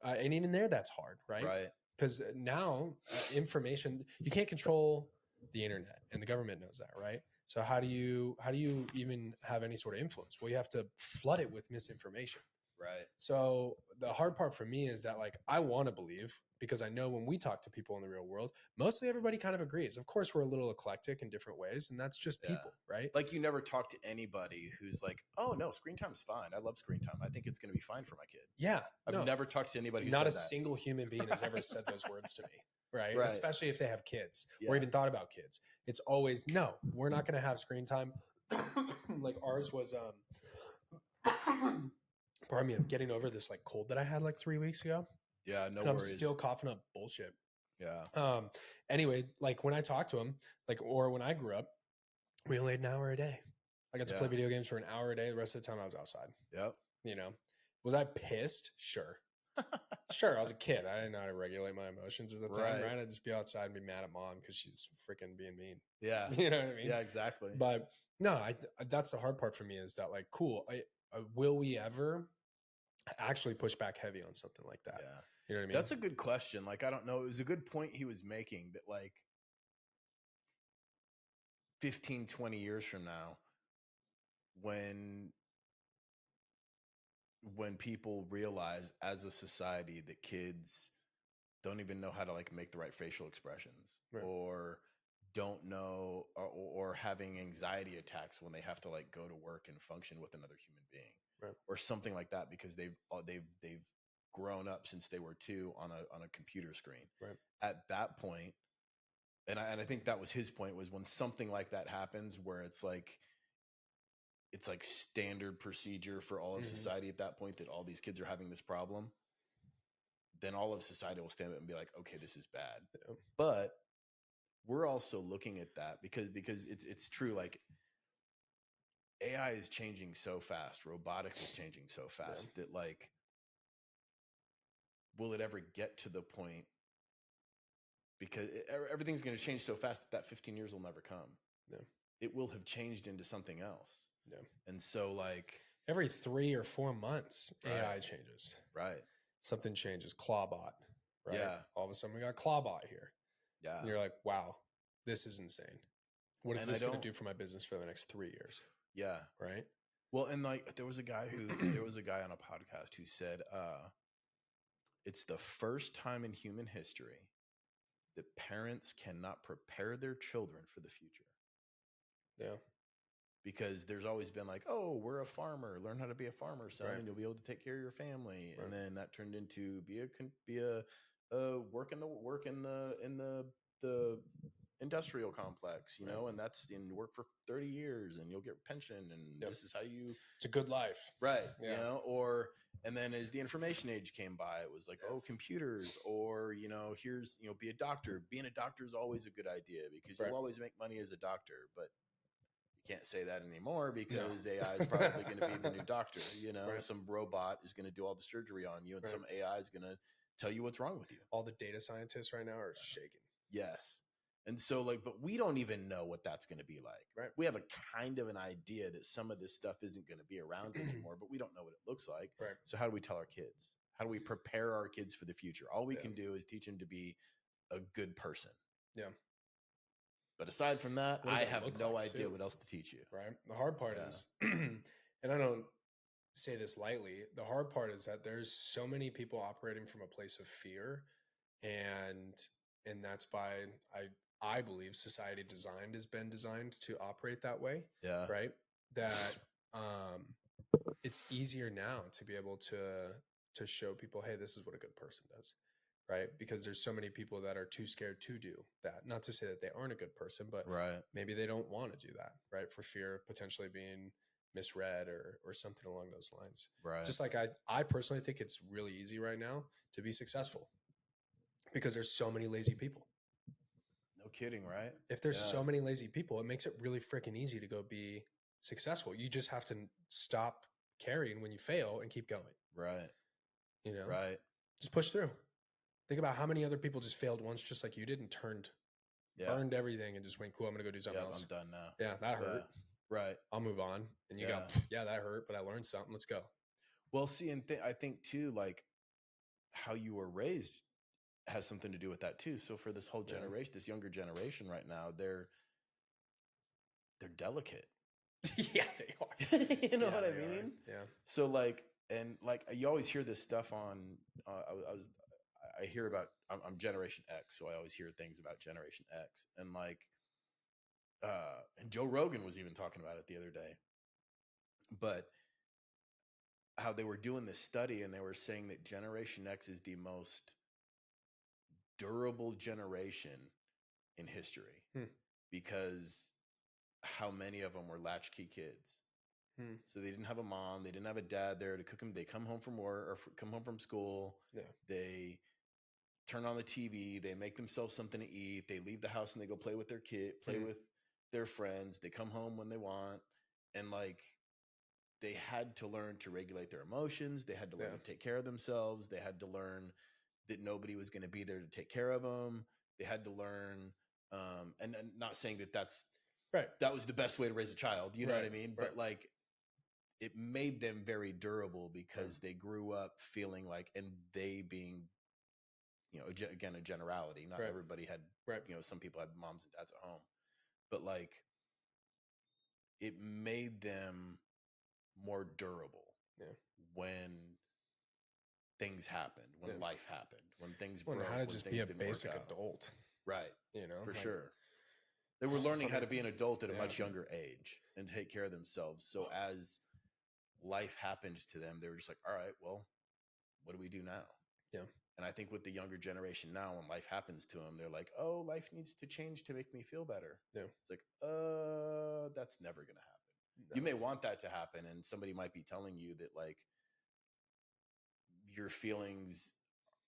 Speaker 1: And even there, that's hard. Right. Because now information, you can't control the internet, and the government knows that. Right. So how do you even have any sort of influence? Well, you have to flood it with misinformation.
Speaker 2: Right.
Speaker 1: So the hard part for me is that, like, I want to believe, because I know when we talk to people in the real world, mostly everybody kind of agrees. Of course, we're a little eclectic in different ways, and that's just
Speaker 2: Yeah.
Speaker 1: people, right?
Speaker 2: Like, you never talk to anybody who's like, oh no, screen time's fine. I love screen time. I think it's going to be fine for my kid.
Speaker 1: Yeah.
Speaker 2: I've never talked to anybody who
Speaker 1: not
Speaker 2: said
Speaker 1: a
Speaker 2: that.
Speaker 1: single human being has ever said those words to me, right?
Speaker 2: Right.
Speaker 1: Especially if they have kids
Speaker 2: Yeah.
Speaker 1: or even thought about kids. It's always, no, we're not going to have screen time. Like ours was, pardon me, I'm getting over this like cold that I had like 3 weeks ago.
Speaker 2: Yeah, no
Speaker 1: and I'm
Speaker 2: worries.
Speaker 1: still coughing up bullshit.
Speaker 2: Yeah.
Speaker 1: Anyway, like when I talk to him, like, or when I grew up, we only had an hour a day. I got to play video games for an hour a day. The rest of the time I was outside.
Speaker 2: Yep.
Speaker 1: You know, was I pissed? Sure. Sure. I was a kid. I didn't know how to regulate my emotions at the time, right? I'd just be outside and be mad at mom because she's freaking being mean.
Speaker 2: Yeah.
Speaker 1: You know what I mean?
Speaker 2: Yeah, exactly.
Speaker 1: But no, that's the hard part for me, is that, like, cool. Will we ever actually push back heavy on something like that?
Speaker 2: Yeah.
Speaker 1: You know what I mean?
Speaker 2: That's a good question. Like, I don't know. It was a good point he was making that, like, 15, 20 years from now, when people realize as a society that kids don't even know how to, like, make the right facial expressions,
Speaker 1: Right.
Speaker 2: or don't know, or having anxiety attacks when they have to, like, go to work and function with another human being,
Speaker 1: right,
Speaker 2: or something like that, because they've grown up since they were 2 on a computer screen.
Speaker 1: Right.
Speaker 2: At that point, and I think that was his point, was when something like that happens, where it's like standard procedure for all of society at that point, that all these kids are having this problem, then all of society will stand up and be like, okay, this is bad. Yeah. But we're also looking at that because it's true. Like, AI is changing so fast, robotics is changing so fast, that, like, will it ever get to the point, because everything's going to change so fast that 15 years will never come.
Speaker 1: Yeah.
Speaker 2: It will have changed into something else.
Speaker 1: Yeah.
Speaker 2: And so, like,
Speaker 1: every 3 or 4 months, AI changes.
Speaker 2: Right.
Speaker 1: Something changes. Clawbot. Right.
Speaker 2: Yeah.
Speaker 1: All of a sudden we got Clawbot here.
Speaker 2: Yeah.
Speaker 1: And you're like, wow, this is insane. What is this going to do for my business for the next 3 years?
Speaker 2: Yeah.
Speaker 1: Right.
Speaker 2: Well, and, like, there was a guy on a podcast who said, it's the first time in human history that parents cannot prepare their children for the future.
Speaker 1: Yeah.
Speaker 2: Because there's always been like, oh, we're a farmer. Learn how to be a farmer, son, and you'll be able to take care of your family. Right. And then that turned into work in the industrial complex, you know, and that's in work for 30 years and you'll get pension, and this is how you.
Speaker 1: It's a good life,
Speaker 2: right? Yeah. You know, and then as the information age came by, it was like, oh, computers, or, you know, here's, you know, be a doctor. Being a doctor is always a good idea because you'll always make money as a doctor, but can't say that anymore because AI is probably going to be the new doctor. You know, some robot is going to do all the surgery on you, and some AI is going to tell you what's wrong with you.
Speaker 1: All the data scientists right now are shaking.
Speaker 2: Yes. And so, like, but we don't even know what that's going to be like.
Speaker 1: Right.
Speaker 2: We have a kind of an idea that some of this stuff isn't going to be around anymore, but we don't know what it looks like.
Speaker 1: Right.
Speaker 2: So how do we tell our kids? How do we prepare our kids for the future? All we can do is teach them to be a good person.
Speaker 1: Yeah.
Speaker 2: But aside from that, I have no idea what else to teach you.
Speaker 1: Right. The hard part is, and I don't say this lightly, the hard part is that there's so many people operating from a place of fear, and that's by I believe society has been designed to operate that way.
Speaker 2: Yeah.
Speaker 1: Right. That it's easier now to be able to show people, hey, this is what a good person does. Right. Because there's so many people that are too scared to do that. Not to say that they aren't a good person, but maybe they don't want to do that. Right. For fear of potentially being misread or something along those lines.
Speaker 2: Right.
Speaker 1: Just like I personally think it's really easy right now to be successful because there's so many lazy people.
Speaker 2: No kidding. Right.
Speaker 1: If there's so many lazy people, it makes it really freaking easy to go be successful. You just have to stop caring when you fail and keep going.
Speaker 2: Right.
Speaker 1: You know,
Speaker 2: right.
Speaker 1: Just push through. Think about how many other people just failed once, just like you did, and burned everything and just went, cool, I'm going to go do something else.
Speaker 2: I'm done now.
Speaker 1: Yeah, that hurt.
Speaker 2: Right.
Speaker 1: I'll move on. And you go, that hurt, but I learned something. Let's go.
Speaker 2: Well, see, and I think too, like, how you were raised has something to do with that too. So for this whole generation, this younger generation right now, they're delicate.
Speaker 1: Yeah, they are.
Speaker 2: You know
Speaker 1: Yeah,
Speaker 2: what I
Speaker 1: they are.
Speaker 2: mean?
Speaker 1: Yeah.
Speaker 2: So like, and like, you always hear this stuff on. I hear about. I'm Generation X, so I always hear things about Generation X, and like, and Joe Rogan was even talking about it the other day. But how they were doing this study, and they were saying that Generation X is the most durable generation in history
Speaker 1: Hmm.
Speaker 2: because how many of them were latchkey kids. So they didn't have a mom, they didn't have a dad there to cook them. They come home from work or come home from school.
Speaker 1: Yeah.
Speaker 2: They turn on the TV. They make themselves something to eat. They leave the house and they go play with their kid, play with their friends. They come home when they want, and like they had to learn to regulate their emotions. They had to learn to take care of themselves. They had to learn that nobody was going to be there to take care of them. They had to learn, and not saying that that was the best way to raise a child. You know what I mean? But like, it made them very durable because they grew up feeling like, and they being, you know, again, a generality. Not everybody had, you know, some people had moms and dads at home, but like, it made them more durable when things happened, when life happened, when things broke,
Speaker 1: how to
Speaker 2: when
Speaker 1: just
Speaker 2: things
Speaker 1: be a
Speaker 2: didn't
Speaker 1: basic
Speaker 2: work out.
Speaker 1: adult.
Speaker 2: Right.
Speaker 1: You know,
Speaker 2: for
Speaker 1: like,
Speaker 2: sure. They were learning how to be an adult at a much younger age and take care of themselves. So as life happened to them, they were just like, all right, well, what do we do now?
Speaker 1: Yeah.
Speaker 2: And I think with the younger generation now, when life happens to them, they're like, oh, life needs to change to make me feel better.
Speaker 1: Yeah.
Speaker 2: It's like, that's never going to happen. No. You may want that to happen, and somebody might be telling you that like your feelings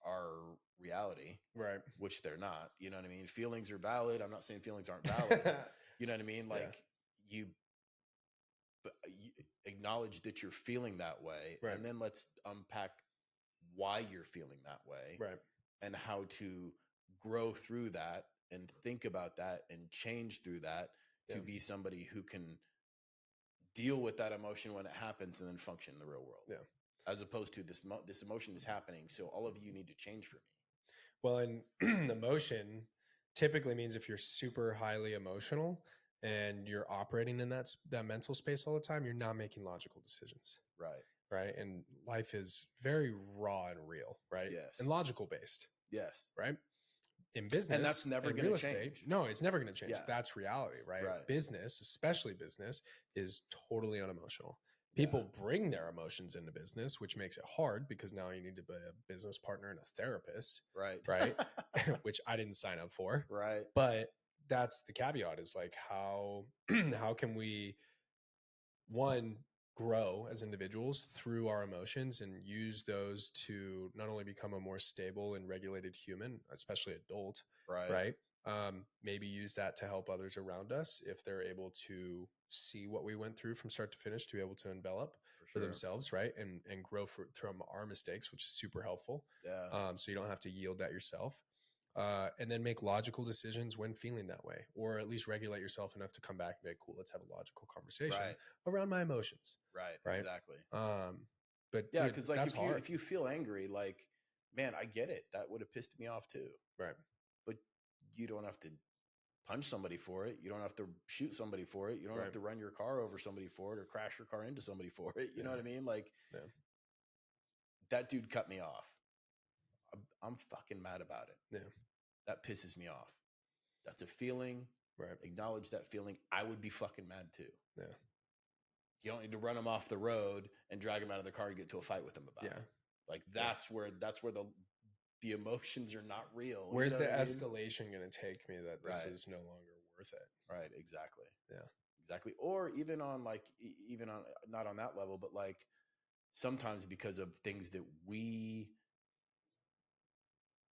Speaker 2: are reality,
Speaker 1: right?
Speaker 2: Which they're not. You know what I mean? Feelings are valid. I'm not saying feelings aren't valid. You know what I mean? Like you acknowledge that you're feeling that way, and then let's unpack why you're feeling that way, and how to grow through that and think about that and change through that to be somebody who can deal with that emotion when it happens and then function in the real world.
Speaker 1: Yeah.
Speaker 2: As opposed to this emotion is happening, so all of you need to change for me.
Speaker 1: Well, and emotion typically means if you're super highly emotional and you're operating in that mental space all the time, you're not making logical decisions. Right. And life is very raw and real, right?
Speaker 2: Yes.
Speaker 1: And logical based.
Speaker 2: Yes.
Speaker 1: Right. In business,
Speaker 2: and that's never going to change.
Speaker 1: No, it's never going to change. That's reality, right? Business, especially business, is totally unemotional. People bring their emotions into business, which makes it hard because now you need to be a business partner and a therapist, right? Which I didn't sign up for, But that's the caveat: is like how can we grow as individuals through our emotions and use those to not only become a more stable and regulated human, especially adult, right? Maybe use that to help others around us if they're able to see what we went through from start to finish to be able to envelop for themselves, right? And grow from our mistakes, which is super helpful. So you don't have to yield that yourself. And then make logical decisions when feeling that way, or at least regulate yourself enough to come back and be like, cool, let's have a logical conversation around my emotions. Right.
Speaker 2: Exactly.
Speaker 1: But
Speaker 2: yeah,
Speaker 1: dude,
Speaker 2: because like
Speaker 1: that's hard.
Speaker 2: if you feel angry, like, man, I get it. That would have pissed me off too.
Speaker 1: Right.
Speaker 2: But you don't have to punch somebody for it. You don't have to shoot somebody for it. You don't have to run your car over somebody for it or crash your car into somebody for it. You know what I mean? Like, that dude cut me off. I'm fucking mad about it.
Speaker 1: Yeah.
Speaker 2: That pisses me off. That's a feeling. Acknowledge that feeling. I would be fucking mad too.
Speaker 1: Yeah.
Speaker 2: You don't need to run them off the road and drag them out of the car and get to a fight with them about it. Like that's where the emotions are not real.
Speaker 1: Where's the escalation going to take me that this is no longer worth it?
Speaker 2: Right. Exactly.
Speaker 1: Yeah.
Speaker 2: Exactly. Or even on not on that level, but like sometimes because of things that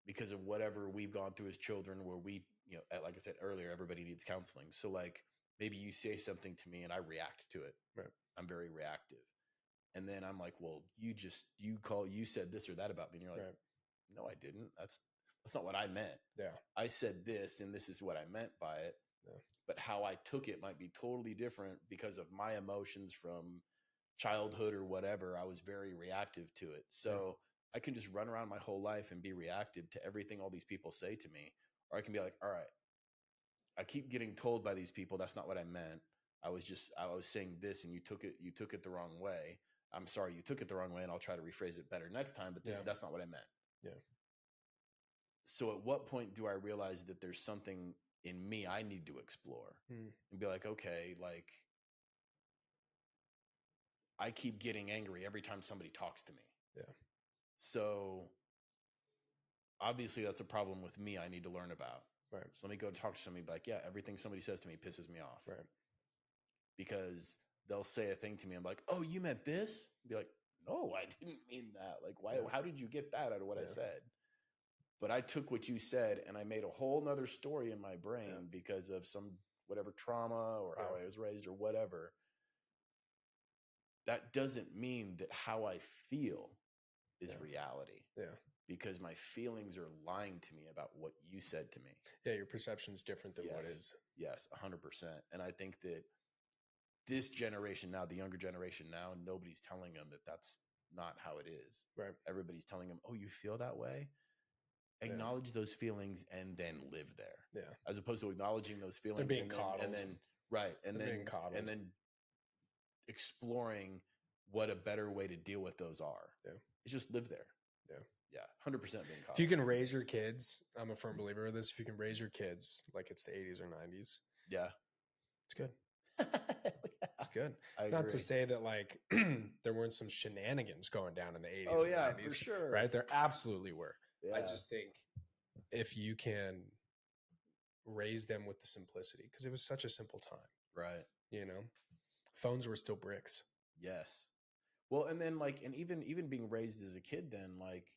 Speaker 2: because of whatever we've gone through as children, where we, you know, like I said earlier, everybody needs counseling. So like maybe you say something to me and I react to it. I'm very reactive. And then I'm like, well, you said this or that about me. And you're like, no, I didn't. That's not what I meant.
Speaker 1: Yeah.
Speaker 2: I said this, and this is what I meant by it. Yeah. But how I took it might be totally different because of my emotions from childhood or whatever. I was very reactive to it. So I can just run around my whole life and be reactive to everything all these people say to me. Or I can be like, all right, I keep getting told by these people that's not what I meant. I was saying this and you took it the wrong way. I'm sorry, you took it the wrong way, and I'll try to rephrase it better next time, but that's not what I meant.
Speaker 1: Yeah.
Speaker 2: So at what point do I realize that there's something in me I need to explore and be like, okay, like I keep getting angry every time somebody talks to me.
Speaker 1: Yeah.
Speaker 2: So obviously that's a problem with me I need to learn about.
Speaker 1: Right.
Speaker 2: So let me go talk to somebody, be like, yeah, everything somebody says to me pisses me off.
Speaker 1: Right.
Speaker 2: Because they'll say a thing to me. I'm like, oh, you meant this? Be like, no, I didn't mean that. Like, why? How did you get that out of what I said? But I took what you said and I made a whole nother story in my brain because of some whatever trauma or how I was raised or whatever. That doesn't mean that how I feel is reality.
Speaker 1: Yeah.
Speaker 2: Because my feelings are lying to me about what you said to me.
Speaker 1: Yeah, your perception is different than what is.
Speaker 2: Yes, 100%. And I think that this generation now, the younger generation now, nobody's telling them that that's not how it is.
Speaker 1: Right.
Speaker 2: Everybody's telling them, oh, you feel that way? Acknowledge those feelings and then live there.
Speaker 1: Yeah.
Speaker 2: As opposed to acknowledging those feelings
Speaker 1: They're being coddled.
Speaker 2: and then and then exploring what a better way to deal with those are.
Speaker 1: Yeah.
Speaker 2: It's just live there.
Speaker 1: Yeah.
Speaker 2: Yeah. 100% being coddled.
Speaker 1: If you can raise your kids, I'm a firm believer of this. If you can raise your kids like it's the 80s or 90s.
Speaker 2: Yeah.
Speaker 1: It's good. It's good.
Speaker 2: I
Speaker 1: Not
Speaker 2: agree.
Speaker 1: to say that like there weren't some shenanigans going down in the 80s.
Speaker 2: Oh,
Speaker 1: and
Speaker 2: yeah,
Speaker 1: 90s,
Speaker 2: for sure.
Speaker 1: Right? There absolutely were.
Speaker 2: Yeah.
Speaker 1: I just think if you can raise them with the simplicity, because it was such a simple time.
Speaker 2: Right.
Speaker 1: You know, phones were still bricks.
Speaker 2: Yes. Well, and then like, and even being raised as a kid, then like,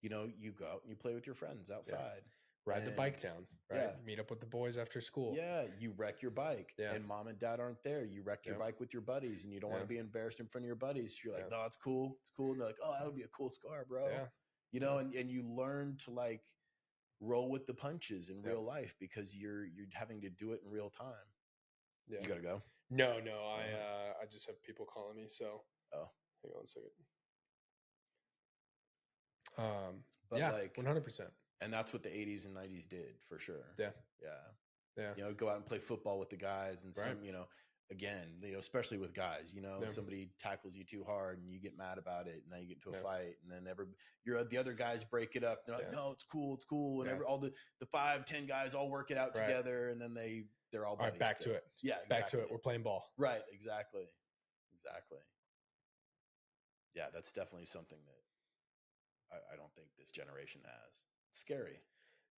Speaker 2: you know, you go out and you play with your friends outside.
Speaker 1: Ride the bike down, right? Meet up with the boys after school.
Speaker 2: Yeah, you wreck your bike and mom and dad aren't there. You wreck your bike with your buddies and you don't want to be embarrassed in front of your buddies. So you're like, no, it's cool. It's cool. And they're like, oh, that would be a cool scar, bro. Yeah. You know, and you learn to like roll with the punches in real life because you're having to do it in real time. Yeah. You gotta go?
Speaker 1: No, I just have people calling me. So hang on a second. But like 100%.
Speaker 2: And that's what the 80s and 90s did for sure.
Speaker 1: Yeah.
Speaker 2: Yeah.
Speaker 1: Yeah.
Speaker 2: You know, go out and play football with the guys and some, you know, again, you know, especially with guys, you know, somebody tackles you too hard and you get mad about it and now you get into a fight and then the other guys break it up. They're like, no, it's cool. It's cool. And all the 5-10 guys all work it out together and then they're all buddies.
Speaker 1: All right, back to it.
Speaker 2: Yeah. Exactly.
Speaker 1: Back to it. We're playing ball.
Speaker 2: Right. Exactly. Yeah. That's definitely something that I don't think this generation has. It's scary.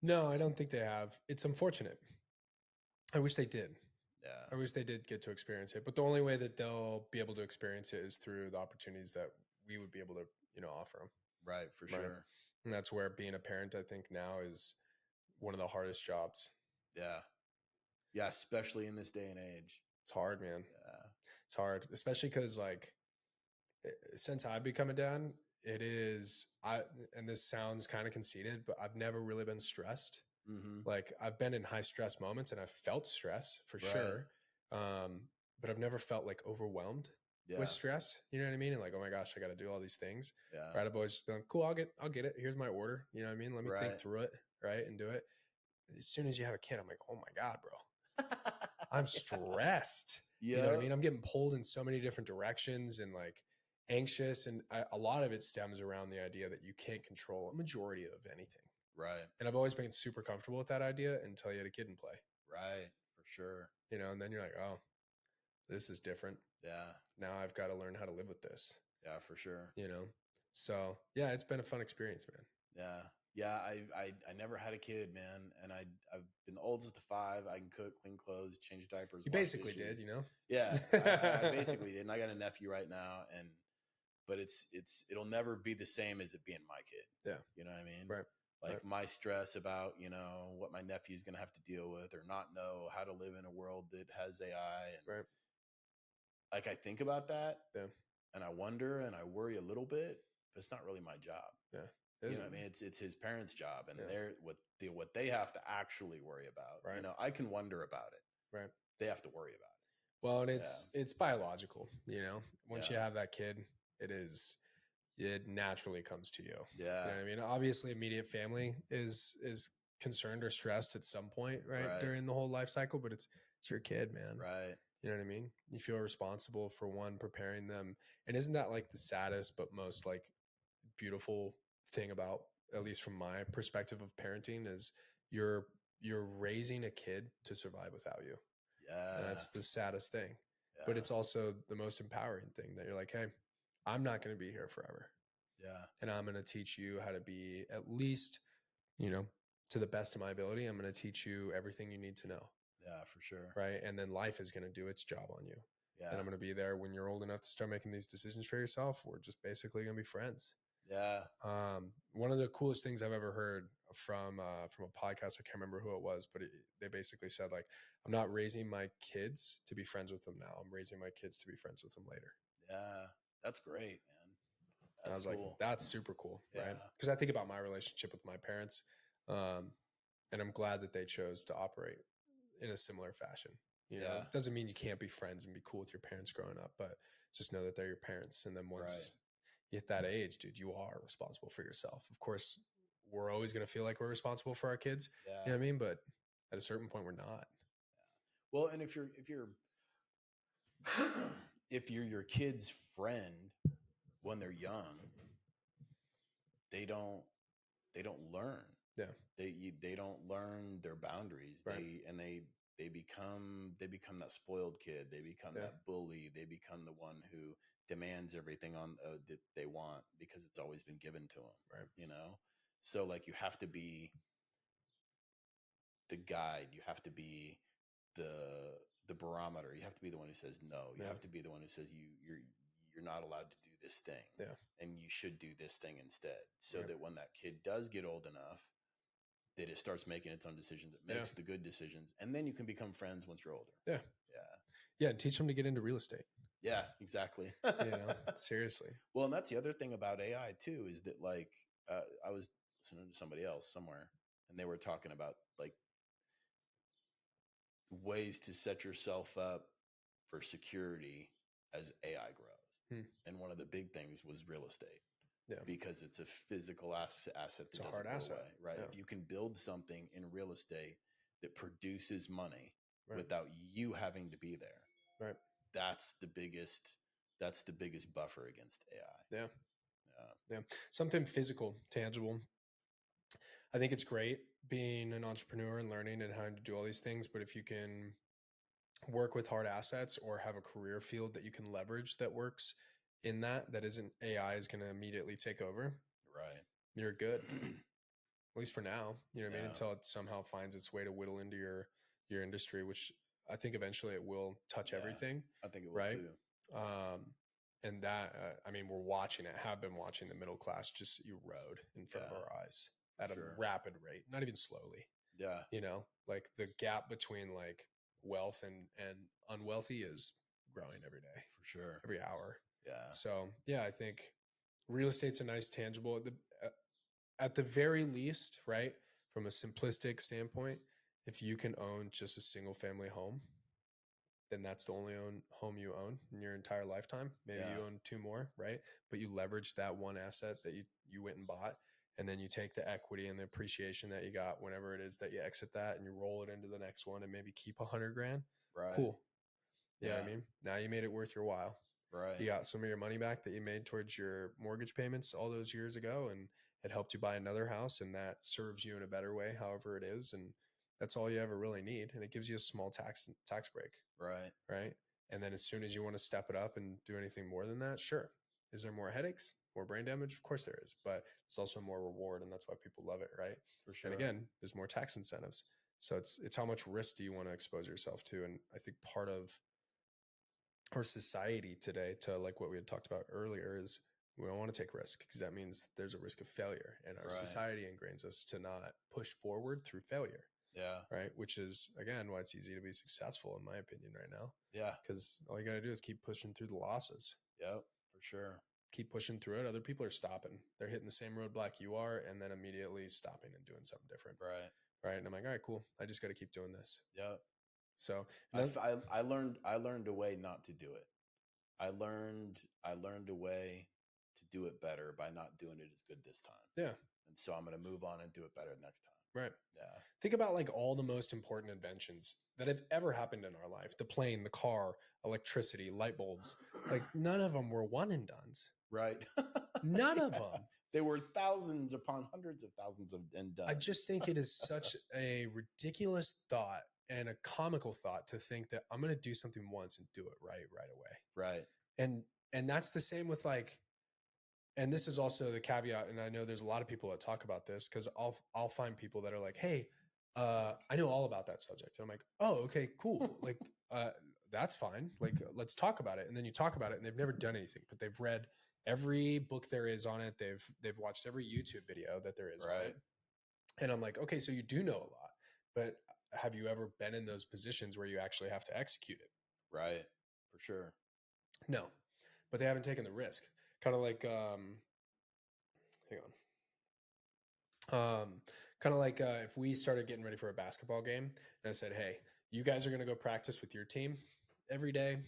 Speaker 1: No, I don't think they have. It's unfortunate. I wish they did.
Speaker 2: Yeah.
Speaker 1: I wish they did get to experience it. But the only way that they'll be able to experience it is through the opportunities that we would be able to, you know, offer them.
Speaker 2: Right, for sure.
Speaker 1: And that's where being a parent, I think now is one of the hardest jobs.
Speaker 2: Yeah. Yeah, especially in this day and age.
Speaker 1: It's hard, man.
Speaker 2: Yeah.
Speaker 1: It's hard, especially because like since I've become a dad, it is, and this sounds kind of conceited, but I've never really been stressed.
Speaker 2: Mm-hmm.
Speaker 1: Like I've been in high stress moments and I've felt stress for sure. But I've never felt like overwhelmed with stress. You know what I mean? And like, oh my gosh, I got to do all these things.
Speaker 2: Yeah.
Speaker 1: Right. I've always just been like, cool. I'll get it. Here's my order. You know what I mean? Let me think through it. Right. And do it. As soon as you have a kid, I'm like, oh my God, bro, I'm stressed. You know what I mean? I'm getting pulled in so many different directions and like anxious. And a lot of it stems around the idea that you can't control a majority of anything.
Speaker 2: Right.
Speaker 1: And I've always been super comfortable with that idea until you had a kid in play.
Speaker 2: Right. For sure.
Speaker 1: You know, and then you're like, oh, this is different.
Speaker 2: Yeah.
Speaker 1: Now I've got to learn how to live with this.
Speaker 2: Yeah, for sure.
Speaker 1: You know? So yeah, it's been a fun experience, man.
Speaker 2: Yeah. Yeah. I never had a kid, man. And I've been the oldest of 5. I can cook, clean clothes, change diapers.
Speaker 1: You basically did, you know?
Speaker 2: Yeah. I basically did. And I got a nephew right now but it'll never be the same as it being my kid.
Speaker 1: Yeah.
Speaker 2: You know what I mean?
Speaker 1: Right.
Speaker 2: Like my stress about, you know, what my nephew's going to have to deal with or not know how to live in a world that has AI. And like, I think about that and I wonder and I worry a little bit, but it's not really my job.
Speaker 1: Yeah.
Speaker 2: You know what I mean? It's his parents' job and they're what they have to actually worry about.
Speaker 1: Right.
Speaker 2: You know, I can wonder about it.
Speaker 1: Right.
Speaker 2: They have to worry about it.
Speaker 1: Well, and it's biological, you know, once you have that kid, it naturally comes to you.
Speaker 2: Yeah.
Speaker 1: You know what I mean? Obviously immediate family is concerned or stressed at some point, right? During the whole life cycle, but it's your kid, man.
Speaker 2: Right.
Speaker 1: You know what I mean? You feel responsible for one, preparing them. And isn't that like the saddest but most like beautiful thing about, at least from my perspective of parenting, is you're you're raising a kid to survive without you. And
Speaker 2: Yeah.
Speaker 1: that's the saddest thing. But
Speaker 2: Yeah.
Speaker 1: it's also the most empowering thing, that you're like, hey, I'm not going to be here forever.
Speaker 2: Yeah.
Speaker 1: And I'm going to teach you how to be, at least, you know, to the best of my ability. I'm going to teach you everything you need to know.
Speaker 2: Yeah, for sure.
Speaker 1: Right. And then life is going to do its job on you.
Speaker 2: Yeah.
Speaker 1: And I'm going to be there when you're old enough to start making these decisions for yourself. We're just basically going to be friends.
Speaker 2: Yeah.
Speaker 1: One of the coolest things I've ever heard from a podcast, I can't remember who it was, but they basically said, like, I'm not raising my kids to be friends with them now. I'm raising my kids to be friends with them later.
Speaker 2: Yeah. That's great, man.
Speaker 1: And I
Speaker 2: That's
Speaker 1: was like,
Speaker 2: cool.
Speaker 1: that's super cool,
Speaker 2: Yeah.
Speaker 1: right? Because I think about my relationship with my parents, and I'm glad that they chose to operate in a similar fashion. You know,
Speaker 2: Yeah.
Speaker 1: it doesn't mean you can't be friends and be cool with your parents growing up, but just know that they're your parents. And then once you hit that age, dude, you are responsible for yourself. Of course, we're always going to feel like we're responsible for our kids.
Speaker 2: Yeah.
Speaker 1: You know what I mean? But at a certain point, we're not.
Speaker 2: Well, and if you're if you're your kid's friend when they're young, they don't learn.
Speaker 1: Yeah.
Speaker 2: They don't learn their boundaries.
Speaker 1: Right.
Speaker 2: They become that spoiled kid. They become
Speaker 1: Yeah.
Speaker 2: that bully. They become the one who demands everything on that they want because it's always been given to them.
Speaker 1: Right.
Speaker 2: You know, so like you have to be the guide. You have to be the barometer. You have to be the one who says no. You
Speaker 1: Yeah.
Speaker 2: have to be the one who says you're not allowed to do this thing.
Speaker 1: Yeah.
Speaker 2: And you should do this thing instead. So
Speaker 1: Right.
Speaker 2: that when that kid does get old enough, that it starts making its own decisions. It makes the good decisions, and then you can become friends once you're older.
Speaker 1: Yeah.
Speaker 2: Yeah.
Speaker 1: Yeah. And teach them to get into real estate.
Speaker 2: Yeah, exactly.
Speaker 1: You know, seriously.
Speaker 2: Well, and that's the other thing about AI too, is that like I was listening to somebody else somewhere, and they were talking about like ways to set yourself up for security as AI grows. And one of the big things was real estate.
Speaker 1: Yeah.
Speaker 2: Because it's a physical asset that
Speaker 1: It's a
Speaker 2: doesn't
Speaker 1: hard
Speaker 2: go
Speaker 1: asset.
Speaker 2: away, right?
Speaker 1: Yeah.
Speaker 2: If you can build something in real estate that produces money
Speaker 1: Right.
Speaker 2: without you having to be there,
Speaker 1: Right.
Speaker 2: that's the biggest buffer against AI.
Speaker 1: Yeah.
Speaker 2: Yeah.
Speaker 1: Yeah. Something physical, tangible. I think it's great being an entrepreneur and learning and how to do all these things. But if you can work with hard assets or have a career field that you can leverage that works in that isn't AI is going to immediately take over,
Speaker 2: Right.
Speaker 1: you're good. At least for now, you know what I mean?
Speaker 2: Yeah.
Speaker 1: Until it somehow finds its way to whittle into your industry, which I think eventually it will touch everything.
Speaker 2: I think it will
Speaker 1: right?
Speaker 2: too.
Speaker 1: And that, I mean, we're watching it, have been watching the middle class just erode in front of our eyes at a rapid rate, not even slowly.
Speaker 2: Yeah.
Speaker 1: You know, like the gap between like wealth and unwealthy is growing every day,
Speaker 2: For sure.
Speaker 1: every hour.
Speaker 2: Yeah.
Speaker 1: So yeah, I think real estate's a nice tangible at the very least, right? From a simplistic standpoint, if you can own just a single family home, then that's the only home you own in your entire lifetime. Maybe you own two more, right? But you leverage that one asset that you went and bought, and then you take the equity and the appreciation that you got whenever it is that you exit that, and you roll it into the next one and maybe keep $100,000.
Speaker 2: Right.
Speaker 1: Cool. You know what I mean? Now you made it worth your while.
Speaker 2: Right.
Speaker 1: You got some of your money back that you made towards your mortgage payments all those years ago, and it helped you buy another house, and that serves you in a better way, however it is. And that's all you ever really need. And it gives you a small tax break.
Speaker 2: Right.
Speaker 1: Right. And then as soon as you want to step it up and do anything more than that, sure. Is there more headaches, more brain damage? Of course there is, but it's also more reward, and that's why people love it, right?
Speaker 2: For sure.
Speaker 1: And again, there's more tax incentives. So it's how much risk do you want to expose yourself to? And I think part of our society today, to like what we had talked about earlier, is we don't want to take risk because that means there's a risk of failure, and our society ingrains us to not push forward through failure.
Speaker 2: Yeah.
Speaker 1: Right. Which is, again, why it's easy to be successful, in my opinion, right now.
Speaker 2: Yeah.
Speaker 1: Because all you got to do is keep pushing through the losses.
Speaker 2: Yep. For sure.
Speaker 1: Keep pushing through it. Other people are stopping. They're hitting the same roadblock you are, and then immediately stopping and doing something different.
Speaker 2: Right.
Speaker 1: Right. And I'm like, all right, cool. I just got to keep doing this.
Speaker 2: Yep.
Speaker 1: So
Speaker 2: I learned a way not to do it. I learned a way to do it better by not doing it as good this time.
Speaker 1: Yeah.
Speaker 2: And so I'm going to move on and do it better next time.
Speaker 1: Right.
Speaker 2: Yeah.
Speaker 1: Think about like all the most important inventions that have ever happened in our life. The plane, the car, electricity, light bulbs. Like none of them were one and dones.
Speaker 2: Right.
Speaker 1: None of
Speaker 2: Yeah.
Speaker 1: them.
Speaker 2: There were thousands upon hundreds of thousands of and done.
Speaker 1: I just think it is such a ridiculous thought and a comical thought to think that I'm going to do something once and do it right away.
Speaker 2: Right.
Speaker 1: And that's the same with like, and this is also the caveat. And I know there's a lot of people that talk about this because I'll find people that are like, hey, I know all about that subject. And I'm like, oh, okay, cool. Like, that's fine. Like, let's talk about it. And then you talk about it and they've never done anything, but they've read every book there is on it. They've watched every YouTube video that there is on it. And I'm like, okay, so you do know a lot, but have you ever been in those positions where you actually have to execute it?
Speaker 2: Right. For sure.
Speaker 1: No, but they haven't taken the risk. Kind of like, hang on. Kind of like if we started getting ready for a basketball game and I said, hey, you guys are going to go practice with your team every day,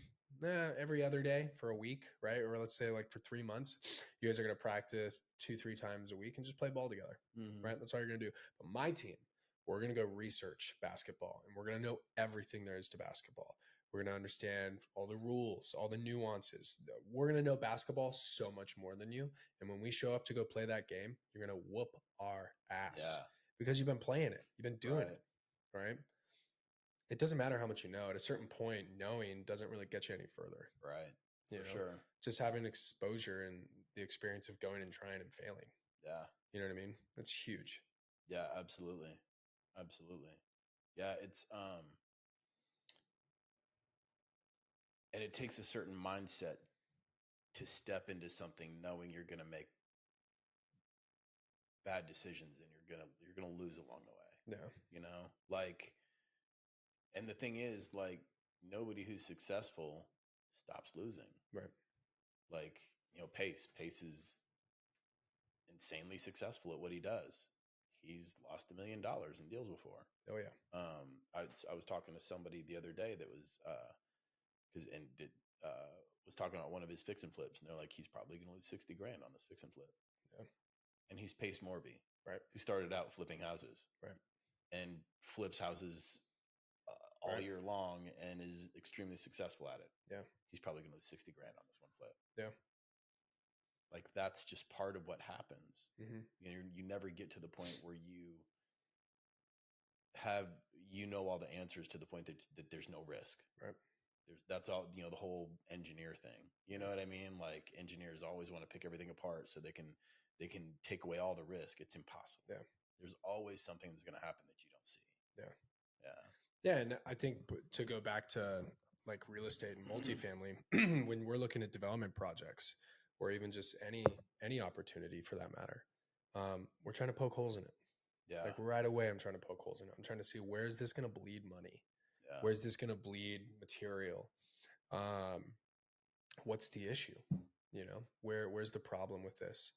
Speaker 1: every other day for a week, right? Or let's say like for 3 months, you guys are going to practice 2-3 times a week and just play ball together, right? That's all you're going to do. But my team, we're going to go research basketball and we're going to know everything there is to basketball. We're going to understand all the rules, all the nuances. We're going to know basketball so much more than you. And when we show up to go play that game, you're going to whoop our ass because you've been playing it. You've been doing it, right? It doesn't matter how much you know. At a certain point, knowing doesn't really get you any further.
Speaker 2: Right.
Speaker 1: You
Speaker 2: For
Speaker 1: know?
Speaker 2: sure.
Speaker 1: Just having exposure and the experience of going and trying and failing.
Speaker 2: Yeah.
Speaker 1: You know what I mean? That's huge.
Speaker 2: Yeah, absolutely. Absolutely. Yeah, it's and it takes a certain mindset to step into something knowing you're going to make bad decisions and you're going to lose along the way.
Speaker 1: Yeah.
Speaker 2: You know? Like, and the thing is, like, nobody who's successful stops losing.
Speaker 1: Right.
Speaker 2: Like, you know, Pace is insanely successful at what he does. He's lost $1 million in deals before.
Speaker 1: Oh yeah.
Speaker 2: I was talking to somebody the other day that was was talking about one of his fix and flips, and they're like, he's probably going to lose $60,000 on this fix and flip.
Speaker 1: Yeah.
Speaker 2: And he's Pace Morby,
Speaker 1: right?
Speaker 2: Who started out flipping houses,
Speaker 1: right?
Speaker 2: And flips houses all year long and is extremely successful at it.
Speaker 1: Yeah.
Speaker 2: He's probably going to lose $60,000 on this one flip.
Speaker 1: Yeah.
Speaker 2: Like that's just part of what happens.
Speaker 1: Mm-hmm.
Speaker 2: You never get to the point where you know all the answers to the point that there's no risk.
Speaker 1: Right.
Speaker 2: That's all, you know, the whole engineer thing. You know what I mean? Like engineers always want to pick everything apart so they can take away all the risk. It's impossible.
Speaker 1: Yeah.
Speaker 2: There's always something that's going to happen that you don't see.
Speaker 1: Yeah.
Speaker 2: Yeah.
Speaker 1: Yeah. And I think to go back to like real estate and multifamily, when we're looking at development projects or even just any opportunity for that matter, we're trying to poke holes in it.
Speaker 2: Yeah.
Speaker 1: Like right away, I'm trying to poke holes in it. I'm trying to see where is this going to bleed money?
Speaker 2: Yeah.
Speaker 1: Where's this going to bleed material? What's the issue? You know, where's the problem with this?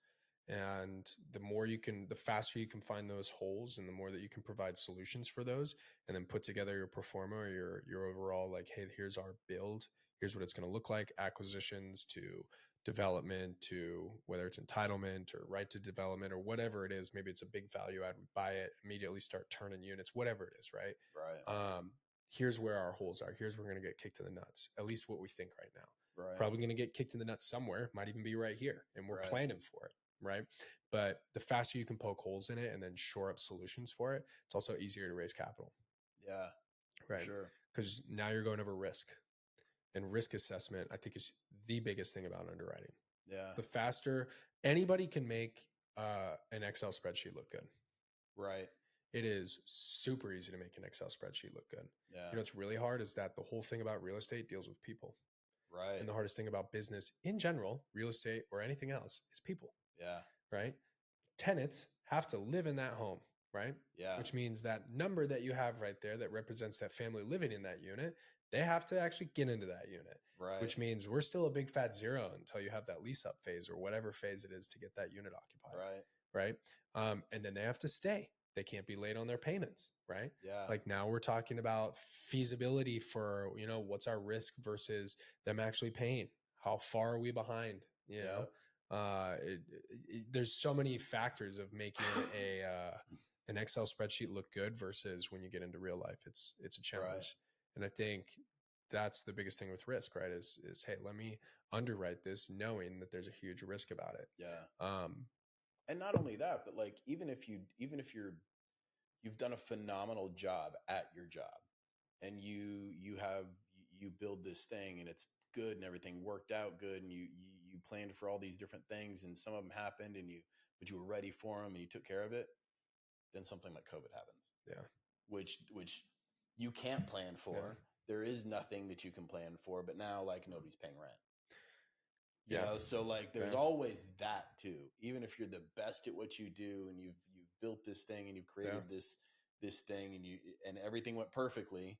Speaker 1: And the faster you can find those holes and the more that you can provide solutions for those and then put together your pro forma or your overall, like, hey, here's our build. Here's what it's going to look like. Acquisitions to development to whether it's entitlement or right to development or whatever it is. Maybe it's a big value add. We buy it, immediately start turning units, whatever it is. Right.
Speaker 2: Right.
Speaker 1: Here's where our holes are. Here's where we're going to get kicked in the nuts. At least what we think right now.
Speaker 2: Right.
Speaker 1: Probably going to get kicked in the nuts somewhere. Might even be right here. And we're planning for it. Right. But the faster you can poke holes in it and then shore up solutions for it, it's also easier to raise capital.
Speaker 2: Yeah.
Speaker 1: Right.
Speaker 2: Sure.
Speaker 1: Because now you're going over risk. And risk assessment, I think, is the biggest thing about underwriting.
Speaker 2: Yeah.
Speaker 1: The faster anybody can make an Excel spreadsheet look good.
Speaker 2: Right.
Speaker 1: It is super easy to make an Excel spreadsheet look good.
Speaker 2: Yeah.
Speaker 1: You know, what's really hard is that the whole thing about real estate deals with people.
Speaker 2: Right.
Speaker 1: And the hardest thing about business in general, real estate or anything else, is people.
Speaker 2: Yeah.
Speaker 1: Right. Tenants have to live in that home. Right.
Speaker 2: Yeah.
Speaker 1: Which means that number that you have right there that represents that family living in that unit, they have to actually get into that unit.
Speaker 2: Right.
Speaker 1: Which means we're still a big fat zero until you have that lease up phase or whatever phase it is to get that unit occupied.
Speaker 2: Right.
Speaker 1: Right. And then they have to stay. They can't be late on their payments. Right.
Speaker 2: Yeah.
Speaker 1: Like now we're talking about feasibility for, you know, what's our risk versus them actually paying. How far are we behind? You know, there's so many factors of making an Excel spreadsheet look good versus when you get into real life, it's a challenge.
Speaker 2: Right.
Speaker 1: And I think that's the biggest thing with risk, right? Is hey, let me underwrite this knowing that there's a huge risk about it.
Speaker 2: Yeah. And not only that, but like even if you've done a phenomenal job at your job, and you build this thing and it's good and everything worked out good, and you planned for all these different things, and some of them happened, but you were ready for them and you took care of it. Then something like COVID happens.
Speaker 1: Yeah.
Speaker 2: Which you can't plan for.
Speaker 1: Yeah.
Speaker 2: There is nothing that you can plan for, but now like nobody's paying rent. You
Speaker 1: Yeah.
Speaker 2: know, so like there's always that too. Even if you're the best at what you do and you've built this thing and you've created this thing and everything went perfectly,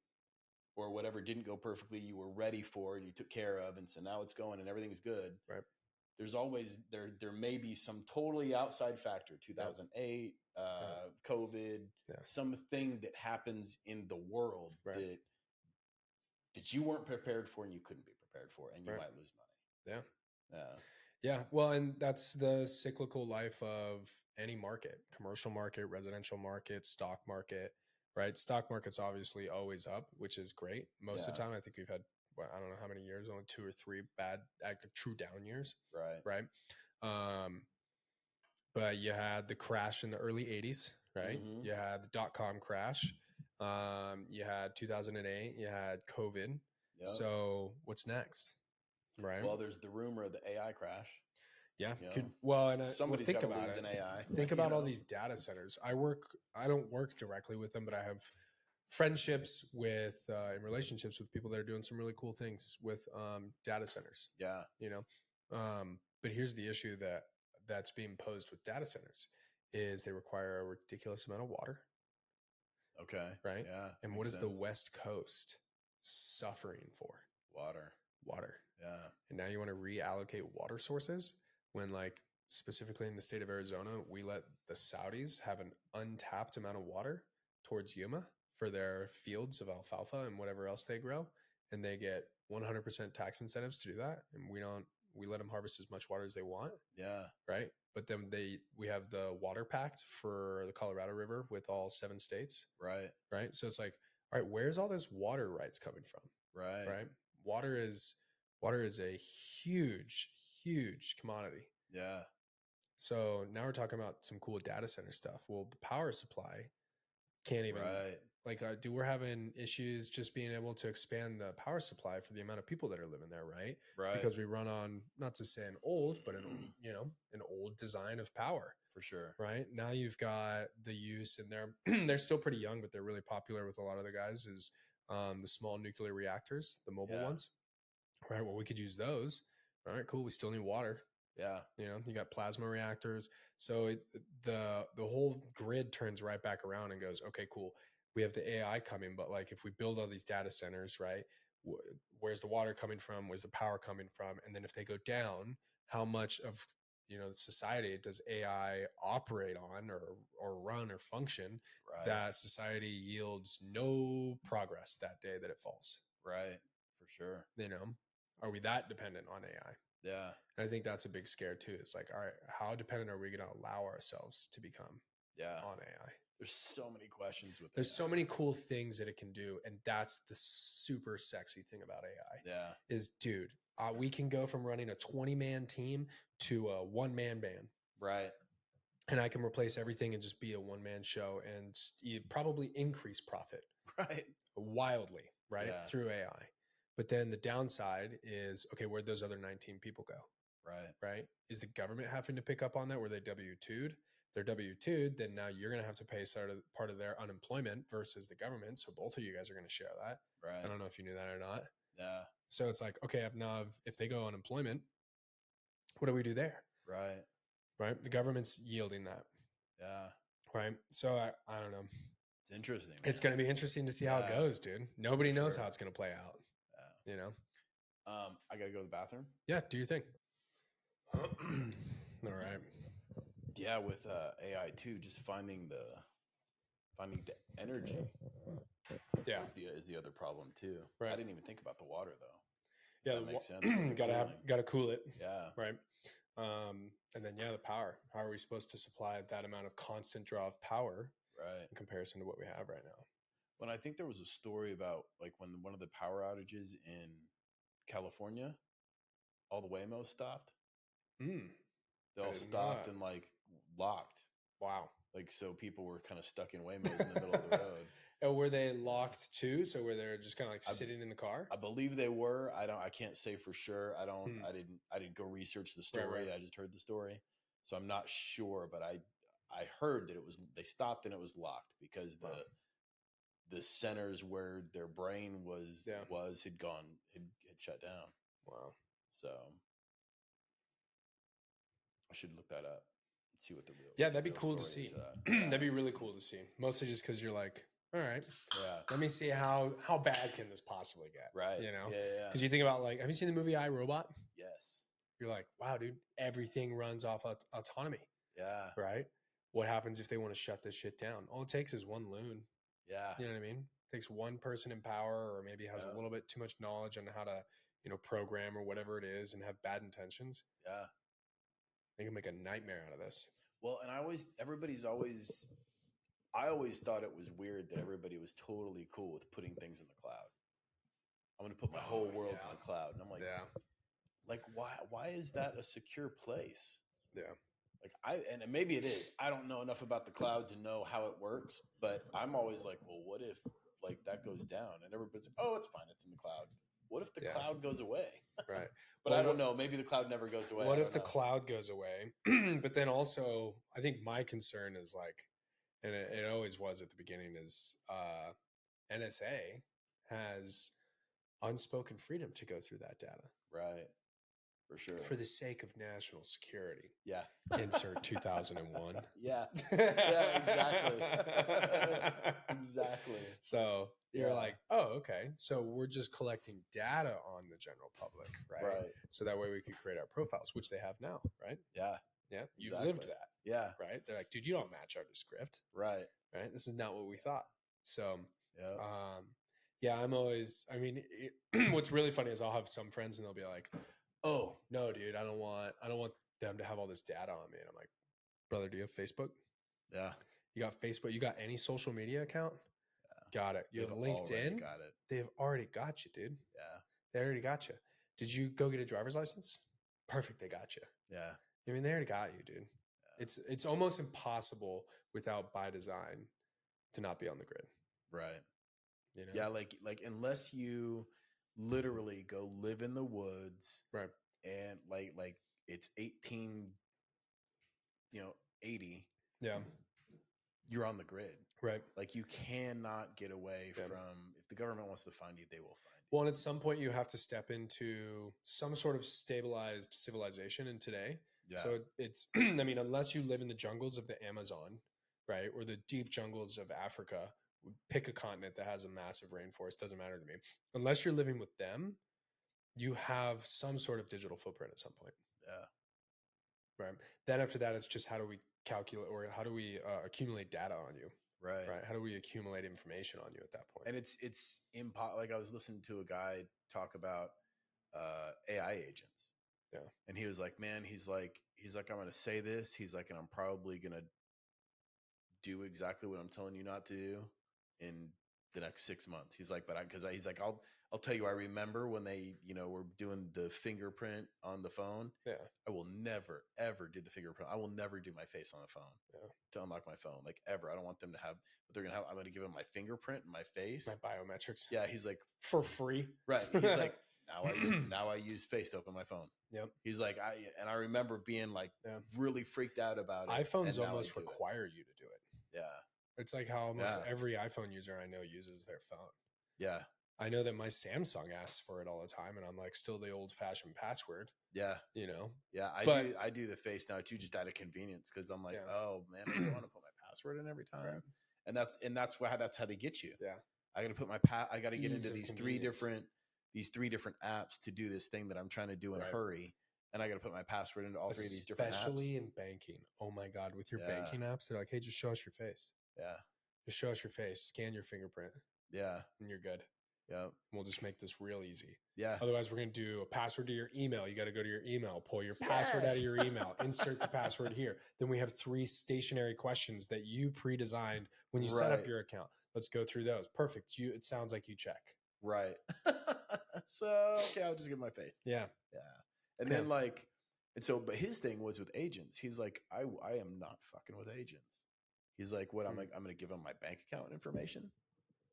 Speaker 2: or whatever didn't go perfectly, you were ready for and you took care of, and so now it's going and everything's good.
Speaker 1: Right.
Speaker 2: There's always there may be some totally outside factor, 2008, COVID, something that happens in the world that you weren't prepared for and you couldn't be prepared for, and you might lose money.
Speaker 1: Yeah. Well, and that's the cyclical life of any market: commercial market, residential market, stock market, right? Stock market's obviously always up, which is great. Most of the time, I think we've had, well, I don't know how many years, only 2 or 3 bad, active, true down years. Right. But you had the crash in the early 80s, right?
Speaker 2: Mm-hmm.
Speaker 1: You had the .com crash. You had 2008. You had COVID. Yep. So what's next? Right.
Speaker 2: Well, there's the rumor of the AI crash.
Speaker 1: Yeah.
Speaker 2: You know?
Speaker 1: Somebody's think about
Speaker 2: lose
Speaker 1: it.
Speaker 2: An AI.
Speaker 1: Think about all these data centers. I don't work directly with them, but I have friendships with and relationships with people that are doing some really cool things with data centers.
Speaker 2: Yeah.
Speaker 1: You know, but here's the issue that's being posed with data centers is they require a ridiculous amount of water.
Speaker 2: Okay.
Speaker 1: Right.
Speaker 2: Yeah.
Speaker 1: And what is the West Coast suffering for? Water.
Speaker 2: Yeah.
Speaker 1: And now you want to reallocate water sources when, like, specifically in the state of Arizona, we let the Saudis have an untapped amount of water towards Yuma for their fields of alfalfa and whatever else they grow. And they get 100% tax incentives to do that. And we let them harvest as much water as they want.
Speaker 2: Yeah.
Speaker 1: Right. But then we have the water pact for the Colorado River with all 7 states.
Speaker 2: Right.
Speaker 1: Right. So it's like, all right, where's all this water rights coming from?
Speaker 2: Right.
Speaker 1: Water is a huge, huge commodity.
Speaker 2: Yeah.
Speaker 1: So now we're talking about some cool data center stuff. Well, the power supply can't even we're having issues just being able to expand the power supply for the amount of people that are living there, right? Because we run on, not to say an old, but an old design of power.
Speaker 2: For sure.
Speaker 1: Right. Now you've got the use, and they're still pretty young, but they're really popular with a lot of the guys, is the small nuclear reactors, the mobile ones. Right. Well, we could use those. All right, cool. We still need water.
Speaker 2: Yeah.
Speaker 1: You got plasma reactors. So the whole grid turns right back around and goes, okay, cool. We have the AI coming, but like if we build all these data centers, right, where's the water coming from? Where's the power coming from? And then if they go down, how much of society does AI operate on or run or function that society yields no progress that day that it falls?
Speaker 2: Right. For sure.
Speaker 1: Are we that dependent on AI?
Speaker 2: Yeah.
Speaker 1: And I think that's a big scare too. It's like, all right, how dependent are we going to allow ourselves to become on AI?
Speaker 2: There's so many questions with
Speaker 1: There's so many cool things that it can do. And that's the super sexy thing about AI.
Speaker 2: Yeah.
Speaker 1: Is, dude, we can go from running a 20-man team to a 1-man band.
Speaker 2: Right.
Speaker 1: And I can replace everything and just be a 1-man show and probably increase profit.
Speaker 2: Right.
Speaker 1: Wildly, right?
Speaker 2: Yeah.
Speaker 1: Through AI. But then the downside is, okay, where'd those other 19 people go? Right. Is the government having to pick up on that? Were they W-2'd? If they're W-2'd, then now you're going to have to pay part of their unemployment versus the government. So both of you guys are going to share that.
Speaker 2: Right.
Speaker 1: I don't know if you knew that or not.
Speaker 2: Yeah.
Speaker 1: So it's like, okay, if they go unemployment, what do we do there? Right. The government's yielding that.
Speaker 2: Yeah.
Speaker 1: Right. So I don't know.
Speaker 2: It's interesting. Man.
Speaker 1: It's going to be interesting to see how it goes, dude. Nobody knows how it's going to play out.
Speaker 2: I gotta go to the bathroom.
Speaker 1: Yeah, do your thing. All right.
Speaker 2: Yeah, with AI too, just finding the energy.
Speaker 1: Yeah,
Speaker 2: is the other problem too.
Speaker 1: Right.
Speaker 2: I didn't even think about the water though.
Speaker 1: Yeah,
Speaker 2: that makes sense.
Speaker 1: gotta cool it.
Speaker 2: Yeah.
Speaker 1: Right. And then the power. How are we supposed to supply that amount of constant draw of power?
Speaker 2: Right.
Speaker 1: in comparison to what we have right now.
Speaker 2: When I think there was a story about like when one of the power outages in California, all the Waymos stopped.
Speaker 1: Mm,
Speaker 2: They
Speaker 1: I
Speaker 2: all
Speaker 1: didn't know
Speaker 2: stopped
Speaker 1: that.
Speaker 2: and like locked.
Speaker 1: Wow.
Speaker 2: Like so people were kind of stuck in Waymos in the middle of the road.
Speaker 1: Oh, were they locked too? So were they just kind of like
Speaker 2: I-
Speaker 1: sitting in the car?
Speaker 2: I believe they were. I can't say for sure.
Speaker 1: Hmm.
Speaker 2: I didn't go research the
Speaker 1: Right,
Speaker 2: story.
Speaker 1: right.
Speaker 2: I just heard the story. So I'm not sure, but I heard that they stopped and it was locked because
Speaker 1: Wow.
Speaker 2: the centers where their brain
Speaker 1: Yeah.
Speaker 2: had shut down.
Speaker 1: Wow.
Speaker 2: So I should look that up and see what the real
Speaker 1: Yeah, that'd be cool to see.
Speaker 2: Yeah.
Speaker 1: That'd be really cool to see. Mostly just because you're like, all right,
Speaker 2: Yeah.
Speaker 1: let me see how bad can this possibly get?
Speaker 2: Right.
Speaker 1: You know?
Speaker 2: Yeah.
Speaker 1: Because you think about like, have you seen the movie I, Robot?
Speaker 2: Yes.
Speaker 1: You're like, wow, dude, everything runs off autonomy,
Speaker 2: Yeah.
Speaker 1: right? What happens if they want to shut this shit down? All it takes is one loon.
Speaker 2: Yeah.
Speaker 1: You know what I mean? It takes one person in power, or maybe has a little bit too much knowledge on how to, program or whatever it is, and have bad intentions.
Speaker 2: Yeah.
Speaker 1: They can make a nightmare out of this.
Speaker 2: Well, and I always thought it was weird that everybody was totally cool with putting things in the cloud. I'm going to put my whole world in the cloud. And I'm like, like, why is that a secure place?
Speaker 1: Yeah.
Speaker 2: Like and maybe it is. I don't know enough about the cloud to know how it works, but I'm always like, well, what if like that goes down? And everybody's like, oh, it's fine. It's in the cloud. What if the cloud goes away?
Speaker 1: Right.
Speaker 2: But I don't know. Maybe the cloud never goes away.
Speaker 1: What if the cloud goes away? But then also, I think my concern is like, and it always was at the beginning, is NSA has unspoken freedom to go through that data.
Speaker 2: Right. For sure.
Speaker 1: For the sake of national security.
Speaker 2: Yeah.
Speaker 1: Insert 2001.
Speaker 2: Yeah. Yeah, exactly. Exactly.
Speaker 1: So you're like, oh, okay. So we're just collecting data on the general public, right?
Speaker 2: Right.
Speaker 1: So that way we could create our profiles, which they have now, right?
Speaker 2: Yeah.
Speaker 1: Yeah. You've
Speaker 2: Exactly.
Speaker 1: lived that.
Speaker 2: Yeah.
Speaker 1: Right. They're like, dude, you don't match our script.
Speaker 2: Right.
Speaker 1: Right. This is not what we thought. So,
Speaker 2: yeah.
Speaker 1: Yeah, I'm always, I mean, what's really funny is I'll have some friends and they'll be like, oh no, dude, I don't want them to have all this data on me. And I'm like, brother, do you have Facebook?
Speaker 2: Yeah.
Speaker 1: You got Facebook? You got any social media account? Yeah. Got it. You have LinkedIn?
Speaker 2: Got it.
Speaker 1: They've already got you, dude.
Speaker 2: Yeah.
Speaker 1: They already got you. Did you go get a driver's license? Perfect. They got you.
Speaker 2: Yeah.
Speaker 1: I mean, they already got you, dude. Yeah. It's almost impossible without by design to not be on the grid.
Speaker 2: Right.
Speaker 1: You know?
Speaker 2: Yeah. Like unless you literally go live in the woods.
Speaker 1: Right.
Speaker 2: And like it's 18, 80.
Speaker 1: Yeah.
Speaker 2: You're on the grid.
Speaker 1: Right.
Speaker 2: Like you cannot get away from, if the government wants to find you, they will find you.
Speaker 1: Well, and at some point you have to step into some sort of stabilized civilization in today. Yeah. So it's, I mean, unless you live in the jungles of the Amazon, right? Or the deep jungles of Africa, pick a continent that has a massive rainforest, doesn't matter to me. Unless you're living with them, you have some sort of digital footprint at some point.
Speaker 2: Yeah.
Speaker 1: Right. Then after that, it's just how do we calculate or how do we accumulate data on you?
Speaker 2: Right.
Speaker 1: Right. How do we accumulate information on you at that point?
Speaker 2: And it's like I was listening to a guy talk about AI agents.
Speaker 1: Yeah.
Speaker 2: And he was like, man, he's like, I'm going to say this. He's like, and I'm probably going to do exactly what I'm telling you not to do in the next 6 months. He's like, he's like, I'll tell you, I remember when they, were doing the fingerprint on the phone.
Speaker 1: Yeah.
Speaker 2: I will never, ever do the fingerprint. I will never do my face on the phone to unlock my phone. Like ever. I don't want them to have, but they're going to have, I'm going to give them my fingerprint and my face.
Speaker 1: My biometrics.
Speaker 2: Yeah. He's like,
Speaker 1: for free.
Speaker 2: Right. He's like, now I use face to open my phone.
Speaker 1: Yep.
Speaker 2: He's like, I remember being like really freaked out about it.
Speaker 1: iPhones almost require you to do it.
Speaker 2: Yeah.
Speaker 1: It's like how almost every iPhone user I know uses their phone.
Speaker 2: Yeah.
Speaker 1: I know that my Samsung asks for it all the time, and I'm like, still the old fashioned password.
Speaker 2: Yeah. Yeah. I do the face now too, just out of convenience. Cause I'm like, oh man, I don't want to put my password in every time. Right. And that's how they get you.
Speaker 1: Yeah.
Speaker 2: I got to put I got to get into these three different apps to do this thing that I'm trying to do in a hurry. And I got to put my password into all three of these different apps.
Speaker 1: Especially in banking. Oh my God. With your banking apps, they're like, hey, just show us your face.
Speaker 2: Yeah.
Speaker 1: Just show us your face. Scan your fingerprint.
Speaker 2: Yeah.
Speaker 1: And you're good.
Speaker 2: Yep.
Speaker 1: We'll just make this real easy.
Speaker 2: Yeah.
Speaker 1: Otherwise, we're going to do a password to your email. You got to go to your email, pull your password out of your email, insert the password here. Then we have 3 stationary questions that you pre-designed when you set up your account. Let's go through those. Perfect. It sounds like you check.
Speaker 2: Right. So, okay, I'll just give my face.
Speaker 1: Yeah.
Speaker 2: Yeah. And then but his thing was with agents. He's like, I am not fucking with agents. He's like, what? I'm like, I'm going to give him my bank account information.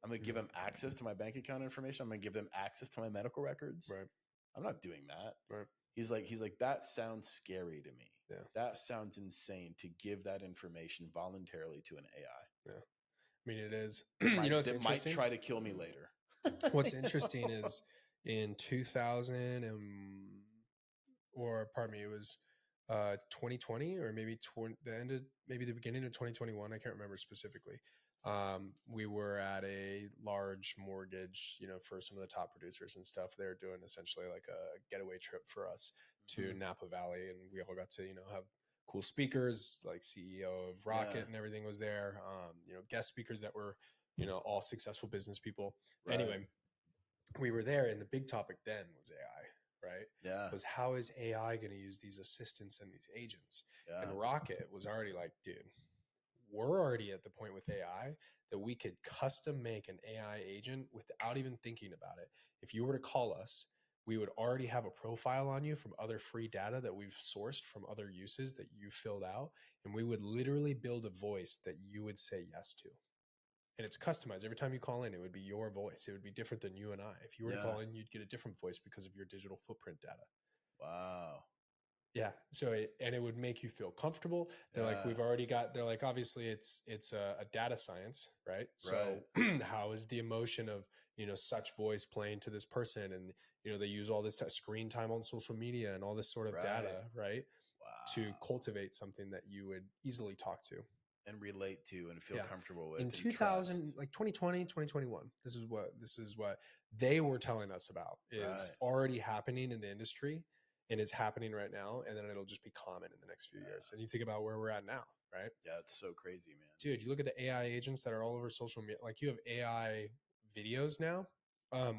Speaker 2: I'm going to give them access to my bank account information. I'm going to give them access to my medical records.
Speaker 1: Right.
Speaker 2: I'm not doing that.
Speaker 1: Right.
Speaker 2: He's like, that sounds scary to me.
Speaker 1: Yeah.
Speaker 2: That sounds insane to give that information voluntarily to an AI.
Speaker 1: Yeah. I mean, it is.
Speaker 2: It might try to kill me later.
Speaker 1: What's interesting is in 2000 it was 2020 or maybe the beginning of 2021. I can't remember specifically. We were at a large mortgage, for some of the top producers and stuff. They're doing essentially like a getaway trip for us to Napa Valley. And we all got to, have cool speakers, like CEO of Rocket and everything was there. Guest speakers that were, all successful business people. Right. Anyway, we were there, and the big topic then was AI, right?
Speaker 2: Yeah.
Speaker 1: Was how is AI going to use these assistants and these agents? Yeah. And Rocket was already like, dude, we're already at the point with AI that we could custom make an AI agent without even thinking about it. If you were to call us, we would already have a profile on you from other free data that we've sourced from other uses that you filled out. And we would literally build a voice that you would say yes to. And it's customized. Every time you call in, it would be your voice. It would be different than you and I. If you were to call in, you'd get a different voice because of your digital footprint data.
Speaker 2: Wow.
Speaker 1: Yeah. So, it would make you feel comfortable. They're like, they're like, obviously it's a data science, right? So how is the emotion of, such voice playing to this person? And, they use all this screen time on social media and all this sort of data, right? Wow. To cultivate something that you would easily talk to.
Speaker 2: And relate to and feel comfortable with.
Speaker 1: In 2000, like 2020, 2021, this is what they were telling us about is already happening in the industry and is happening right now. And then it'll just be common in the next few years. And you think about where we're at now, right?
Speaker 2: Yeah, it's so crazy, man.
Speaker 1: Dude, you look at the AI agents that are all over social media. Like you have AI videos now.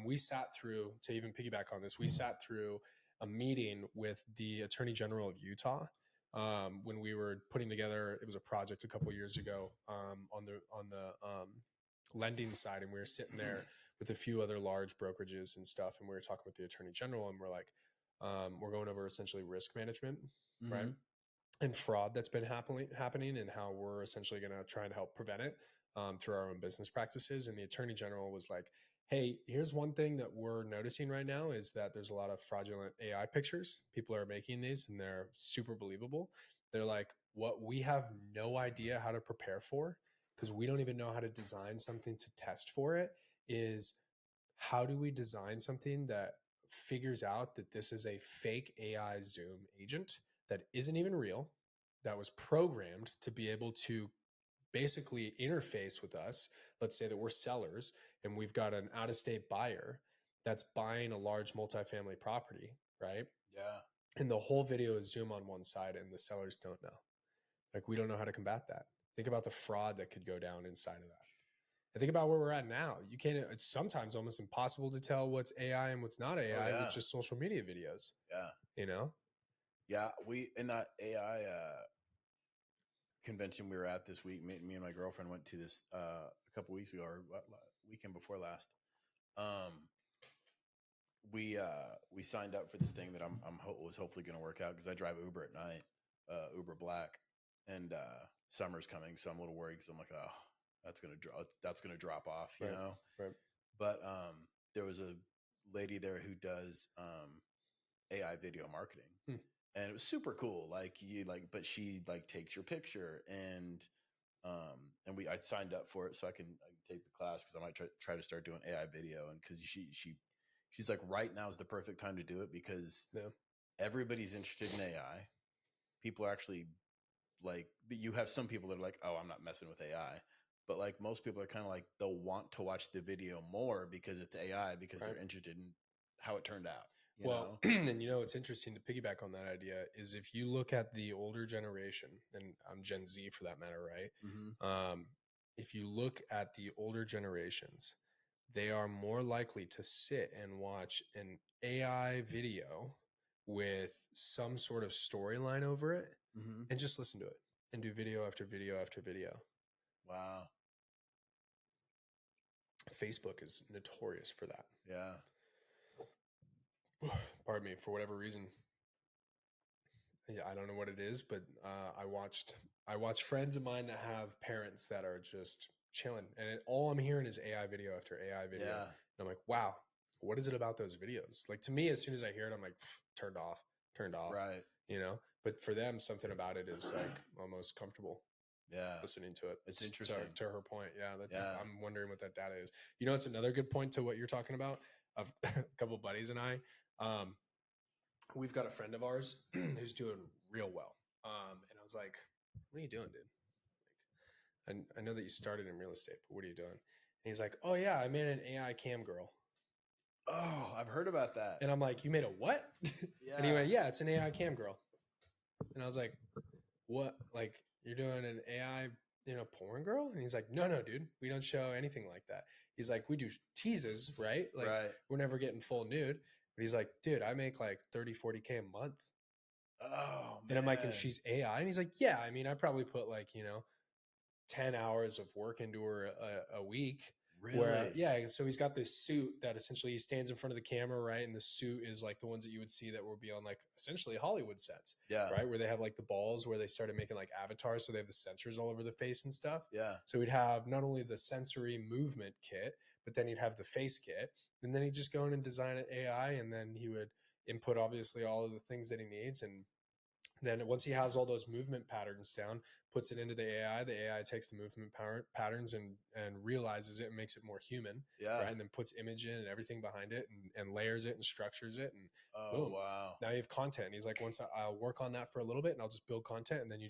Speaker 1: We sat through, to even piggyback on this, we sat through a meeting with the Attorney General of Utah. When we were putting together, it was a project a couple of years ago on the lending side, and we were sitting there with a few other large brokerages and stuff, and we were talking with the Attorney General, and we're like, we're going over essentially risk management, right, and fraud that's been happening, and how we're essentially going to try and help prevent it through our own business practices. And the Attorney General was like, hey, here's one thing that we're noticing right now is that there's a lot of fraudulent AI pictures. People are making these and they're super believable. They're like, what we have no idea how to prepare for, because we don't even know how to design something to test for it, is how do we design something that figures out that this is a fake AI Zoom agent that isn't even real, that was programmed to be able to basically interface with us. Let's say that we're sellers and we've got an out-of-state buyer that's buying a large multifamily property, right?
Speaker 2: Yeah.
Speaker 1: And the whole video is Zoom on one side and the sellers don't know. Like, we don't know how to combat that. Think about the fraud that could go down inside of that. And think about where we're at now. It's sometimes almost impossible to tell what's AI and what's not AI with just social media videos.
Speaker 2: Yeah. Yeah. We, in that AI, convention we were at this week, me and my girlfriend went to this a couple weeks ago, or weekend before last. We signed up for this thing that was hopefully going to work out, because I drive Uber at night, Uber Black, and summer's coming, so I'm a little worried, because I'm like, oh, that's gonna drop off, you know.
Speaker 1: Right.
Speaker 2: But there was a lady there who does AI video marketing. And it was super cool. But she takes your picture, and I signed up for it so I can take the class, because I might try to start doing AI video. And because she's like, right now is the perfect time to do it, because everybody's interested in AI. People are actually you have some people that are like, oh, I'm not messing with AI. But most people are kind of they'll want to watch the video more because it's AI, because they're interested in how it turned out.
Speaker 1: And it's interesting to piggyback on that idea is if you look at the older generation, and I'm Gen Z for that matter, right? If you look at the older generations, they are more likely to sit and watch an AI video with some sort of storyline over it
Speaker 2: Mm-hmm.
Speaker 1: and just listen to it and do video after video after video.
Speaker 2: Wow.
Speaker 1: Facebook is notorious for that.
Speaker 2: Yeah.
Speaker 1: Pardon me, for whatever reason. Yeah, I don't know what it is, but I watch friends of mine that have parents that are just chilling, and all I'm hearing is AI video after AI video.
Speaker 2: Yeah.
Speaker 1: And I'm like, wow, what is it about those videos? Like, to me, as soon as I hear it, I'm like, turned off,
Speaker 2: Right.
Speaker 1: you know. But for them, something about it is like almost comfortable
Speaker 2: Yeah.
Speaker 1: listening to it.
Speaker 2: It's interesting.
Speaker 1: To her point. Yeah,
Speaker 2: Yeah.
Speaker 1: I'm wondering what that data is. You know, it's another good point to what you're talking about. Of a couple of buddies and I, we've got a friend of ours who's doing real well. And I was like, what are you doing, dude? Like, I know that you started in real estate, but what are you doing? And he's like, oh yeah, I made an AI cam girl.
Speaker 2: Oh, I've heard about that.
Speaker 1: And I'm like, you made a what?
Speaker 2: Yeah.
Speaker 1: And he went, yeah, it's an AI cam girl. And I was like, what? Like, you're doing an AI, porn girl? And he's like, no, dude, we don't show anything like that. He's like, we do teases, right? Like,
Speaker 2: right.
Speaker 1: we're never getting full nude. But he's like, dude, I make like 30, 40K a month.
Speaker 2: Oh, man.
Speaker 1: And I'm like, and she's AI? And he's like, yeah, I mean, I probably put like, 10 hours of work into her a week.
Speaker 2: Really?
Speaker 1: Where, yeah. So he's got this suit that essentially he stands in front of the camera, right? And the suit is like the ones that you would see that would be on like essentially Hollywood sets.
Speaker 2: Yeah.
Speaker 1: Right. Where they have like the balls where they started making like avatars. So they have the sensors all over the face and stuff.
Speaker 2: Yeah.
Speaker 1: So he'd have not only the sensory movement kit, but then he'd have the face kit. And then he'd just go in and design an AI. And then he would input obviously all of the things that he needs. And then once he has all those movement patterns down, puts it into the AI. The AI takes the movement patterns and realizes it and makes it more human.
Speaker 2: Yeah.
Speaker 1: Right. And then puts image in and everything behind it and layers it and structures it. And boom.
Speaker 2: Wow.
Speaker 1: Now you have content. And he's like, once I'll work on that for a little bit and I'll just build content. And then you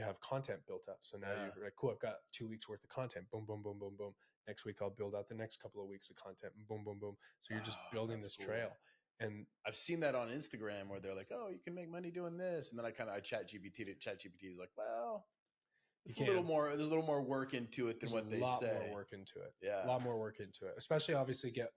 Speaker 1: have content built up. So now you're like, cool, I've got 2 weeks worth of content. Boom, boom, boom, boom, boom. Next week, I'll build out the next couple of weeks of content. Boom, boom, boom. So you're just building this trail. And
Speaker 2: I've seen that on Instagram where they're like, oh, you can make money doing this. And then I chat GPT to chat GPT is like, well, there's a little more work into it than what they say.
Speaker 1: A lot more work into it.
Speaker 2: Yeah.
Speaker 1: A lot more work into it. Especially obviously again,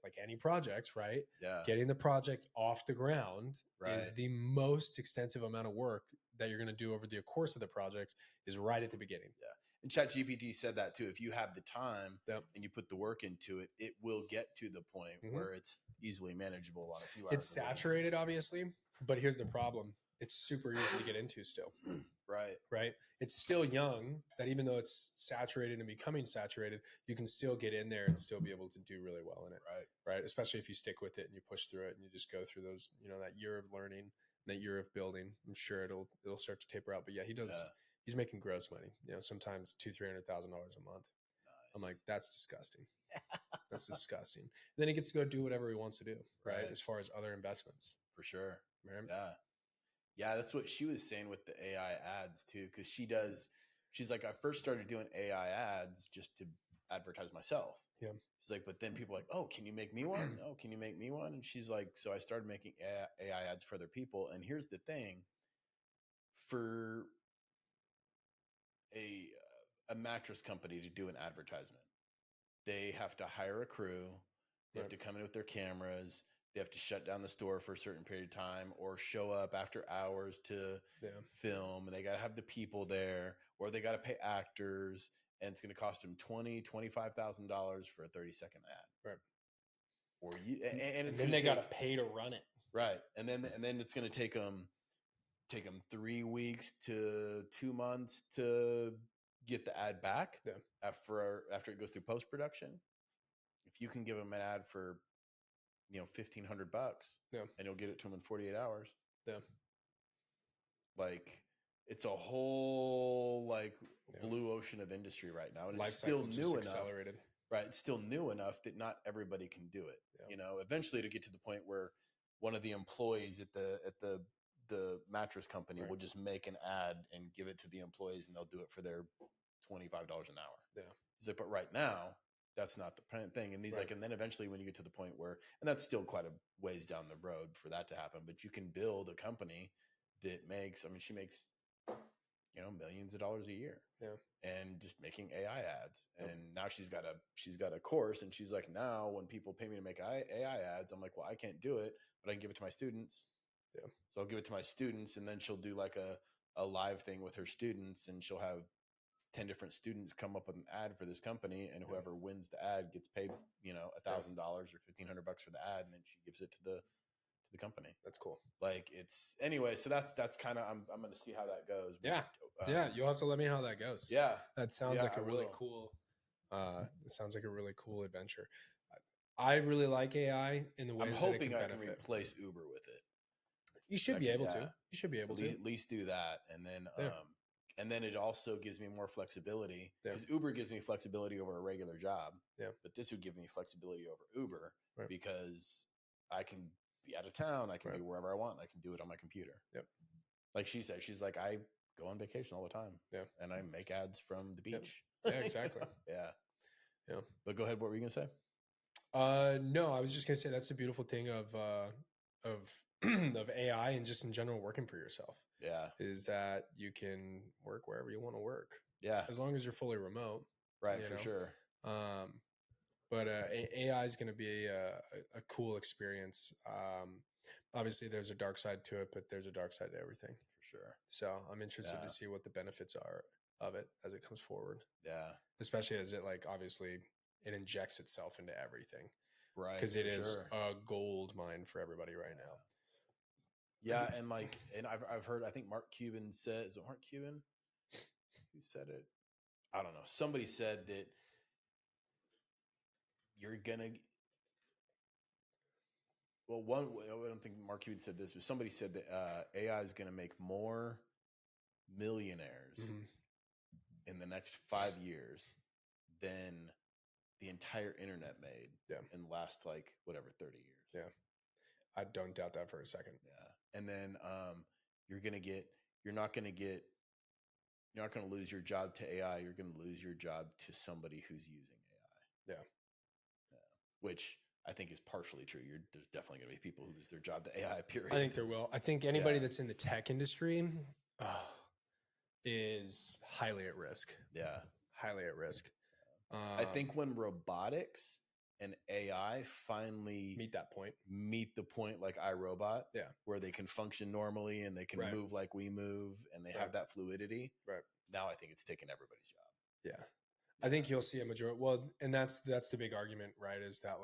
Speaker 1: like any project, right?
Speaker 2: Yeah.
Speaker 1: Getting the project off the ground is the most extensive amount of work that you're going to do over the course of the project is right at the beginning.
Speaker 2: Yeah. And ChatGPT said that too. If you have the time and you put the work into it, it will get to the point where it's easily manageable on a few hours.
Speaker 1: It's saturated, obviously, but here's the problem. It's super easy to get into still. Right. It's still young that even though it's saturated and becoming saturated, you can still get in there and still be able to do really well in it. Right. Especially if you stick with it and you push through it and you just go through those, that year of learning, that year of building. I'm sure it'll start to taper out. But yeah, he does. Yeah. He's making gross money, sometimes $200,000-$300,000 a month. Nice. I'm like, that's disgusting. That's disgusting. And then he gets to go do whatever he wants to do, right? As far as other investments.
Speaker 2: For sure.
Speaker 1: Right?
Speaker 2: Yeah. Yeah, that's what she was saying with the AI ads too, because she's like, I first started doing AI ads just to advertise myself.
Speaker 1: Yeah.
Speaker 2: She's like, but then people are like, oh, can you make me one? Oh, can you make me one? And she's like, so I started making AI ads for other people. And here's the thing, for a mattress company to do an advertisement, they have to hire a crew. They have to come in with their cameras. They have to shut down the store for a certain period of time or show up after hours to film. And they got to have the people there, or they got to pay actors. And it's going to cost them $20,000, $25,000 for a 30-second ad.
Speaker 1: Right.
Speaker 2: Or and
Speaker 1: then they got to pay to run it.
Speaker 2: Right. And then it's going to take them 3 weeks to 2 months to get the ad back after it goes through post-production. If you can give them an ad for $1,500 and you'll get it to them in 48 hours.
Speaker 1: Yeah.
Speaker 2: Like, it's a whole blue ocean of industry right now. And
Speaker 1: Life
Speaker 2: it's still new enough.
Speaker 1: Accelerated.
Speaker 2: Right. It's still new enough that not everybody can do it. Yeah. Eventually to get to the point where one of the employees at the mattress company will just make an ad and give it to the employees, and they'll do it for their $25 an hour.
Speaker 1: Yeah.
Speaker 2: He's like, but right now, that's not the thing. And he's like, and then eventually when you get to the point where, and that's still quite a ways down the road for that to happen, but you can build a company that makes, she makes millions of dollars a year.
Speaker 1: Yeah.
Speaker 2: And just making AI ads.
Speaker 1: Yep.
Speaker 2: And now she's got a course, and she's like, now when people pay me to make AI ads, I'm like, well, I can't do it, but I can give it to my students.
Speaker 1: Yeah.
Speaker 2: So I'll give it to my students, and then she'll do like a live thing with her students, and she'll have 10 different students come up with an ad for this company, and whoever wins the ad gets paid, $1,000 or $1,500 for the ad, and then she gives it to the company.
Speaker 1: That's cool.
Speaker 2: Like it's anyway. So that's kind of I'm going to see how that goes.
Speaker 1: Yeah. You'll have to let me know how that goes.
Speaker 2: Yeah.
Speaker 1: That sounds like a really cool. It sounds like a really cool adventure. I really like AI in the ways
Speaker 2: I'm hoping
Speaker 1: that it
Speaker 2: I
Speaker 1: can
Speaker 2: can
Speaker 1: benefit.
Speaker 2: replace Uber with it.
Speaker 1: You should be able to. You should be able to
Speaker 2: at least do that, and then it also gives me more flexibility because Uber gives me flexibility over a regular job.
Speaker 1: Yeah.
Speaker 2: But this would give me flexibility over Uber
Speaker 1: Right.
Speaker 2: because I can be out of town. I can be wherever I want. I can do it on my computer.
Speaker 1: Yep.
Speaker 2: Like she said, she's like, I go on vacation all the time.
Speaker 1: Yeah.
Speaker 2: And I make ads from the beach.
Speaker 1: Yeah, exactly.
Speaker 2: Yeah.
Speaker 1: Yeah.
Speaker 2: But go ahead. What were you going to say?
Speaker 1: No, I was just going to say that's the beautiful thing of of AI and just in general working for yourself.
Speaker 2: Yeah.
Speaker 1: Is that you can work wherever you want to work.
Speaker 2: Yeah.
Speaker 1: As long as you're fully remote.
Speaker 2: Right. For sure.
Speaker 1: But AI is going to be a cool experience. Obviously, there's a dark side to it, but there's a dark side to everything.
Speaker 2: For sure.
Speaker 1: So I'm interested to see what the benefits are of it as it comes forward.
Speaker 2: Yeah.
Speaker 1: Especially as it obviously it injects itself into everything.
Speaker 2: Right.
Speaker 1: Because it is a gold mine for everybody right now.
Speaker 2: Yeah. And I've heard, I think Mark Cuban said, is it Mark Cuban? Who said it? I don't know. Somebody said that you're going to, well, I don't think Mark Cuban said this, but somebody said that AI is going to make more millionaires in the next 5 years than the entire internet made in the last 30 years.
Speaker 1: Yeah. I don't doubt that for a second.
Speaker 2: Yeah. And then you're not going to lose your job to AI. You're going to lose your job to somebody who's using AI.
Speaker 1: Yeah.
Speaker 2: Which I think is partially true. There's definitely going to be people who lose their job to AI, period.
Speaker 1: I think there will. I think anybody that's in the tech industry is highly at risk.
Speaker 2: Yeah.
Speaker 1: Highly at risk.
Speaker 2: I think when robotics and AI finally meet the point like iRobot, where they can function normally and they can move like we move and they have that fluidity.
Speaker 1: Right.
Speaker 2: Now I think it's taken everybody's job.
Speaker 1: Yeah. I think you'll see a majority. Well, and that's the big argument, right? Is that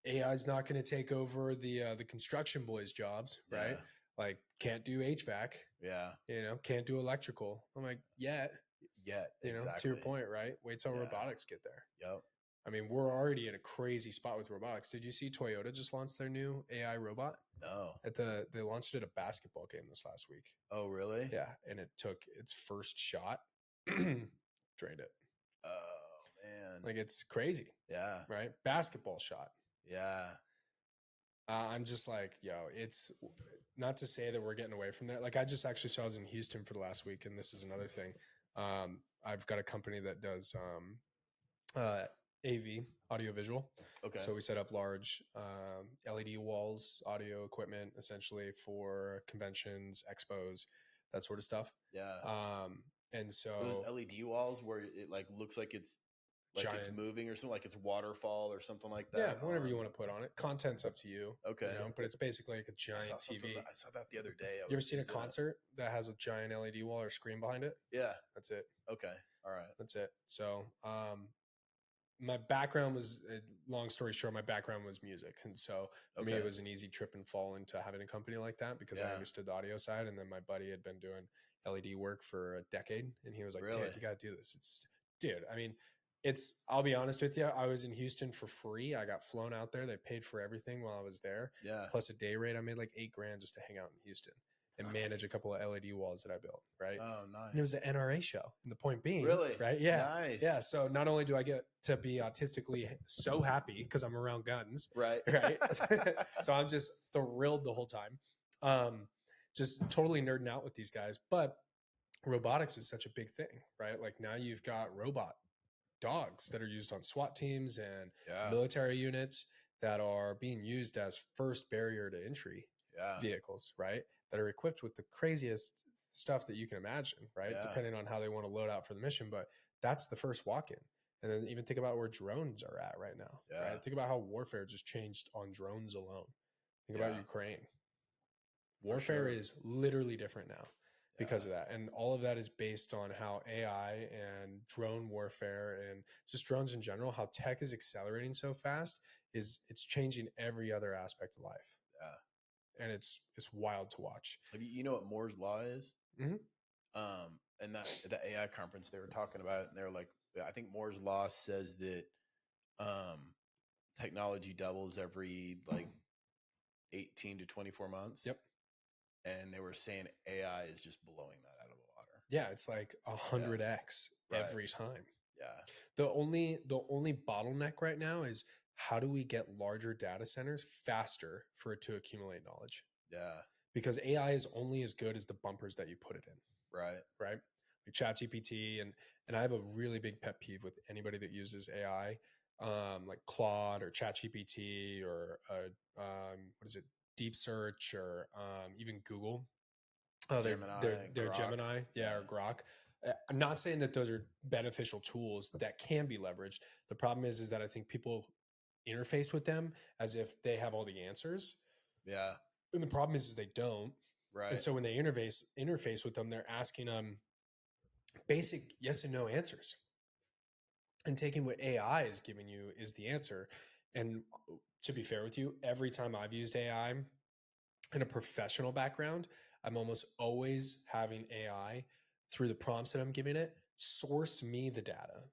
Speaker 1: AI is not going to take over the construction boys' jobs, right? Like can't do HVAC.
Speaker 2: Yeah.
Speaker 1: Can't do electrical. I'm like, yet.
Speaker 2: Exactly.
Speaker 1: To your point, right? Wait till robotics get there.
Speaker 2: Yep.
Speaker 1: I mean, we're already in a crazy spot with robotics. Did you see Toyota just launched their new AI robot?
Speaker 2: No.
Speaker 1: They launched it at a basketball game this last week.
Speaker 2: Oh, really?
Speaker 1: Yeah, and it took its first shot, drained it.
Speaker 2: Oh man,
Speaker 1: it's crazy.
Speaker 2: Yeah.
Speaker 1: Right. Basketball shot.
Speaker 2: Yeah.
Speaker 1: I'm just like, it's not to say that we're getting away from that. I just actually saw I was in Houston for the last week, and this is another thing. I've got a company that does AV, audiovisual.
Speaker 2: Okay.
Speaker 1: So we set up large LED walls, audio equipment, essentially for conventions, expos, that sort of stuff.
Speaker 2: Yeah.
Speaker 1: And so
Speaker 2: those LED walls where it looks like it's giant. It's moving or something, like it's waterfall or something like that.
Speaker 1: Yeah, whatever you want to put on it. Content's up to you.
Speaker 2: Okay.
Speaker 1: But it's basically like a giant TV.
Speaker 2: I saw that the other day.
Speaker 1: You ever seen a concert that has a giant LED wall or screen behind it?
Speaker 2: Yeah.
Speaker 1: That's it.
Speaker 2: Okay. All right.
Speaker 1: That's it. So, my background was, long story short, my background was music. And so for me, it was an easy trip and fall into having a company like that because I understood the audio side. And then my buddy had been doing LED work for a decade. And he was like, dude, you got to do this. I'll be honest with you. I was in Houston for free. I got flown out there. They paid for everything while I was there.
Speaker 2: Yeah.
Speaker 1: Plus a day rate. I made like $8,000 just to hang out in Houston and manage a couple of LED walls that I built. Right.
Speaker 2: Oh, nice.
Speaker 1: And it was an NRA show. And the point being,
Speaker 2: really?
Speaker 1: Right. Yeah.
Speaker 2: Nice.
Speaker 1: Yeah. So not only do I get to be autistically so happy because I'm around guns.
Speaker 2: Right.
Speaker 1: Right. So I'm just thrilled the whole time. Just totally nerding out with these guys. But robotics is such a big thing, right? Like now you've got robot dogs that are used on SWAT teams and military units that are being used as first barrier to entry vehicles, right? That are equipped with the craziest stuff that you can imagine, right?
Speaker 2: Yeah.
Speaker 1: Depending on how they want to load out for the mission. But that's the first walk-in. And then even think about where drones are at right now,
Speaker 2: Yeah.
Speaker 1: right? Think about how warfare just changed on drones alone. Think about
Speaker 2: Yeah.
Speaker 1: Ukraine.
Speaker 2: For
Speaker 1: Warfare
Speaker 2: sure.
Speaker 1: is literally different now because
Speaker 2: Yeah.
Speaker 1: of that. And all of that is based on how AI and drone warfare and just drones in general, how tech is accelerating so fast, is it's changing every other aspect of life.
Speaker 2: Yeah.
Speaker 1: And it's wild to watch.
Speaker 2: You know what Moore's law is?
Speaker 1: Mm-hmm.
Speaker 2: And that the AI conference they were talking about it, and they're like, I think Moore's law says that technology doubles every like 18 to 24 months.
Speaker 1: Yep.
Speaker 2: And they were saying AI is just blowing that out of the water.
Speaker 1: Yeah, it's like 100x every time.
Speaker 2: Yeah.
Speaker 1: The only bottleneck right now is how do we get larger data centers faster for it to accumulate knowledge?
Speaker 2: Yeah.
Speaker 1: Because AI is only as good as the bumpers that you put it in.
Speaker 2: Right.
Speaker 1: Right. Like ChatGPT, and I have a really big pet peeve with anybody that uses AI, like Claude or ChatGPT or what is it, Deep Search or even Google.
Speaker 2: Gemini,
Speaker 1: They're
Speaker 2: Grok.
Speaker 1: Gemini, or Grok. I'm not saying that those are beneficial tools that can be leveraged. The problem is that I think people interface with them as if they have all the answers.
Speaker 2: Yeah.
Speaker 1: And the problem is they don't.
Speaker 2: Right.
Speaker 1: And so when they interface with them, they're asking them basic yes and no answers. And taking what AI is giving you is the answer. And to be fair with you, every time I've used AI in a professional background, I'm almost always having AI through the prompts that I'm giving it source me the data.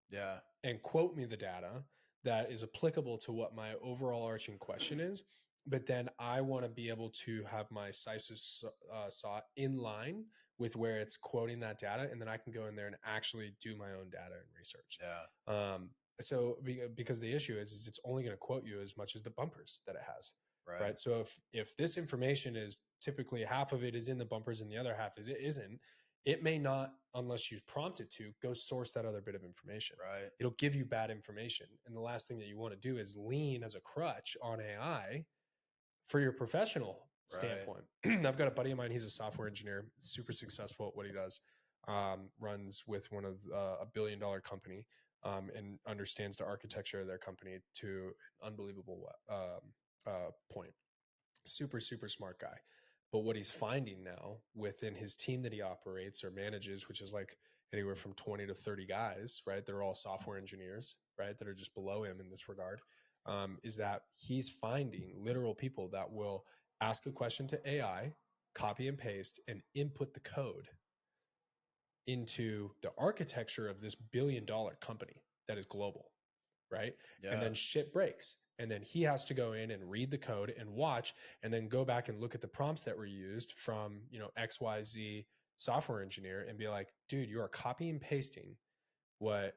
Speaker 2: Yeah.
Speaker 1: And quote me the data that is applicable to what my overall arching question is. But then I want to be able to have my CISIS sought in line with where it's quoting that data. And then I can go in there and actually do my own data and research.
Speaker 2: Yeah.
Speaker 1: So because the issue is it's only going to quote you as much as the bumpers that it has. Right. So if this information is typically half of it is in the bumpers and the other half is it isn't, it may not, unless you prompt it to, go source that other bit of information.
Speaker 2: Right.
Speaker 1: It'll give you bad information. And the last thing that you want to do is lean as a crutch on AI for your professional standpoint. I've got a buddy of mine, he's a software engineer, super successful at what he does, runs with one of a $1 billion company, and understands the architecture of their company to an unbelievable point. Super, super smart guy. But what he's finding now within his team that he operates or manages, which is like anywhere from 20 to 30 guys, right? They're all software engineers, right? That are just below him in this regard, is that he's finding literal people that will ask a question to AI, copy and paste, and input the code into the architecture of this $1 billion company that is global, right?
Speaker 2: Yeah.
Speaker 1: And then shit breaks. And then he has to go in and read the code and watch, and then go back and look at the prompts that were used from, XYZ software engineer and be like, dude, you are copying and pasting what,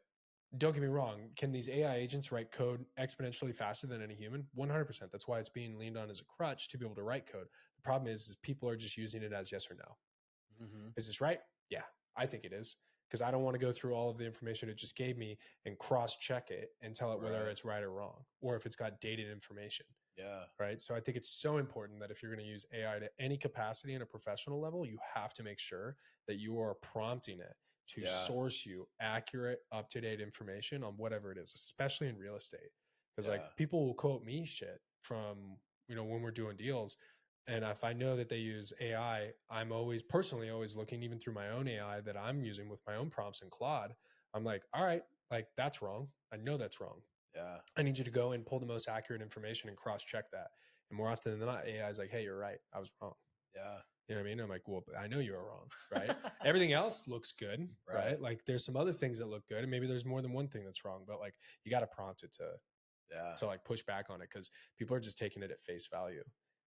Speaker 1: don't get me wrong. Can these AI agents write code exponentially faster than any human? 100%. That's why it's being leaned on as a crutch to be able to write code. The problem is people are just using it as yes or no.
Speaker 2: Mm-hmm.
Speaker 1: Is this right? Yeah, I think it is. Because I don't want to go through all of the information it just gave me and cross-check it and tell it whether it's right or wrong, or if it's got dated information.
Speaker 2: Yeah.
Speaker 1: Right. So I think it's so important that if you're going to use AI to any capacity in a professional level, you have to make sure that you are prompting it to source you accurate, up-to-date information on whatever it is, especially in real estate. Because like people will quote me shit from, when we're doing deals. And if I know that they use AI, I'm always personally always looking, even through my own AI that I'm using with my own prompts in Claude. I'm like, all right, like that's wrong. I know that's wrong.
Speaker 2: Yeah.
Speaker 1: I need you to go and pull the most accurate information and cross-check that. And more often than not, AI is like, hey, you're right. I was wrong.
Speaker 2: Yeah.
Speaker 1: You know what I mean? I'm like, well, I know you were wrong, right? Everything else looks good, right? Like there's some other things that look good, and maybe there's more than one thing that's wrong, but like you got to prompt it to like push back on it, because people are just taking it at face value.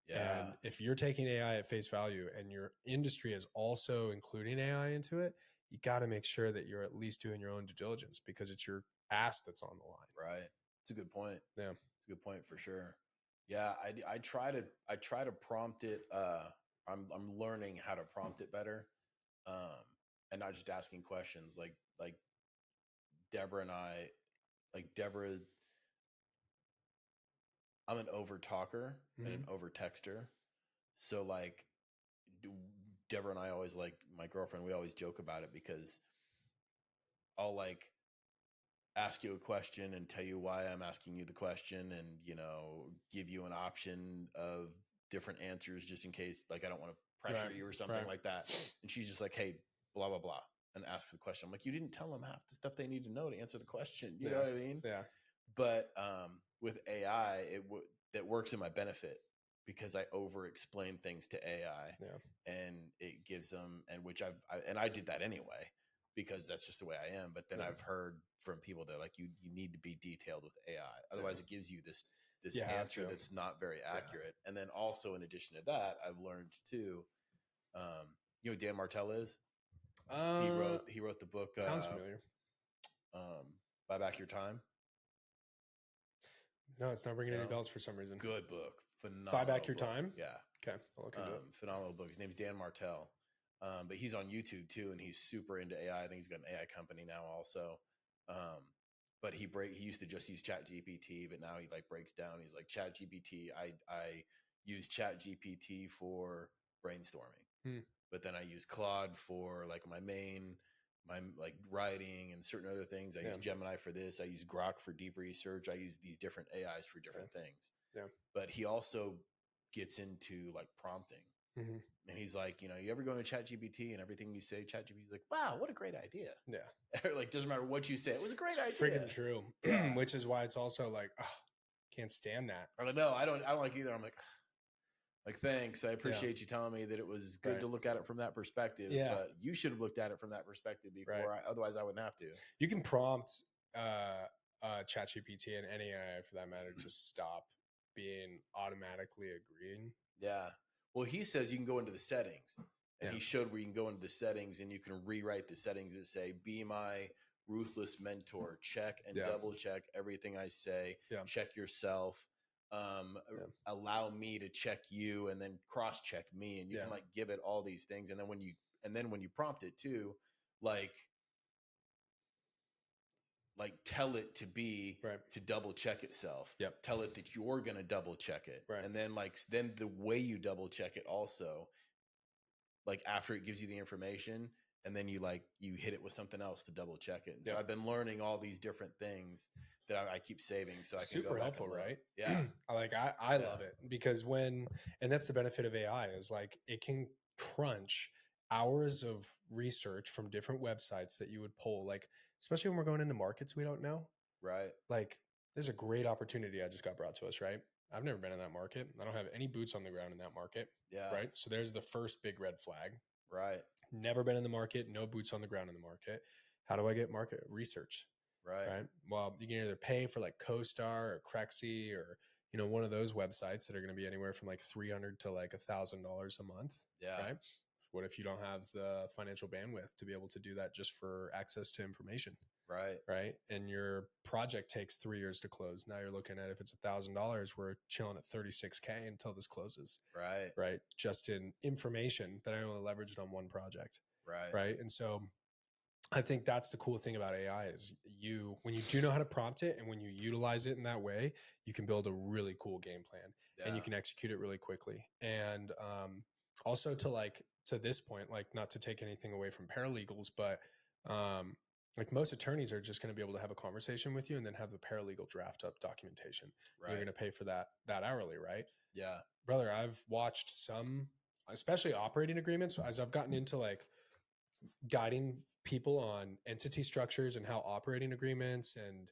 Speaker 1: Yeah. And if you're taking AI at face value and your industry is also including AI into it, you got to make sure that you're at least doing your own due diligence, because it's your ass that's on the line.
Speaker 2: Right. It's a good point.
Speaker 1: Yeah.
Speaker 2: It's a good point for sure. Yeah. I try to prompt it. I'm learning how to prompt it better. And not just asking questions like Deborah and I, like Deborah, I'm an over talker and an over texter. So like Deborah and I always like my girlfriend. We always joke about it because I'll like ask you a question and tell you why I'm asking you the question, and give you an option of different answers just in case, like, I don't want to pressure you or something like that. And she's just like, hey, blah blah blah, and asks the question. I'm like, you didn't tell them half the stuff they need to know to answer the question. You know what I mean?
Speaker 1: Yeah.
Speaker 2: But with AI, that works in my benefit because I over explain things to AI, and it gives them, and which I did that anyway because that's just the way I am. But then I've heard from people that like you need to be detailed with AI, otherwise it gives you this answer that's not very accurate. And then also in addition to that, I've learned too. You know who Dan Martell is? He wrote the book.
Speaker 1: Sounds familiar.
Speaker 2: Buy Back Your Time.
Speaker 1: No, it's not ringing any bells for some reason.
Speaker 2: Good book. Phenomenal.
Speaker 1: Buy Back Your
Speaker 2: book.
Speaker 1: Time?
Speaker 2: Yeah.
Speaker 1: Okay. I'll look into it.
Speaker 2: Phenomenal book. His name's Dan Martell. But he's on YouTube too, and he's super into AI. I think he's got an AI company now also. But he used to just use Chat GPT, but now he like breaks down. He's like, Chat GPT, I use Chat GPT for brainstorming. But then I use Claude for like my like writing and certain other things. I use Gemini for this. I use Grok for deep research. I use these different AIs for different things.
Speaker 1: Yeah. But
Speaker 2: he also gets into like prompting. And he's like, you ever go into ChatGPT and everything you say, ChatGPT's like, wow, what a great idea. Yeah. Like, doesn't matter what you say. It was a great idea.
Speaker 1: Freaking true. Which is why it's also like, can't stand that.
Speaker 2: I don't know. I don't like either. I'm like, thanks. I appreciate you telling me that it was good to look at it from that perspective.
Speaker 1: Yeah.
Speaker 2: But you should have looked at it from that perspective before. Otherwise I wouldn't have to.
Speaker 1: You can prompt ChatGPT and any AI for that matter to stop being automatically agreeing.
Speaker 2: Yeah. Well, he says you can go into the settings, and he showed where you can go into the settings and you can rewrite the settings that say, be my ruthless mentor, check and double check everything I say, check yourself, allow me to check you, and then cross check me. And you can like give it all these things. And then when you prompt it too, like tell it to be to double check itself. Tell it that you're going to double check it. And then then the way you double check it also, like after it gives you the information, and then you hit it with something else to double check it. And so I've been learning all these different things that I keep saving. So I can
Speaker 1: super
Speaker 2: go back
Speaker 1: helpful, right?
Speaker 2: Yeah.
Speaker 1: I love it because and that's the benefit of AI is like, it can crunch hours of research from different websites that you would pull, like, especially when we're going into markets we don't know.
Speaker 2: Right.
Speaker 1: Like, there's a great opportunity I just got brought to us, right? I've never been in that market. I don't have any boots on the ground in that market.
Speaker 2: Yeah.
Speaker 1: Right. So there's the first big red flag.
Speaker 2: Right.
Speaker 1: Never been in the market, no boots on the ground in the market. How do I get market research? Right. Well, you can either pay for like CoStar or Crexy or, one of those websites that are going to be anywhere from like $300 to like $1,000 a month.
Speaker 2: Yeah.
Speaker 1: Right. What if you don't have the financial bandwidth to be able to do that just for access to information?
Speaker 2: Right.
Speaker 1: Right. And your project takes 3 years to close. Now you're looking at, if it's $1,000, we're chilling at $36K until this closes.
Speaker 2: Right.
Speaker 1: Right. Just in information that I only leveraged on one project.
Speaker 2: Right.
Speaker 1: Right. And so I think that's the cool thing about AI is when you do know how to prompt it and when you utilize it in that way, you can build a really cool game plan and you can execute it really quickly. And also to this point, like, not to take anything away from paralegals, but like most attorneys are just going to be able to have a conversation with you and then have the paralegal draft up documentation. Right. You're going to pay for that hourly, right?
Speaker 2: Yeah.
Speaker 1: Brother, I've watched some, especially operating agreements, as I've gotten into like guiding people on entity structures and how operating agreements and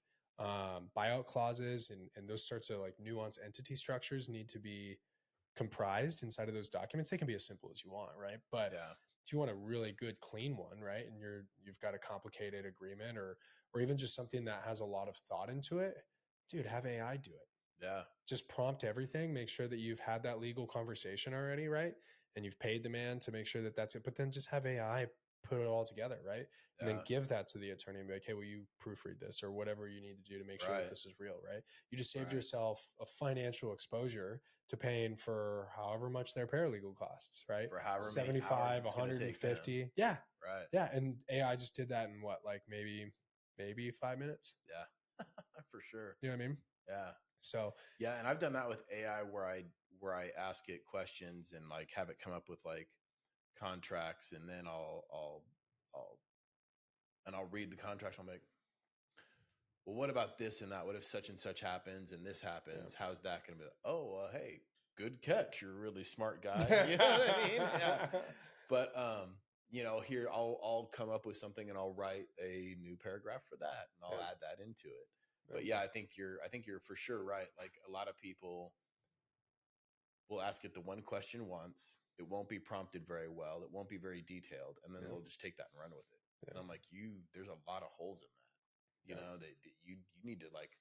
Speaker 1: buyout clauses and those sorts of like nuanced entity structures need to be comprised inside of those documents. They can be as simple as you want, right? But if you want a really good, clean one, right, and you've got a complicated agreement or even just something that has a lot of thought into it, dude, have AI do it.
Speaker 2: Yeah.
Speaker 1: Just prompt everything. Make sure that you've had that legal conversation already, right? And you've paid the man to make sure that that's it. But then just have AI put it all together, right? And then give that to the attorney and be like, hey, will you proofread this or whatever you need to do to make sure that this is real, right? You just saved yourself a financial exposure to paying for however much their paralegal costs, right?
Speaker 2: For however
Speaker 1: 75, 150. Yeah.
Speaker 2: Right.
Speaker 1: Yeah. And AI just did that in what, like maybe 5 minutes?
Speaker 2: Yeah. For sure.
Speaker 1: You know what I mean?
Speaker 2: Yeah.
Speaker 1: So
Speaker 2: yeah, and I've done that with AI where I ask it questions and like have it come up with like contracts, and then I'll read the contract. I'm like, well, what about this and that? What if such and such happens and this happens?
Speaker 1: Yeah.
Speaker 2: How's that going to be? Oh, hey, good catch. You're a really smart guy. You know what I mean? Yeah. But here I'll come up with something and I'll write a new paragraph for that, and I'll add that into it. But yeah, I think you're for sure right. Like, a lot of people will ask it the one question once. It won't be prompted very well. It won't be very detailed, and then they'll just take that and run with it. Yeah. And I'm like, there's a lot of holes in that. You know, that you need to like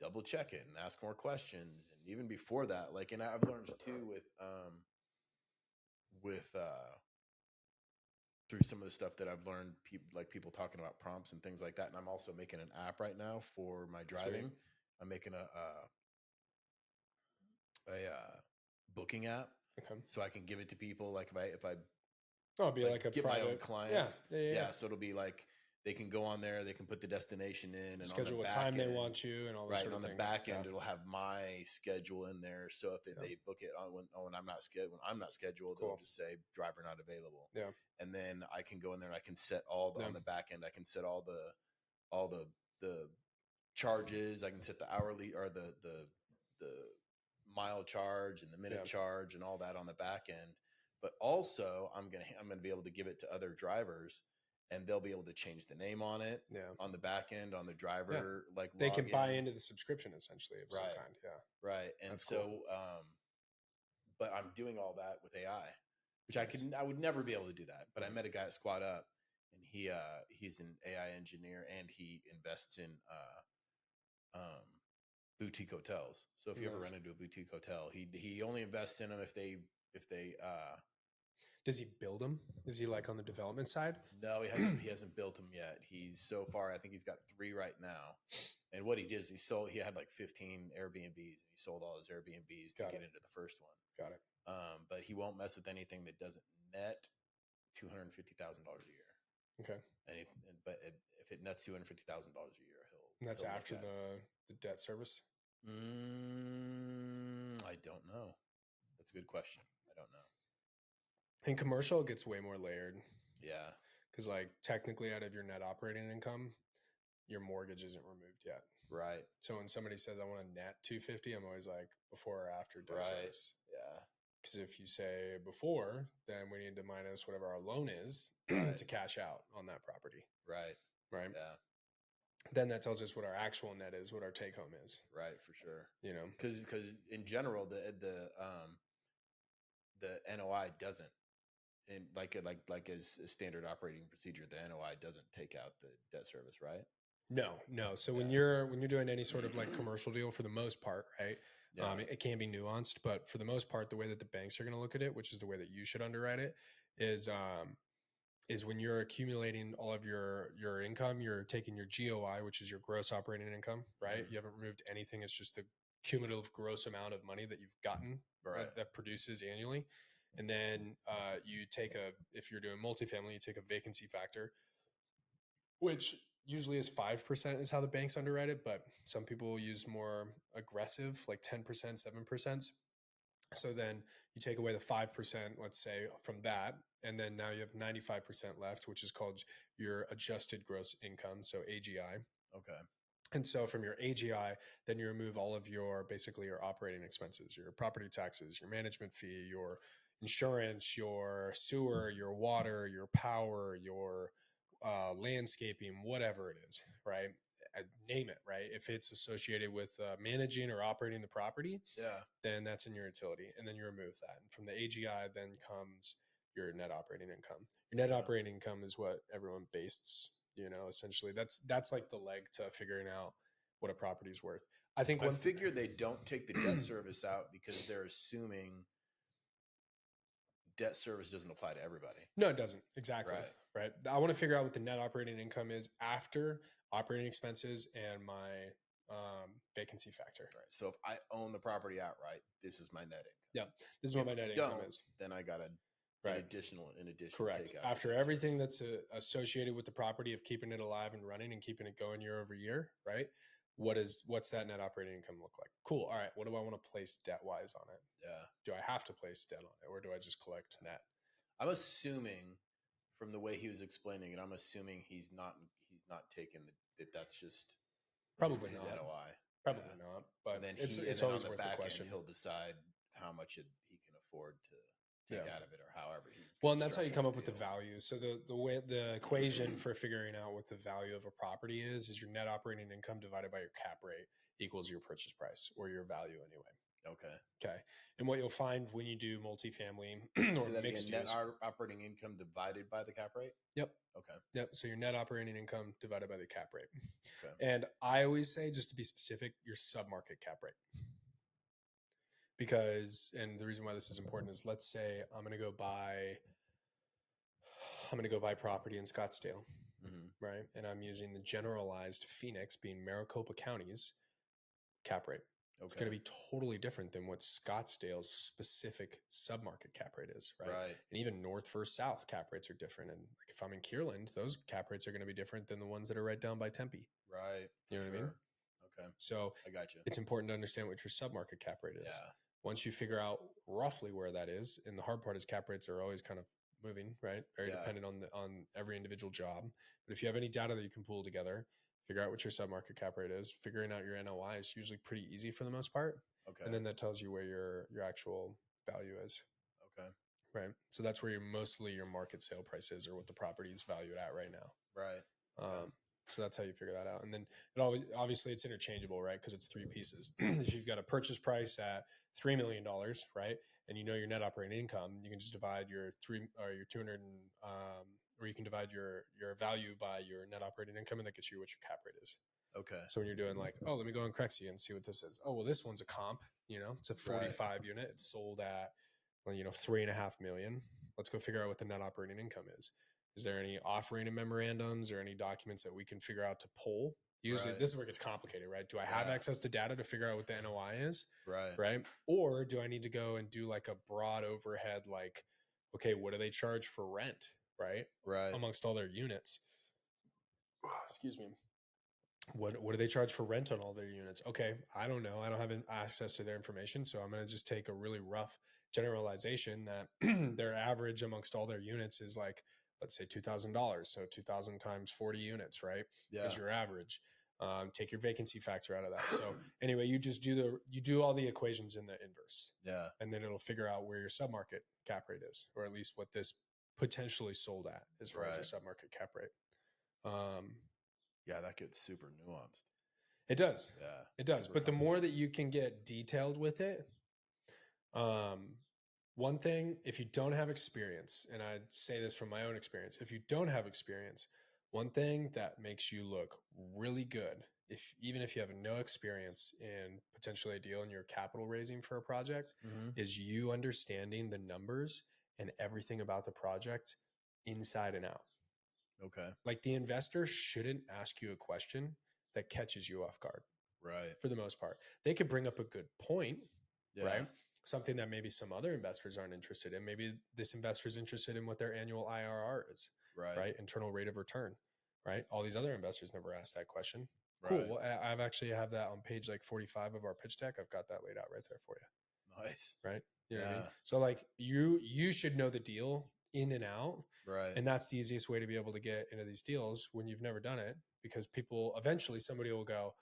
Speaker 2: double check it and ask more questions. And even before that, like, and I've learned too with through some of the stuff that I've learned, people talking about prompts and things like that. And I'm also making an app right now for my driving. Sweet. I'm making a booking app. Okay. So I can give it to people. Like if I
Speaker 1: it'll be like a
Speaker 2: get
Speaker 1: private,
Speaker 2: my own clients.
Speaker 1: Yeah.
Speaker 2: So it'll be like, they can go on there, they can put the destination in, and
Speaker 1: schedule what time they want you, and all those sort of things.
Speaker 2: On the back end, it'll have my schedule in there. So if they book it when I'm not scheduled, it'll just say driver not available. Yeah. And then I can go in there and I can set all the on the back end. I can set all the charges. I can set the hourly or the mile charge and the minute charge and all that on the back end. But also, I'm gonna be able to give it to other drivers, and they'll be able to change the name on it on the back end, on the driver. Like,
Speaker 1: they can buy into the subscription essentially of some kind. Yeah.
Speaker 2: Right. And that's so, cool. But I'm doing all that with AI, which I would never be able to do that. But I met a guy at Squad Up, and he's an AI engineer, and he invests in boutique hotels. So if you ever run into a boutique hotel, he only invests in them if they
Speaker 1: does he build them? Is he like on the development side?
Speaker 2: No, he hasn't built them yet. He's so far, I think he's got 3 right now. And what he did is he had like 15 Airbnbs, and he sold all his Airbnbs to get into the first one. Got it. But he won't mess with anything that doesn't net $250,000 a year. Okay. But if it nets $250,000 a year,
Speaker 1: And that's after the debt service?
Speaker 2: I don't know. That's a good question. I don't know.
Speaker 1: In commercial, it gets way more layered.
Speaker 2: Yeah.
Speaker 1: Because like technically out of your net operating income, your mortgage isn't removed yet.
Speaker 2: Right.
Speaker 1: So when somebody says I want a net 250, I'm always like before or after debt service.
Speaker 2: Yeah.
Speaker 1: Because if you say before, then we need to minus whatever our loan is to cash out on that property.
Speaker 2: Right.
Speaker 1: Right.
Speaker 2: Yeah.
Speaker 1: Then that tells us what our actual net is, what our take home is.
Speaker 2: Right. For sure.
Speaker 1: You know,
Speaker 2: because in general, the NOI doesn't. And like as a standard operating procedure, the NOI doesn't take out the debt service, right?
Speaker 1: No. So when you're doing any sort of like commercial deal, for the most part, right? Yeah. It can be nuanced, but for the most part, the way that the banks are going to look at it, which is the way that you should underwrite it, is when you're accumulating all of your income, you're taking your GOI, which is your gross operating income, right? Mm-hmm. You haven't removed anything. It's just the cumulative gross amount of money that you've gotten that produces annually. And then you take if you're doing multifamily, you take a vacancy factor, which usually is 5% is how the banks underwrite it. But some people use more aggressive, like 10%, 7%. So then you take away the 5%, let's say, from that. And then now you have 95% left, which is called your adjusted gross income. So AGI.
Speaker 2: Okay.
Speaker 1: And so from your AGI, then you remove all of basically your operating expenses, your property taxes, your management fee, your insurance, your sewer, your water, your power, your landscaping, whatever it is, right? Name it, right? If it's associated with managing or operating the property, then that's in your utility. And then you remove that. And from the AGI, then comes your net operating income. Your net operating income is what everyone bases, essentially. That's like the leg to figuring out what a property's worth. I
Speaker 2: figure they don't take the debt service out because they're assuming debt service doesn't apply to everybody.
Speaker 1: No, it doesn't. Exactly. Right. I want to figure out what the net operating income is after operating expenses and my vacancy factor.
Speaker 2: Right. So if I own the property outright, this is my net income.
Speaker 1: Yeah. This is what my net income is.
Speaker 2: Then I got in addition.
Speaker 1: Correct.
Speaker 2: Take out
Speaker 1: after everything that's associated with the property of keeping it alive and running and keeping it going year over year, right? What's that net operating income look like? Cool. All right. What do I want to place debt wise on it?
Speaker 2: Yeah.
Speaker 1: Do I have to place debt on it, or do I just collect net?
Speaker 2: I'm assuming from the way he was explaining it, I'm assuming he's not taking that's just
Speaker 1: Probably
Speaker 2: his
Speaker 1: not.
Speaker 2: NOI.
Speaker 1: Probably not. But
Speaker 2: And then
Speaker 1: it's
Speaker 2: on
Speaker 1: always
Speaker 2: the
Speaker 1: worth a
Speaker 2: back
Speaker 1: question.
Speaker 2: end, he'll decide how much he can afford to take out of it, or however he's
Speaker 1: well, and that's how you come up with the value. So the way the equation for figuring out what the value of a property is your net operating income divided by your cap rate equals your purchase price or your value anyway. Okay. And what you'll find when you do multifamily or mixed use,
Speaker 2: net operating income divided by the cap rate.
Speaker 1: Yep.
Speaker 2: Okay.
Speaker 1: Yep. So your net operating income divided by the cap rate.
Speaker 2: Okay.
Speaker 1: And I always say, just to be specific, your sub-market cap rate. Because, and the reason why this is important is, let's say I'm going to go buy property in Scottsdale, right? And I'm using the generalized Phoenix, being Maricopa County's cap rate. It's going to be totally different than what Scottsdale's specific submarket cap rate is, right? And even north versus south cap rates are different. And like if I'm in Kierland, those cap rates are going to be different than the ones that are right down by Tempe.
Speaker 2: Right.
Speaker 1: You know what I mean?
Speaker 2: Okay.
Speaker 1: So
Speaker 2: I got you.
Speaker 1: It's important to understand what your submarket cap rate is.
Speaker 2: Yeah.
Speaker 1: Once you figure out roughly where that is, and the hard part is cap rates are always kind of moving, right? Very dependent on every individual job. But if you have any data that you can pull together, figure out what your submarket cap rate is. Figuring out your NOI is usually pretty easy for the most part.
Speaker 2: Okay.
Speaker 1: And then that tells you where your actual value is.
Speaker 2: Okay.
Speaker 1: Right. So that's where your market sale price is, or what the property is valued at right now.
Speaker 2: Right.
Speaker 1: So that's how you figure that out. And then obviously it's interchangeable, right? Because it's three pieces. If you've got a purchase price at $3 million, right? And you know your net operating income, you can just divide your 200 or you can divide your value by your net operating income, and that gets you what your cap rate is.
Speaker 2: Okay.
Speaker 1: So when you're doing like, oh, let me go on Crexy and see what this is. Oh, well, this one's a comp, it's a 45 unit. It's sold at, well, $3.5 million. Let's go figure out what the net operating income is. Is there any offering and memorandums or any documents that we can figure out to pull? Usually this is where it gets complicated, right? Do I have access to data to figure out what the NOI is? Right. Or do I need to go and do like a broad overhead, like, okay, what do they charge for rent? Right. Amongst all their units. Excuse me. What do they charge for rent on all their units? Okay, I don't know. I don't have access to their information. So I'm going to just take a really rough generalization that their average amongst all their units is like, let's say $2,000. So 2,000 times 40 units, right? Is your average. Take your vacancy factor out of that. So anyway, you do all the equations in the inverse.
Speaker 2: Yeah.
Speaker 1: And then it'll figure out where your submarket cap rate is, or at least what this potentially sold at as far as your submarket cap rate.
Speaker 2: Yeah, that gets super nuanced.
Speaker 1: It does.
Speaker 2: Yeah.
Speaker 1: It does. But the more that you can get detailed with it, one thing, if you don't have experience, and I say this from my own experience, if you don't have experience, one thing that makes you look really good, even if you have no experience in potentially a deal and you're capital raising for a project, is you understanding the numbers and everything about the project inside and out.
Speaker 2: Okay.
Speaker 1: Like the investor shouldn't ask you a question that catches you off guard.
Speaker 2: Right.
Speaker 1: For the most part, they could bring up a good point, right? Something that maybe some other investors aren't interested in. Maybe this investor is interested in what their annual IRR is, right? Internal rate of return, right? All these other investors never asked that question. Cool. Well, I've actually have that on page like 45 of our pitch deck. I've got that laid out right there for you.
Speaker 2: Nice.
Speaker 1: Right. You know what I mean? So like you should know the deal in and out.
Speaker 2: Right.
Speaker 1: And that's the easiest way to be able to get into these deals when you've never done it, because eventually somebody will go,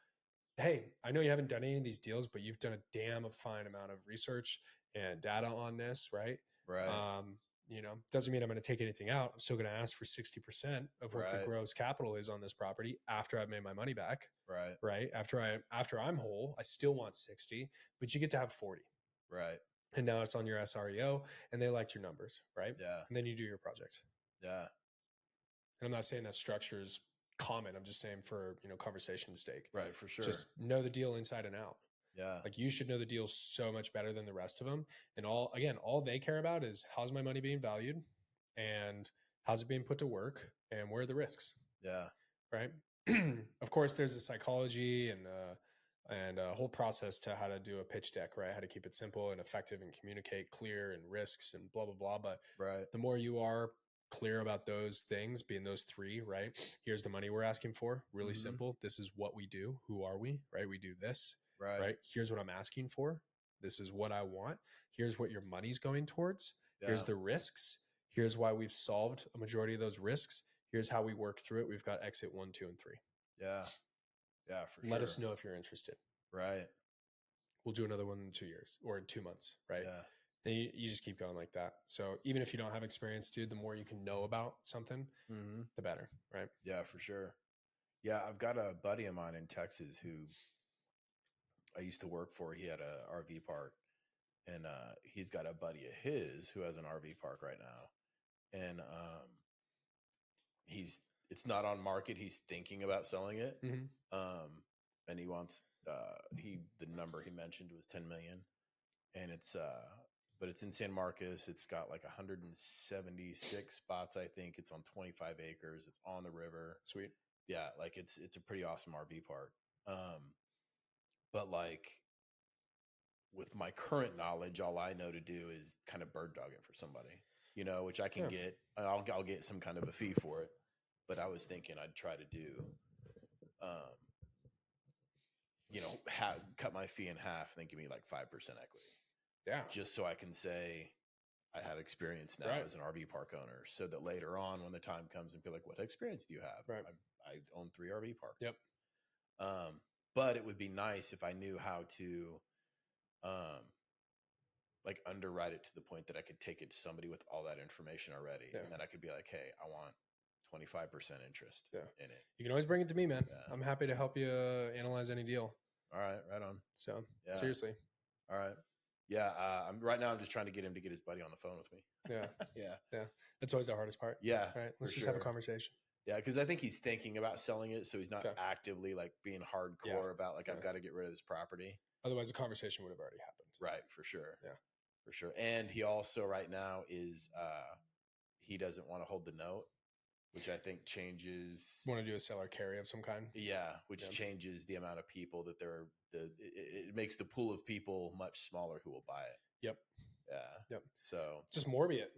Speaker 1: hey, I know you haven't done any of these deals, but you've done a damn fine amount of research and data on this, right?
Speaker 2: Right.
Speaker 1: Doesn't mean I'm going to take anything out. I'm still going to ask for 60% of what the gross capital is on this property after I've made my money back.
Speaker 2: Right.
Speaker 1: Right. After I'm whole, I still want 60, but you get to have 40.
Speaker 2: Right.
Speaker 1: And now it's on your SREO and they liked your numbers, right?
Speaker 2: Yeah.
Speaker 1: And then you do your project.
Speaker 2: Yeah.
Speaker 1: And I'm not saying that structure is common. I'm just saying for, conversation's sake.
Speaker 2: Right. For sure.
Speaker 1: Just know the deal inside and out.
Speaker 2: Yeah.
Speaker 1: Like you should know the deal so much better than the rest of them. And all they care about is how's my money being valued and how's it being put to work and where are the risks?
Speaker 2: Yeah.
Speaker 1: Right. Of course, there's a psychology and a whole process to how to do a pitch deck, right? How to keep it simple and effective and communicate clear and risks and blah, blah, blah. But the more you are clear about those things, being those three, right? Here's the money we're asking for. Really simple. This is what we do. Who are we? Right? We do this. Right. Here's what I'm asking for. This is what I want. Here's what your money's going towards. Here's the risks. Here's why we've solved a majority of those risks. Here's how we work through it. We've got exit 1, 2, and 3.
Speaker 2: Yeah. Yeah, for sure.
Speaker 1: Let us know if you're interested.
Speaker 2: Right.
Speaker 1: We'll do another one in 2 years or in 2 months, right?
Speaker 2: Yeah.
Speaker 1: And you just keep going like that. So even if you don't have experience, dude, the more you can know about something, the better, right?
Speaker 2: Yeah, for sure. Yeah, I've got a buddy of mine in Texas who I used to work for. He had a RV park, and he's got a buddy of his who has an RV park right now, and it's not on market. He's thinking about selling it, and he wants the number he mentioned was 10 million, and but it's in San Marcos. It's got like 176 spots, I think. It's on 25 acres. It's on the river.
Speaker 1: Sweet.
Speaker 2: Yeah, like it's a pretty awesome RV park. But like with my current knowledge, all I know to do is kind of bird dog it for somebody, which I can get. I'll get some kind of a fee for it. But I was thinking I'd try to do, cut my fee in half and then give me like 5% equity.
Speaker 1: Yeah.
Speaker 2: Just so I can say I have experience now as an RV park owner, so that later on when the time comes and be like, what experience do you have?
Speaker 1: Right.
Speaker 2: I own 3 RV parks.
Speaker 1: Yep.
Speaker 2: But it would be nice if I knew how to, like underwrite it to the point that I could take it to somebody with all that information already. Yeah. And then I could be like, hey, I want 25% interest in it.
Speaker 1: You can always bring it to me, man. Yeah. I'm happy to help you analyze any deal.
Speaker 2: All right. Right on.
Speaker 1: So seriously.
Speaker 2: All right. Yeah. Right now I'm just trying to get him to get his buddy on the phone with me.
Speaker 1: Yeah. Yeah. That's always the hardest part.
Speaker 2: Yeah.
Speaker 1: All right. Let's just have a conversation.
Speaker 2: Yeah. Cause I think he's thinking about selling it. So he's not actively like being hardcore about like, I've got to get rid of this property.
Speaker 1: Otherwise the conversation would have already happened.
Speaker 2: Right. For sure.
Speaker 1: Yeah.
Speaker 2: For sure. And he also right now is, he doesn't want to hold the note, which I think changes.
Speaker 1: Want to do a seller carry of some kind?
Speaker 2: Yeah, which changes the amount of people that it makes the pool of people much smaller who will buy it.
Speaker 1: Yep.
Speaker 2: Yeah.
Speaker 1: Yep.
Speaker 2: So
Speaker 1: just Morby it.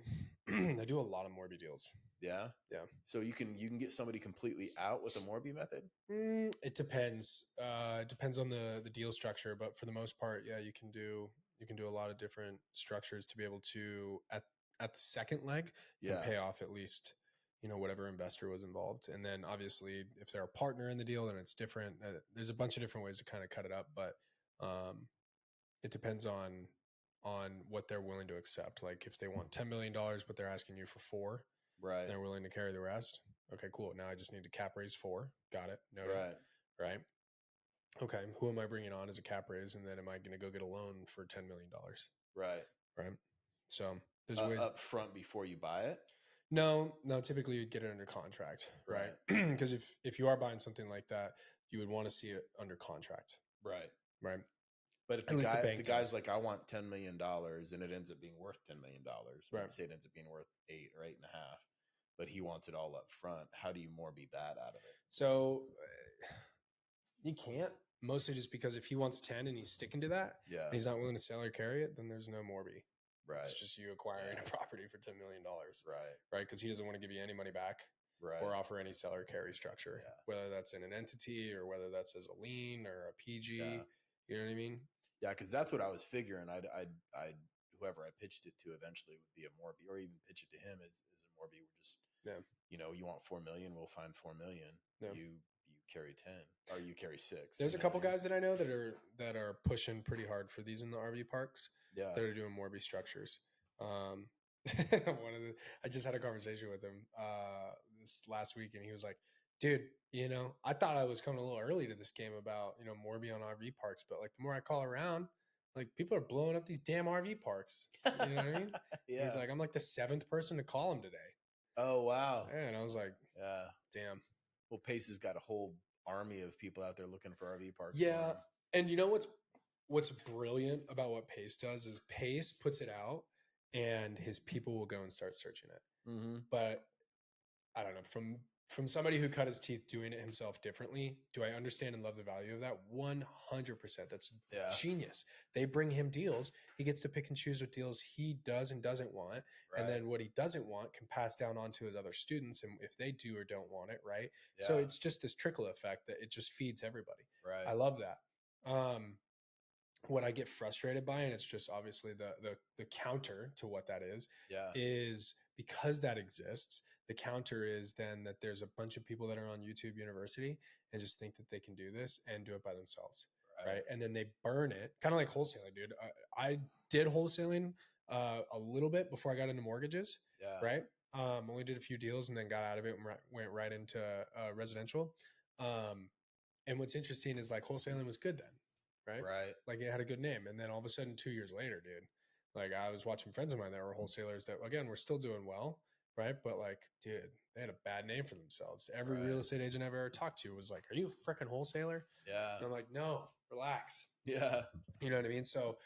Speaker 1: I do a lot of Morby deals.
Speaker 2: Yeah. Yeah. So you can get somebody completely out with a Morby method?
Speaker 1: It depends. It depends on the deal structure, but for the most part, yeah, you can do a lot of different structures to be able to at the second leg pay off at least whatever investor was involved. And then obviously if they're a partner in the deal, then it's different. There's a bunch of different ways to kind of cut it up, but it depends on what they're willing to accept. Like if they want $10 million, but they're asking you for 4,
Speaker 2: right?
Speaker 1: And they're willing to carry the rest. Okay, cool. Now I just need to cap raise 4. Got it. Noted. Right. Okay. Who am I bringing on as a cap raise? And then am I going to go get a loan for $10 million?
Speaker 2: Right.
Speaker 1: Right. So there's ways
Speaker 2: up front before you buy it.
Speaker 1: No, typically you'd get it under contract, right? Because if you are buying something like that, you would want to see it under contract. Right.
Speaker 2: But if the guy's like, I want $10 million and it ends up being worth $10 million, let's say it ends up being worth 8 or 8.5, but he wants it all up front, how do you Morby that out of it?
Speaker 1: So you can't, mostly just because if he wants 10 and he's sticking to that, and he's not willing to sell or carry it, then there's no Morby.
Speaker 2: Right.
Speaker 1: It's just you acquiring a property for $10 million.
Speaker 2: Right.
Speaker 1: Because he doesn't want to give you any money back or offer any seller carry structure, whether that's in an entity or whether that's as a lien or a PG. You know what I mean?
Speaker 2: Yeah. Because that's what I was figuring. I'd whoever I pitched it to eventually would be a Morby, or even pitch it to him as a Morby. We're just, you want 4 million, we'll find 4 million. Yeah. You carry 10 or you carry 6.
Speaker 1: There's a couple guys that I know that are pushing pretty hard for these in the RV parks. That are doing Morby structures. I just had a conversation with him this last week, and he was like, dude, I thought I was coming a little early to this game about, Morby on RV parks, but like the more I call around, like people are blowing up these damn RV parks. You know what I mean? Yeah. He's like, I'm like the 7th person to call him today.
Speaker 2: Oh, wow.
Speaker 1: Yeah, and I was like, damn.
Speaker 2: Well, Pace has got a whole army of people out there looking for RV parks.
Speaker 1: Yeah. And you know what's brilliant about what Pace does is Pace puts it out and his people will go and start searching it.
Speaker 2: Mm-hmm.
Speaker 1: But I don't know, from somebody who cut his teeth doing it himself differently, do I understand and love the value of that? 100%. That's genius. They bring him deals. He gets to pick and choose what deals he does and doesn't want. Right. And then what he doesn't want can pass down onto his other students. And if they do or don't want it, right? Yeah. So it's just this trickle effect that it just feeds everybody.
Speaker 2: Right.
Speaker 1: I love that. What I get frustrated by, and it's just obviously the counter to what that is because that exists, the counter is then that there's a bunch of people that are on YouTube University and just think that they can do this and do it by themselves. Right. And then they burn it, kind of like wholesaling, dude. I did wholesaling a little bit before I got into mortgages.
Speaker 2: Yeah.
Speaker 1: Right. Only did a few deals and then got out of it and went right into residential. And what's interesting is like wholesaling was good then, right?
Speaker 2: Right.
Speaker 1: Like it had a good name. And then all of a sudden, 2 years later, dude, like I was watching friends of mine that were wholesalers that, again, were still doing well, right? But like, dude, they had a bad name for themselves. Every real estate agent I've ever talked to was like, "Are you a freaking wholesaler?"
Speaker 2: Yeah.
Speaker 1: And I'm like, "No, relax."
Speaker 2: Yeah.
Speaker 1: You know what I mean? So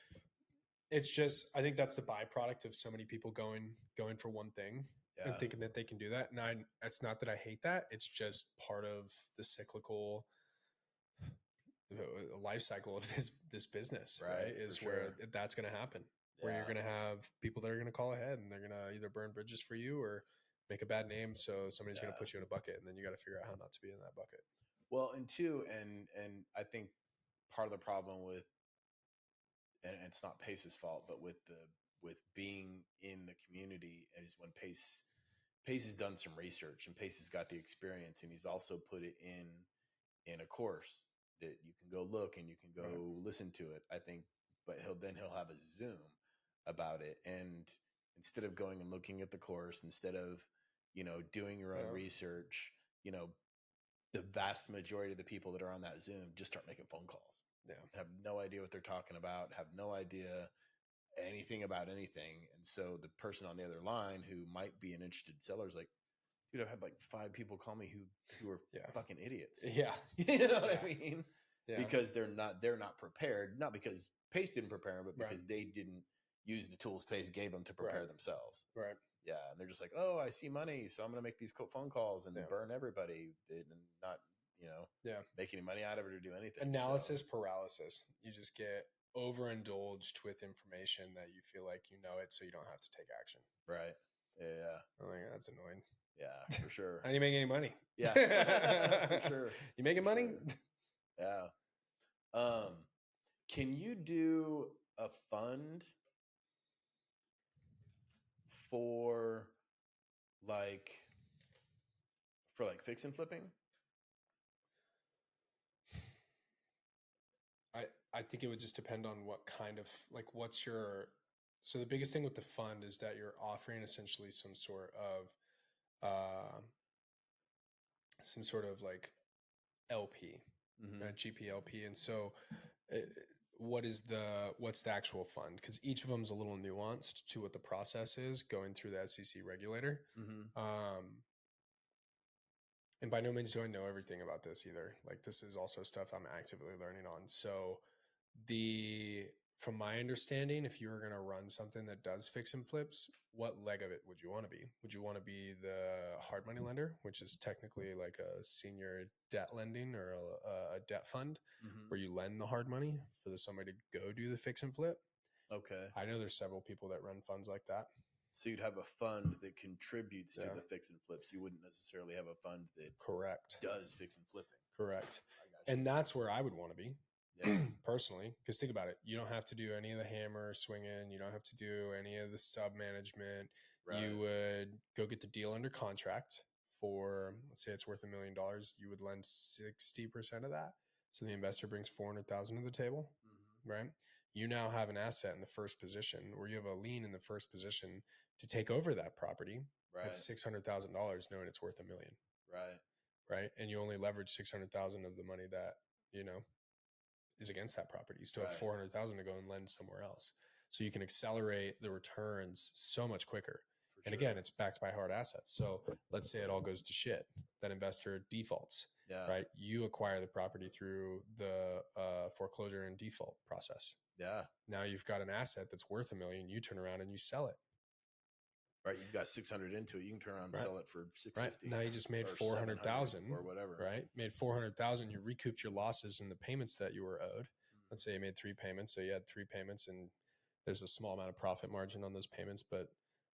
Speaker 1: it's just, I think that's the byproduct of so many people going for one thing and thinking that they can do that. And it's not that I hate that. It's just part of the cyclical life cycle of this business, right? Is where that's going to happen. Where you're going to have people that are going to call ahead and they're going to either burn bridges for you or make a bad name. So somebody's going to put you in a bucket, and then you got to figure out how not to be in that bucket.
Speaker 2: Well, and two, and I think part of the problem with, and it's not Pace's fault, but with being in the community is when Pace has done some research and Pace has got the experience, and he's also put it in a course that you can go look and you can go listen to it. I think, but he'll have a Zoom about it, and instead of going and looking at the course, instead of doing your own research, the vast majority of the people that are on that Zoom just start making phone calls. Have no idea what they're talking about, have no idea anything about anything. And so the person on the other line who might be an interested seller is like, dude, I've had like 5 people call me who are fucking idiots.
Speaker 1: Yeah.
Speaker 2: You know what I mean? Yeah. Because they're not prepared, not because Pace didn't prepare them, but because they didn't use the tools Pace gave them to prepare themselves.
Speaker 1: Right.
Speaker 2: Yeah. And they're just like, oh, I see money, so I'm going to make these phone calls and burn everybody and not, make any money out of it or do anything.
Speaker 1: Analysis paralysis. You just get overindulged with information that you feel like you know it, so you don't have to take action.
Speaker 2: Right. Yeah.
Speaker 1: I think that's annoying.
Speaker 2: Yeah, for sure.
Speaker 1: How do you make any money?
Speaker 2: Yeah, for sure.
Speaker 1: You making money?
Speaker 2: Sure. Yeah. Can you do a fund for fix and flipping?
Speaker 1: I think it would just depend on what kind of, what's your, so the biggest thing with the fund is that you're offering essentially some sort of like LP, GPLP. And so what's the actual fund? Because each of them is a little nuanced to what the process is going through the SEC regulator. And by no means do I know everything about this either. Like, this is also stuff I'm actively learning on. So from my understanding, if you were going to run something that does fix and flips, what leg of it would you want to be? Would you want to be the hard money lender, which is technically like a senior debt lending or a debt fund where you lend the hard money for somebody to go do the fix and flip?
Speaker 2: Okay.
Speaker 1: I know there's several people that run funds like that.
Speaker 2: So you'd have a fund that contributes to the fix and flips. You wouldn't necessarily have a fund that does fix and flipping.
Speaker 1: Correct. And that's where I would want to be. Personally, because think about it, you don't have to do any of the hammer swinging, you don't have to do any of the sub management. You would go get the deal under contract for, let's say it's worth $1 million, you would lend 60% of that, so the investor brings 400,000 to the table. Right? You now have an asset in the first position, or you have a lien in the first position to take over that property at $600,000, knowing it's worth $1 million. Right? And you only leverage 600,000 of the money that is against that property. You still have 400,000 to go and lend somewhere else. So you can accelerate the returns so much quicker. And again, it's backed by hard assets. So let's say it all goes to shit. That investor defaults, right? You acquire the property through the foreclosure and default process.
Speaker 2: Yeah.
Speaker 1: Now you've got an asset that's worth $1 million. You turn around and you sell it.
Speaker 2: Right. You've got 600 into it. You can turn around and sell it for 650.
Speaker 1: Right. Now you just made 400,000
Speaker 2: or whatever.
Speaker 1: Right. Made 400,000. You recouped your losses in the payments that you were owed. Let's say you made 3 payments. So you had 3 payments and there's a small amount of profit margin on those payments, but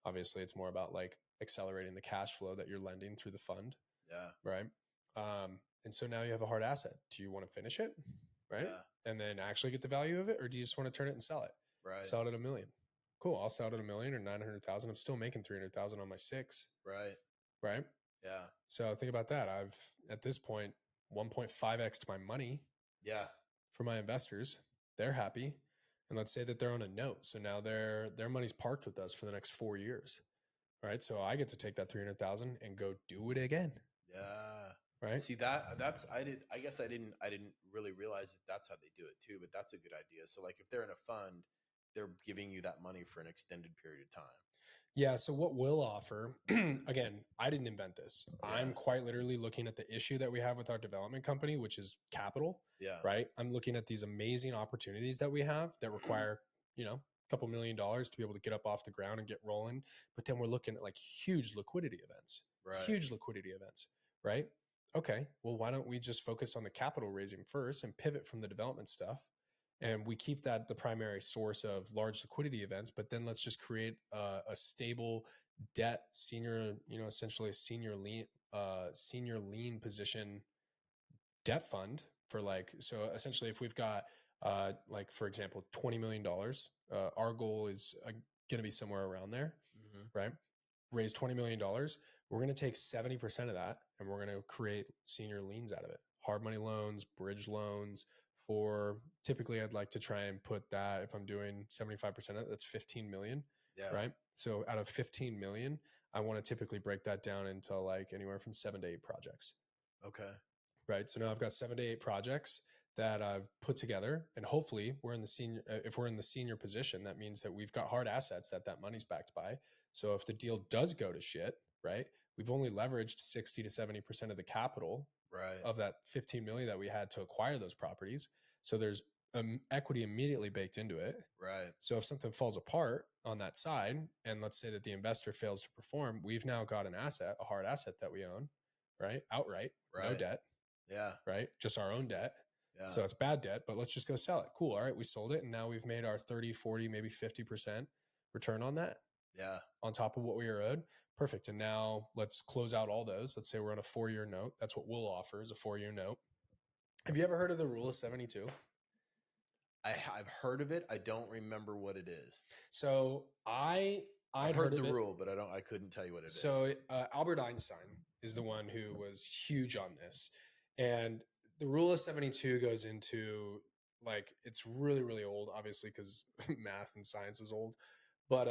Speaker 1: obviously it's more about like accelerating the cash flow that you're lending through the fund.
Speaker 2: Yeah.
Speaker 1: Right. And so now you have a hard asset. Do you want to finish it? Right. Yeah. And then actually get the value of it? Or do you just want to turn it and sell it?
Speaker 2: Right.
Speaker 1: Sell it at $1 million. cool. I'll sell it at $1 million or 900,000. I'm still making 300,000 on my 6.
Speaker 2: Right.
Speaker 1: Right.
Speaker 2: Yeah.
Speaker 1: So think about that. I've at this point 1.5x to my money.
Speaker 2: Yeah.
Speaker 1: For my investors. They're happy. And let's say that they're on a note. So now their money's parked with us for the next 4 years. Right. So I get to take that 300,000 and go do it again.
Speaker 2: Yeah.
Speaker 1: Right.
Speaker 2: See I guess I didn't really realize that that's how they do it too, but that's a good idea. So like if they're in a fund, they're giving you that money for an extended period of time.
Speaker 1: Yeah. So what we'll offer, again, I didn't invent this.
Speaker 2: Yeah.
Speaker 1: I'm quite literally looking at the issue that we have with our development company, which is capital.
Speaker 2: Yeah.
Speaker 1: Right. I'm looking at these amazing opportunities that we have that require, a couple $1 million to be able to get up off the ground and get rolling. But then we're looking at like huge liquidity events. Right. Okay. Well, why don't we just focus on the capital raising first and pivot from the development stuff? And we keep that the primary source of large liquidity events, but then let's just create a stable debt senior, essentially a senior lien position debt fund for so essentially if we've got for example, $20 million, our goal is going to be somewhere around there, right? Raise $20 million. We're going to take 70% of that and we're going to create senior liens out of it. Hard money loans, bridge loans. For typically, I'd like to try and put that, if I'm doing 75% of it, that's 15 million.
Speaker 2: Yeah.
Speaker 1: Right. So out of 15 million, I want to typically break that down into like anywhere from 7 to 8 projects.
Speaker 2: Okay.
Speaker 1: Right. So now I've got 7 to 8 projects that I've put together, and hopefully we're in the senior. If we're in the senior position, that means that we've got hard assets that money's backed by. So if the deal does go to shit, right, we've only leveraged 60 to 70% of the capital of that 15 million that we had to acquire those properties. So there's equity immediately baked into it.
Speaker 2: Right.
Speaker 1: So if something falls apart on that side, and let's say that the investor fails to perform, we've now got an asset, a hard asset that we own, right, outright, no debt.
Speaker 2: Yeah.
Speaker 1: Right. Just our own debt.
Speaker 2: Yeah.
Speaker 1: So it's bad debt, but let's just go sell it. Cool. All right. We sold it. And now we've made our 30, 40, maybe 50% return on that.
Speaker 2: Yeah.
Speaker 1: On top of what we were owed. Perfect. And now let's close out all those. Let's say we're on a 4-year note. That's what we'll offer, is a 4-year note. Have you ever heard of the rule of 72?
Speaker 2: I've heard of it. I don't remember what it is.
Speaker 1: So I've
Speaker 2: heard the rule, but I couldn't tell you what it is.
Speaker 1: So Albert Einstein is the one who was huge on this. And the rule of 72 goes into, like, it's really, really old, obviously, because math and science is old. But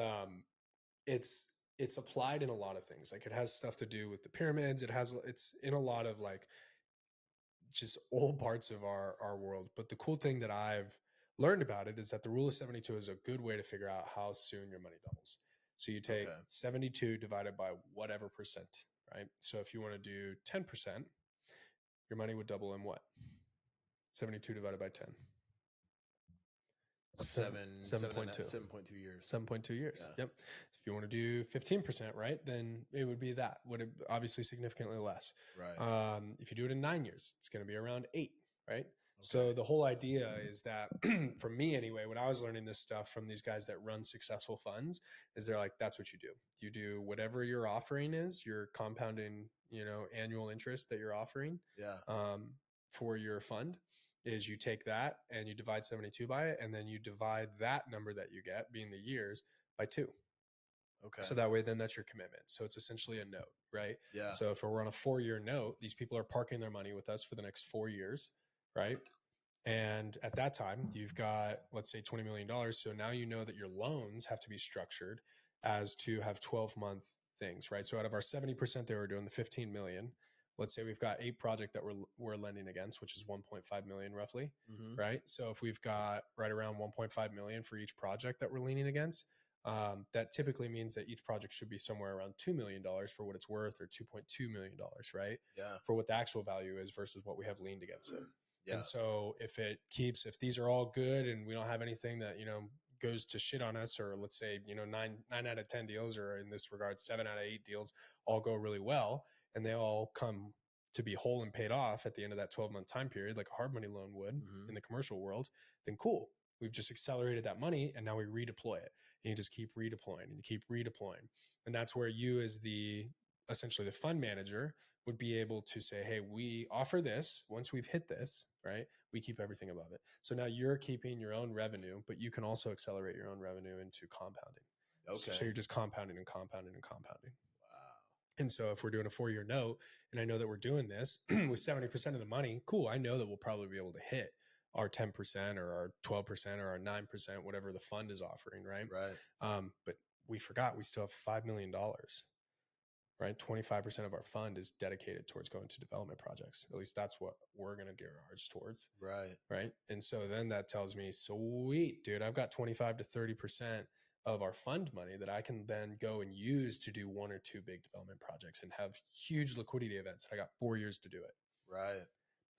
Speaker 1: it's applied in a lot of things. Like, it has stuff to do with the pyramids. It's in a lot of like just old parts of our world. But the cool thing that I've learned about it is that the rule of 72 is a good way to figure out how soon your money doubles. So you take 72 divided by whatever percent, right? So if you want to do 10%, your money would double in what? 72 divided by 10. 7.2.
Speaker 2: 7.2 years.
Speaker 1: 7.2 years. Yeah. Yep. If you want to do 15%, right, then it would be that. Would obviously significantly less.
Speaker 2: Right.
Speaker 1: If you do it in 9 years, it's going to be around 8, right? So the whole idea is that, for me anyway, when I was learning this stuff from these guys that run successful funds, is they're like, that's what you do. You do whatever your offering is, your compounding, annual interest that you're offering for your fund, is you take that and you divide 72 by it, and then you divide that number that you get, being the years, by 2.
Speaker 2: Okay.
Speaker 1: So that way, then that's your commitment. So it's essentially a note, right?
Speaker 2: Yeah.
Speaker 1: So if we're on a 4-year note, these people are parking their money with us for the next 4 years, right? And at that time, you've got, let's say, $20 million. So now you know that your loans have to be structured as to have 12-month things, right? So out of our 70% that we're doing, the 15 million, let's say we've got 8 projects that we're lending against, which is 1.5 million roughly, right? So if we've got right around 1.5 million for each project that we're leaning against, that typically means that each project should be somewhere around $2 million for what it's worth, or $2.2 million, right?
Speaker 2: Yeah.
Speaker 1: For what the actual value is versus what we have leaned against it.
Speaker 2: Yeah.
Speaker 1: And so if these are all good and we don't have anything that, goes to shit on us, or let's say, 9 out of 10 deals, or in this regard, 7 out of 8 deals all go really well, and they all come to be whole and paid off at the end of that 12-month time period, like a hard money loan would in the commercial world, then cool. We've just accelerated that money, and now we redeploy it. And you just keep redeploying and you keep redeploying. And that's where you, as the essentially the fund manager would be able to say, hey, we offer this. Once we've hit this, right, we keep everything above it. So now you're keeping your own revenue, but you can also accelerate your own revenue into compounding.
Speaker 2: Okay.
Speaker 1: So you're just compounding and compounding and compounding.
Speaker 2: Wow.
Speaker 1: And so if we're doing a 4-year note and I know that we're doing this with 70% of the money, cool. I know that we'll probably be able to hit our 10% or our 12% or our 9%, whatever the fund is offering. Right. But we forgot we still have $5 million, right? 25% of our fund is dedicated towards going to development projects. At least that's what we're going to gear ours towards.
Speaker 2: Right.
Speaker 1: Right. And so then that tells me, sweet, dude, I've got 25 to 30% of our fund money that I can then go and use to do 1 or 2 big development projects and have huge liquidity events. I got 4 years to do it.
Speaker 2: Right.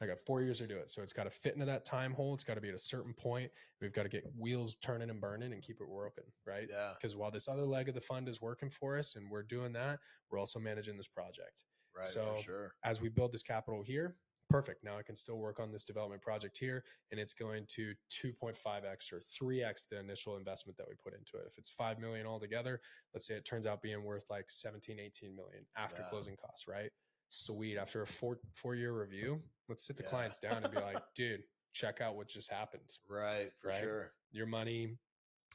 Speaker 1: I got 4 years to do it. So it's got to fit into that time hole. It's got to be at a certain point. We've got to get wheels turning and burning and keep it working. Right.
Speaker 2: Yeah.
Speaker 1: Because while this other leg of the fund is working for us and we're doing that, we're also managing this project.
Speaker 2: Right.
Speaker 1: So
Speaker 2: for sure.
Speaker 1: as we build this capital here, perfect. Now I can still work on this development project here, and it's going to 2.5x or 3x the initial investment that we put into it. If it's 5 million altogether, let's say it turns out being worth like 17, 18 million after closing costs, right? Sweet. After a 4-year review, let's sit the clients down and be like, dude, check out what just happened.
Speaker 2: Right. For sure.
Speaker 1: Your money,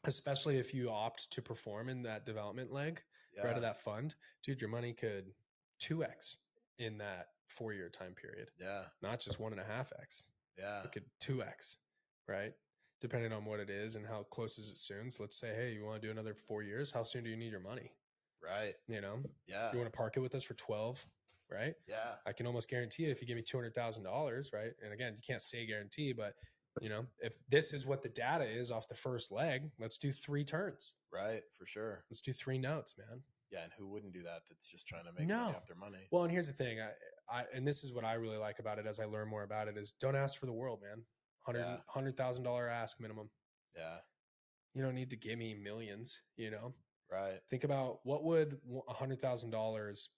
Speaker 1: especially if you opt to perform in that development leg, right, of that fund, dude, your money could 2x in that 4-year time period.
Speaker 2: Yeah.
Speaker 1: Not just 1.5x.
Speaker 2: Yeah.
Speaker 1: It could 2x, right? Depending on what it is and how close is it soon. So let's say, hey, you want to do another 4 years? How soon do you need your money?
Speaker 2: Right.
Speaker 1: You know?
Speaker 2: Yeah.
Speaker 1: You want to park it with us for 12, right?
Speaker 2: Yeah.
Speaker 1: I can almost guarantee you if you give me $200,000, right? And again, you can't say guarantee, but you know, if this is what the data is off the first leg, let's do 3 turns.
Speaker 2: Right. For sure.
Speaker 1: Let's do 3 notes, man.
Speaker 2: Yeah. And who wouldn't do that? That's just trying to make money off their money.
Speaker 1: Well, and here's the thing. And this is what I really like about it as I learn more about it is don't ask for the world, man. $100,000 ask minimum.
Speaker 2: Yeah.
Speaker 1: You don't need to give me millions, you know?
Speaker 2: Right.
Speaker 1: Think about what would $100,000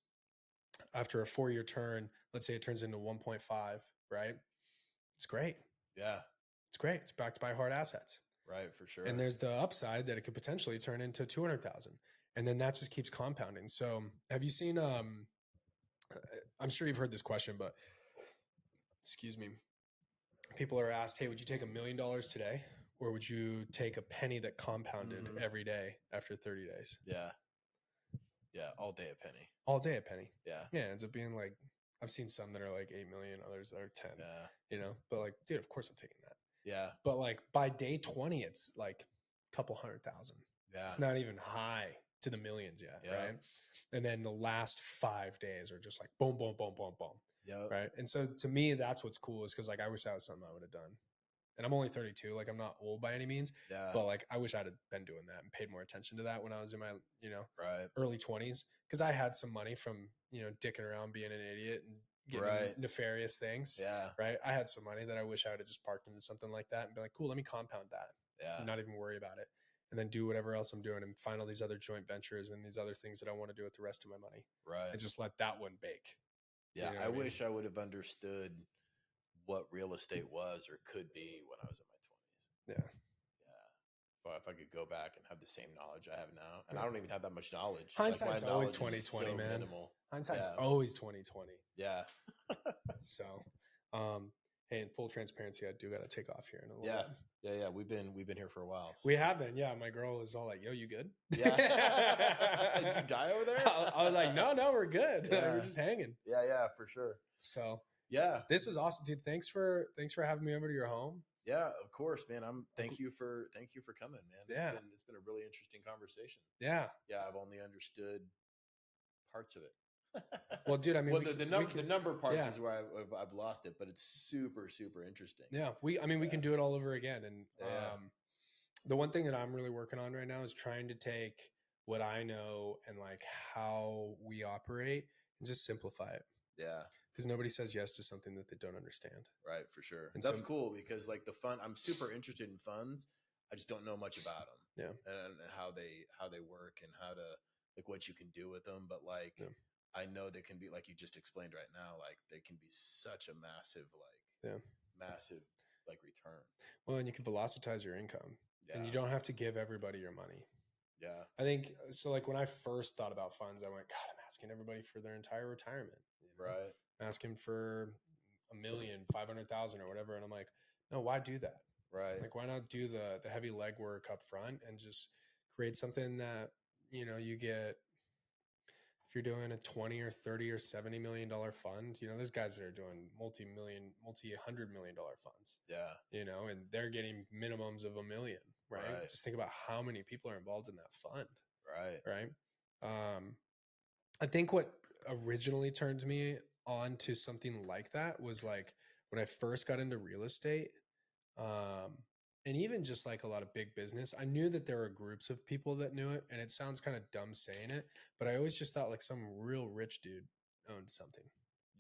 Speaker 1: after a 4-year turn, let's say it turns into 1.5, right? It's great.
Speaker 2: Yeah.
Speaker 1: It's great. It's backed by hard assets.
Speaker 2: Right. For sure.
Speaker 1: And there's the upside that it could potentially turn into 200,000. And then that just keeps compounding. So have you seen, I'm sure you've heard this question, but excuse me. People are asked, hey, would you take $1 million today? Or would you take a penny that compounded every day after 30 days?
Speaker 2: Yeah. Yeah. All day a penny.
Speaker 1: All day a penny.
Speaker 2: Yeah.
Speaker 1: Yeah. It ends up being like, I've seen some that are like 8 million, others that are 10,
Speaker 2: Yeah.
Speaker 1: you know, but like, dude, of course I'm taking that.
Speaker 2: Yeah.
Speaker 1: But like by day 20, it's like a couple 100,000.
Speaker 2: Yeah.
Speaker 1: It's not even high to the millions yet.
Speaker 2: Yeah.
Speaker 1: Right. And then the last 5 days are just like boom, boom, boom, boom, boom.
Speaker 2: Yeah.
Speaker 1: Right. And so to me, that's what's cool is because like I wish that was something I would have done. And I'm only 32. Like I'm not old by any means.
Speaker 2: Yeah.
Speaker 1: But like I wish I'd have been doing that and paid more attention to that when I was in my, you know,
Speaker 2: Right.
Speaker 1: early 20s. Because I had some money from, you know, dicking around being an idiot and getting nefarious things.
Speaker 2: Yeah.
Speaker 1: Right. I had some money that I wish I would have just parked into something like that and be like, cool, let me compound that.
Speaker 2: Yeah.
Speaker 1: And not even worry about it. And then do whatever else I'm doing and find all these other joint ventures and these other things that I want to do with the rest of my money.
Speaker 2: Right.
Speaker 1: And just let that one bake.
Speaker 2: Yeah.
Speaker 1: You know
Speaker 2: I
Speaker 1: what I mean?
Speaker 2: wish I would have understood what real estate was or could be when I was in my 20s.
Speaker 1: Yeah.
Speaker 2: Yeah. But if I could go back and have the same knowledge I have now, and I don't even have that much knowledge.
Speaker 1: Hindsight's
Speaker 2: like
Speaker 1: always
Speaker 2: knowledge is
Speaker 1: 2020,
Speaker 2: so
Speaker 1: man.
Speaker 2: Minimal.
Speaker 1: Hindsight's always 2020.
Speaker 2: Yeah.
Speaker 1: So, hey, in full transparency, I do got to take off here in a little bit.
Speaker 2: Yeah. We've been here for a while. So.
Speaker 1: We have been. Yeah. My girl was all like, yo, you good?
Speaker 2: Yeah. Did you die over there?
Speaker 1: I was like, no, we're good.
Speaker 2: Yeah.
Speaker 1: We're just hanging.
Speaker 2: Yeah, for sure.
Speaker 1: So
Speaker 2: yeah,
Speaker 1: this was awesome, dude. Thanks for having me over to your home.
Speaker 2: Yeah, of course, man. Thank you for coming, man.
Speaker 1: Yeah.
Speaker 2: It's been a really interesting conversation.
Speaker 1: Yeah.
Speaker 2: Yeah. I've only understood parts of it.
Speaker 1: Well, dude, I mean,
Speaker 2: the number parts is where I've lost it, but it's super, super interesting.
Speaker 1: Yeah. We can do it all over again. And, the one thing that I'm really working on right now is trying to take what I know and like how we operate and just simplify it.
Speaker 2: Yeah.
Speaker 1: Because nobody says yes to something that they don't understand.
Speaker 2: Right. For sure.
Speaker 1: And
Speaker 2: that's cool because like the fund, I'm super interested in funds. I just don't know much about them.
Speaker 1: Yeah.
Speaker 2: And how they work and how to, like what you can do with them. But like, I know they can be, like you just explained right now, like they can be such a massive, massive like return.
Speaker 1: Well, and you can velocitize your income. Yeah. And you don't have to give everybody your money.
Speaker 2: Yeah.
Speaker 1: I think so. Like when I first thought about funds, I went, God, asking everybody for their entire retirement,
Speaker 2: Right.
Speaker 1: asking for $1,500,000 or whatever. And I'm like, no, why do that?
Speaker 2: Right.
Speaker 1: Like, why not do the heavy legwork up front and just create something that, you get, if you're doing a 20 or 30 or $70 million fund, there's guys that are doing multi-$100 million funds,
Speaker 2: Yeah.
Speaker 1: and they're getting minimums of $1 million, right? Just think about how many people are involved in that fund. Right. I think what originally turned me on to something like that was like when I first got into real estate, and even just like a lot of big business, I knew that there were groups of people that knew it, and it sounds kind of dumb saying it, but I always just thought like some real rich dude owned something.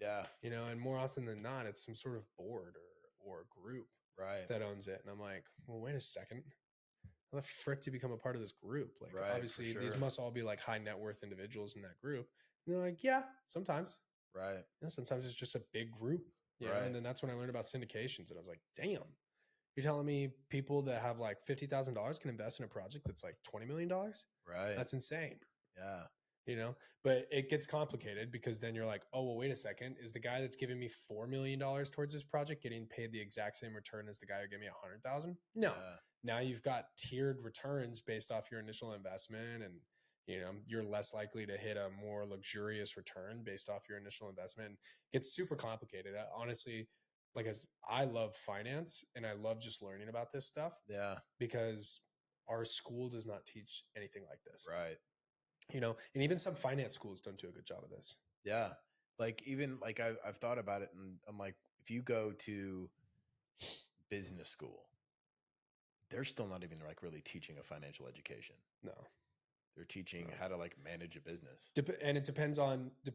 Speaker 2: Yeah.
Speaker 1: And more often than not, it's some sort of board or group that owns it. And I'm like, well, wait a second. How the frick do you become a part of this group? Like, obviously, these must all be like high net worth individuals in that group. And they're like, yeah, sometimes.
Speaker 2: Right.
Speaker 1: Sometimes it's just a big group. And then that's when I learned about syndications, and I was like, damn. You're telling me people that have like $50,000 can invest in a project that's like $20 million?
Speaker 2: Right.
Speaker 1: That's insane.
Speaker 2: Yeah.
Speaker 1: But it gets complicated because then you're like, oh, well, wait a second. Is the guy that's giving me $4 million towards this project getting paid the exact same return as the guy who gave me 100,000? No.
Speaker 2: Yeah.
Speaker 1: Now you've got tiered returns based off your initial investment, and you're less likely to hit a more luxurious return based off your initial investment. It gets super complicated. Honestly, like, as I love finance and I love just learning about this stuff.
Speaker 2: Yeah.
Speaker 1: Because our school does not teach anything like this.
Speaker 2: Right.
Speaker 1: And even some finance schools don't do a good job of this.
Speaker 2: Yeah. Like, even like I've thought about it, and I'm like, if you go to business school, they're still not even like really teaching a financial education.
Speaker 1: No.
Speaker 2: They're teaching how to like manage a business.
Speaker 1: And it depends on the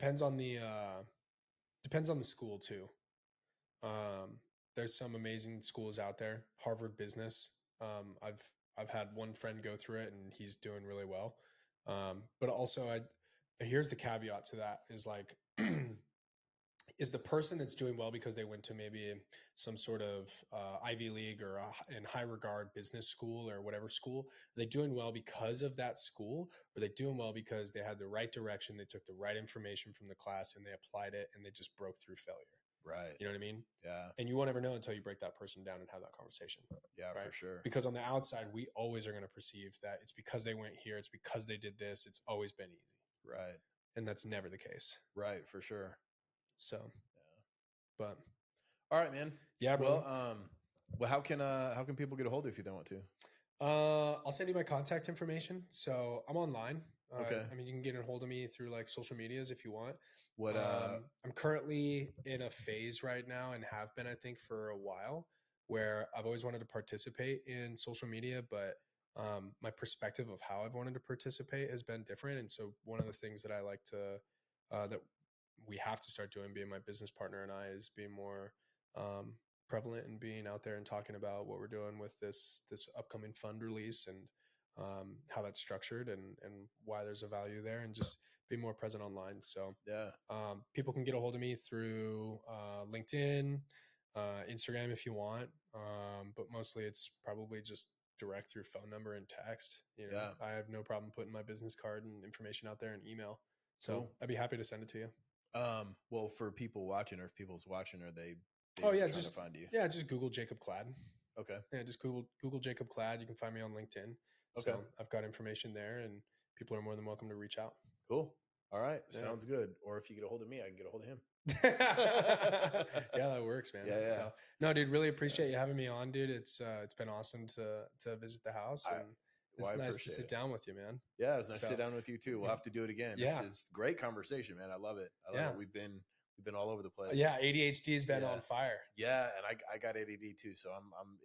Speaker 1: school too. There's some amazing schools out there. Harvard Business. I've had one friend go through it, and he's doing really well. But also, here's the caveat to that: is like, is the person that's doing well because they went to maybe some sort of Ivy League or in high regard business school or whatever school, are they doing well because of that school? Or are they doing well because they had the right direction, they took the right information from the class, and they applied it, and they just broke through failure?
Speaker 2: Right.
Speaker 1: You know what I mean?
Speaker 2: Yeah.
Speaker 1: And you won't ever know until you break that person down and have that conversation.
Speaker 2: Yeah,
Speaker 1: right?
Speaker 2: For sure.
Speaker 1: Because on the outside, we always are going to perceive that it's because they went here, it's because they did this, it's always been easy.
Speaker 2: Right.
Speaker 1: And that's never the case.
Speaker 2: Right, for sure.
Speaker 1: So, but
Speaker 2: all right, man.
Speaker 1: Yeah, bro.
Speaker 2: Well, how can people get a hold of you if they want to?
Speaker 1: I'll send you my contact information. So I'm online.
Speaker 2: Okay.
Speaker 1: I mean, you can get a hold of me through like social medias if you want.
Speaker 2: What?
Speaker 1: I'm currently in a phase right now, and have been, I think, for a while, where I've always wanted to participate in social media, but my perspective of how I've wanted to participate has been different. And so one of the things that I like to, that we have to start doing, being my business partner and I, is being more prevalent and being out there and talking about what we're doing with this upcoming fund release, and how that's structured, and why there's a value there, and just be more present online. So people can get a hold of me through LinkedIn, Instagram if you want, but mostly it's probably just direct through phone number and text. I have no problem putting my business card and information out there in email. So
Speaker 2: cool.
Speaker 1: I'd be happy to send it to you.
Speaker 2: Well, for people watching, or if people's watching, are they
Speaker 1: just
Speaker 2: to find you?
Speaker 1: Yeah, just Google Jacob Clad.
Speaker 2: Okay.
Speaker 1: Yeah, just Google Jacob Clad. You can find me on LinkedIn.
Speaker 2: Okay.
Speaker 1: So I've got information there, and people are more than welcome to reach out.
Speaker 2: Cool. All right. Yeah. Sounds good. Or if you get a hold of me, I can get a hold of him.
Speaker 1: Yeah, that works, man.
Speaker 2: Yeah.
Speaker 1: So, no, dude, really appreciate you having me on, dude. It's been awesome to visit the house, and it's nice to sit down with you, man.
Speaker 2: Yeah, it's nice to sit down with you too. We'll have to do it again.
Speaker 1: Yeah.
Speaker 2: It's great conversation, man. I love it. I love it. We've been all over the place.
Speaker 1: Yeah, ADHD has been on fire.
Speaker 2: Yeah, and I got ADD too, so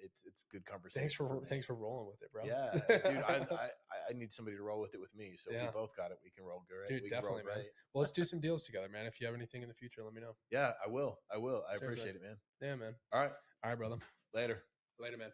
Speaker 2: it's good conversation.
Speaker 1: Thanks for rolling with it, bro.
Speaker 2: Yeah, dude, I need somebody to roll with it with me. So if we both got it, we can roll great.
Speaker 1: Dude, definitely, man. Well, let's do some deals together, man. If you have anything in the future, let me know.
Speaker 2: Yeah, I will. I appreciate it, man.
Speaker 1: Yeah, man.
Speaker 2: All right,
Speaker 1: brother.
Speaker 2: Later,
Speaker 1: man.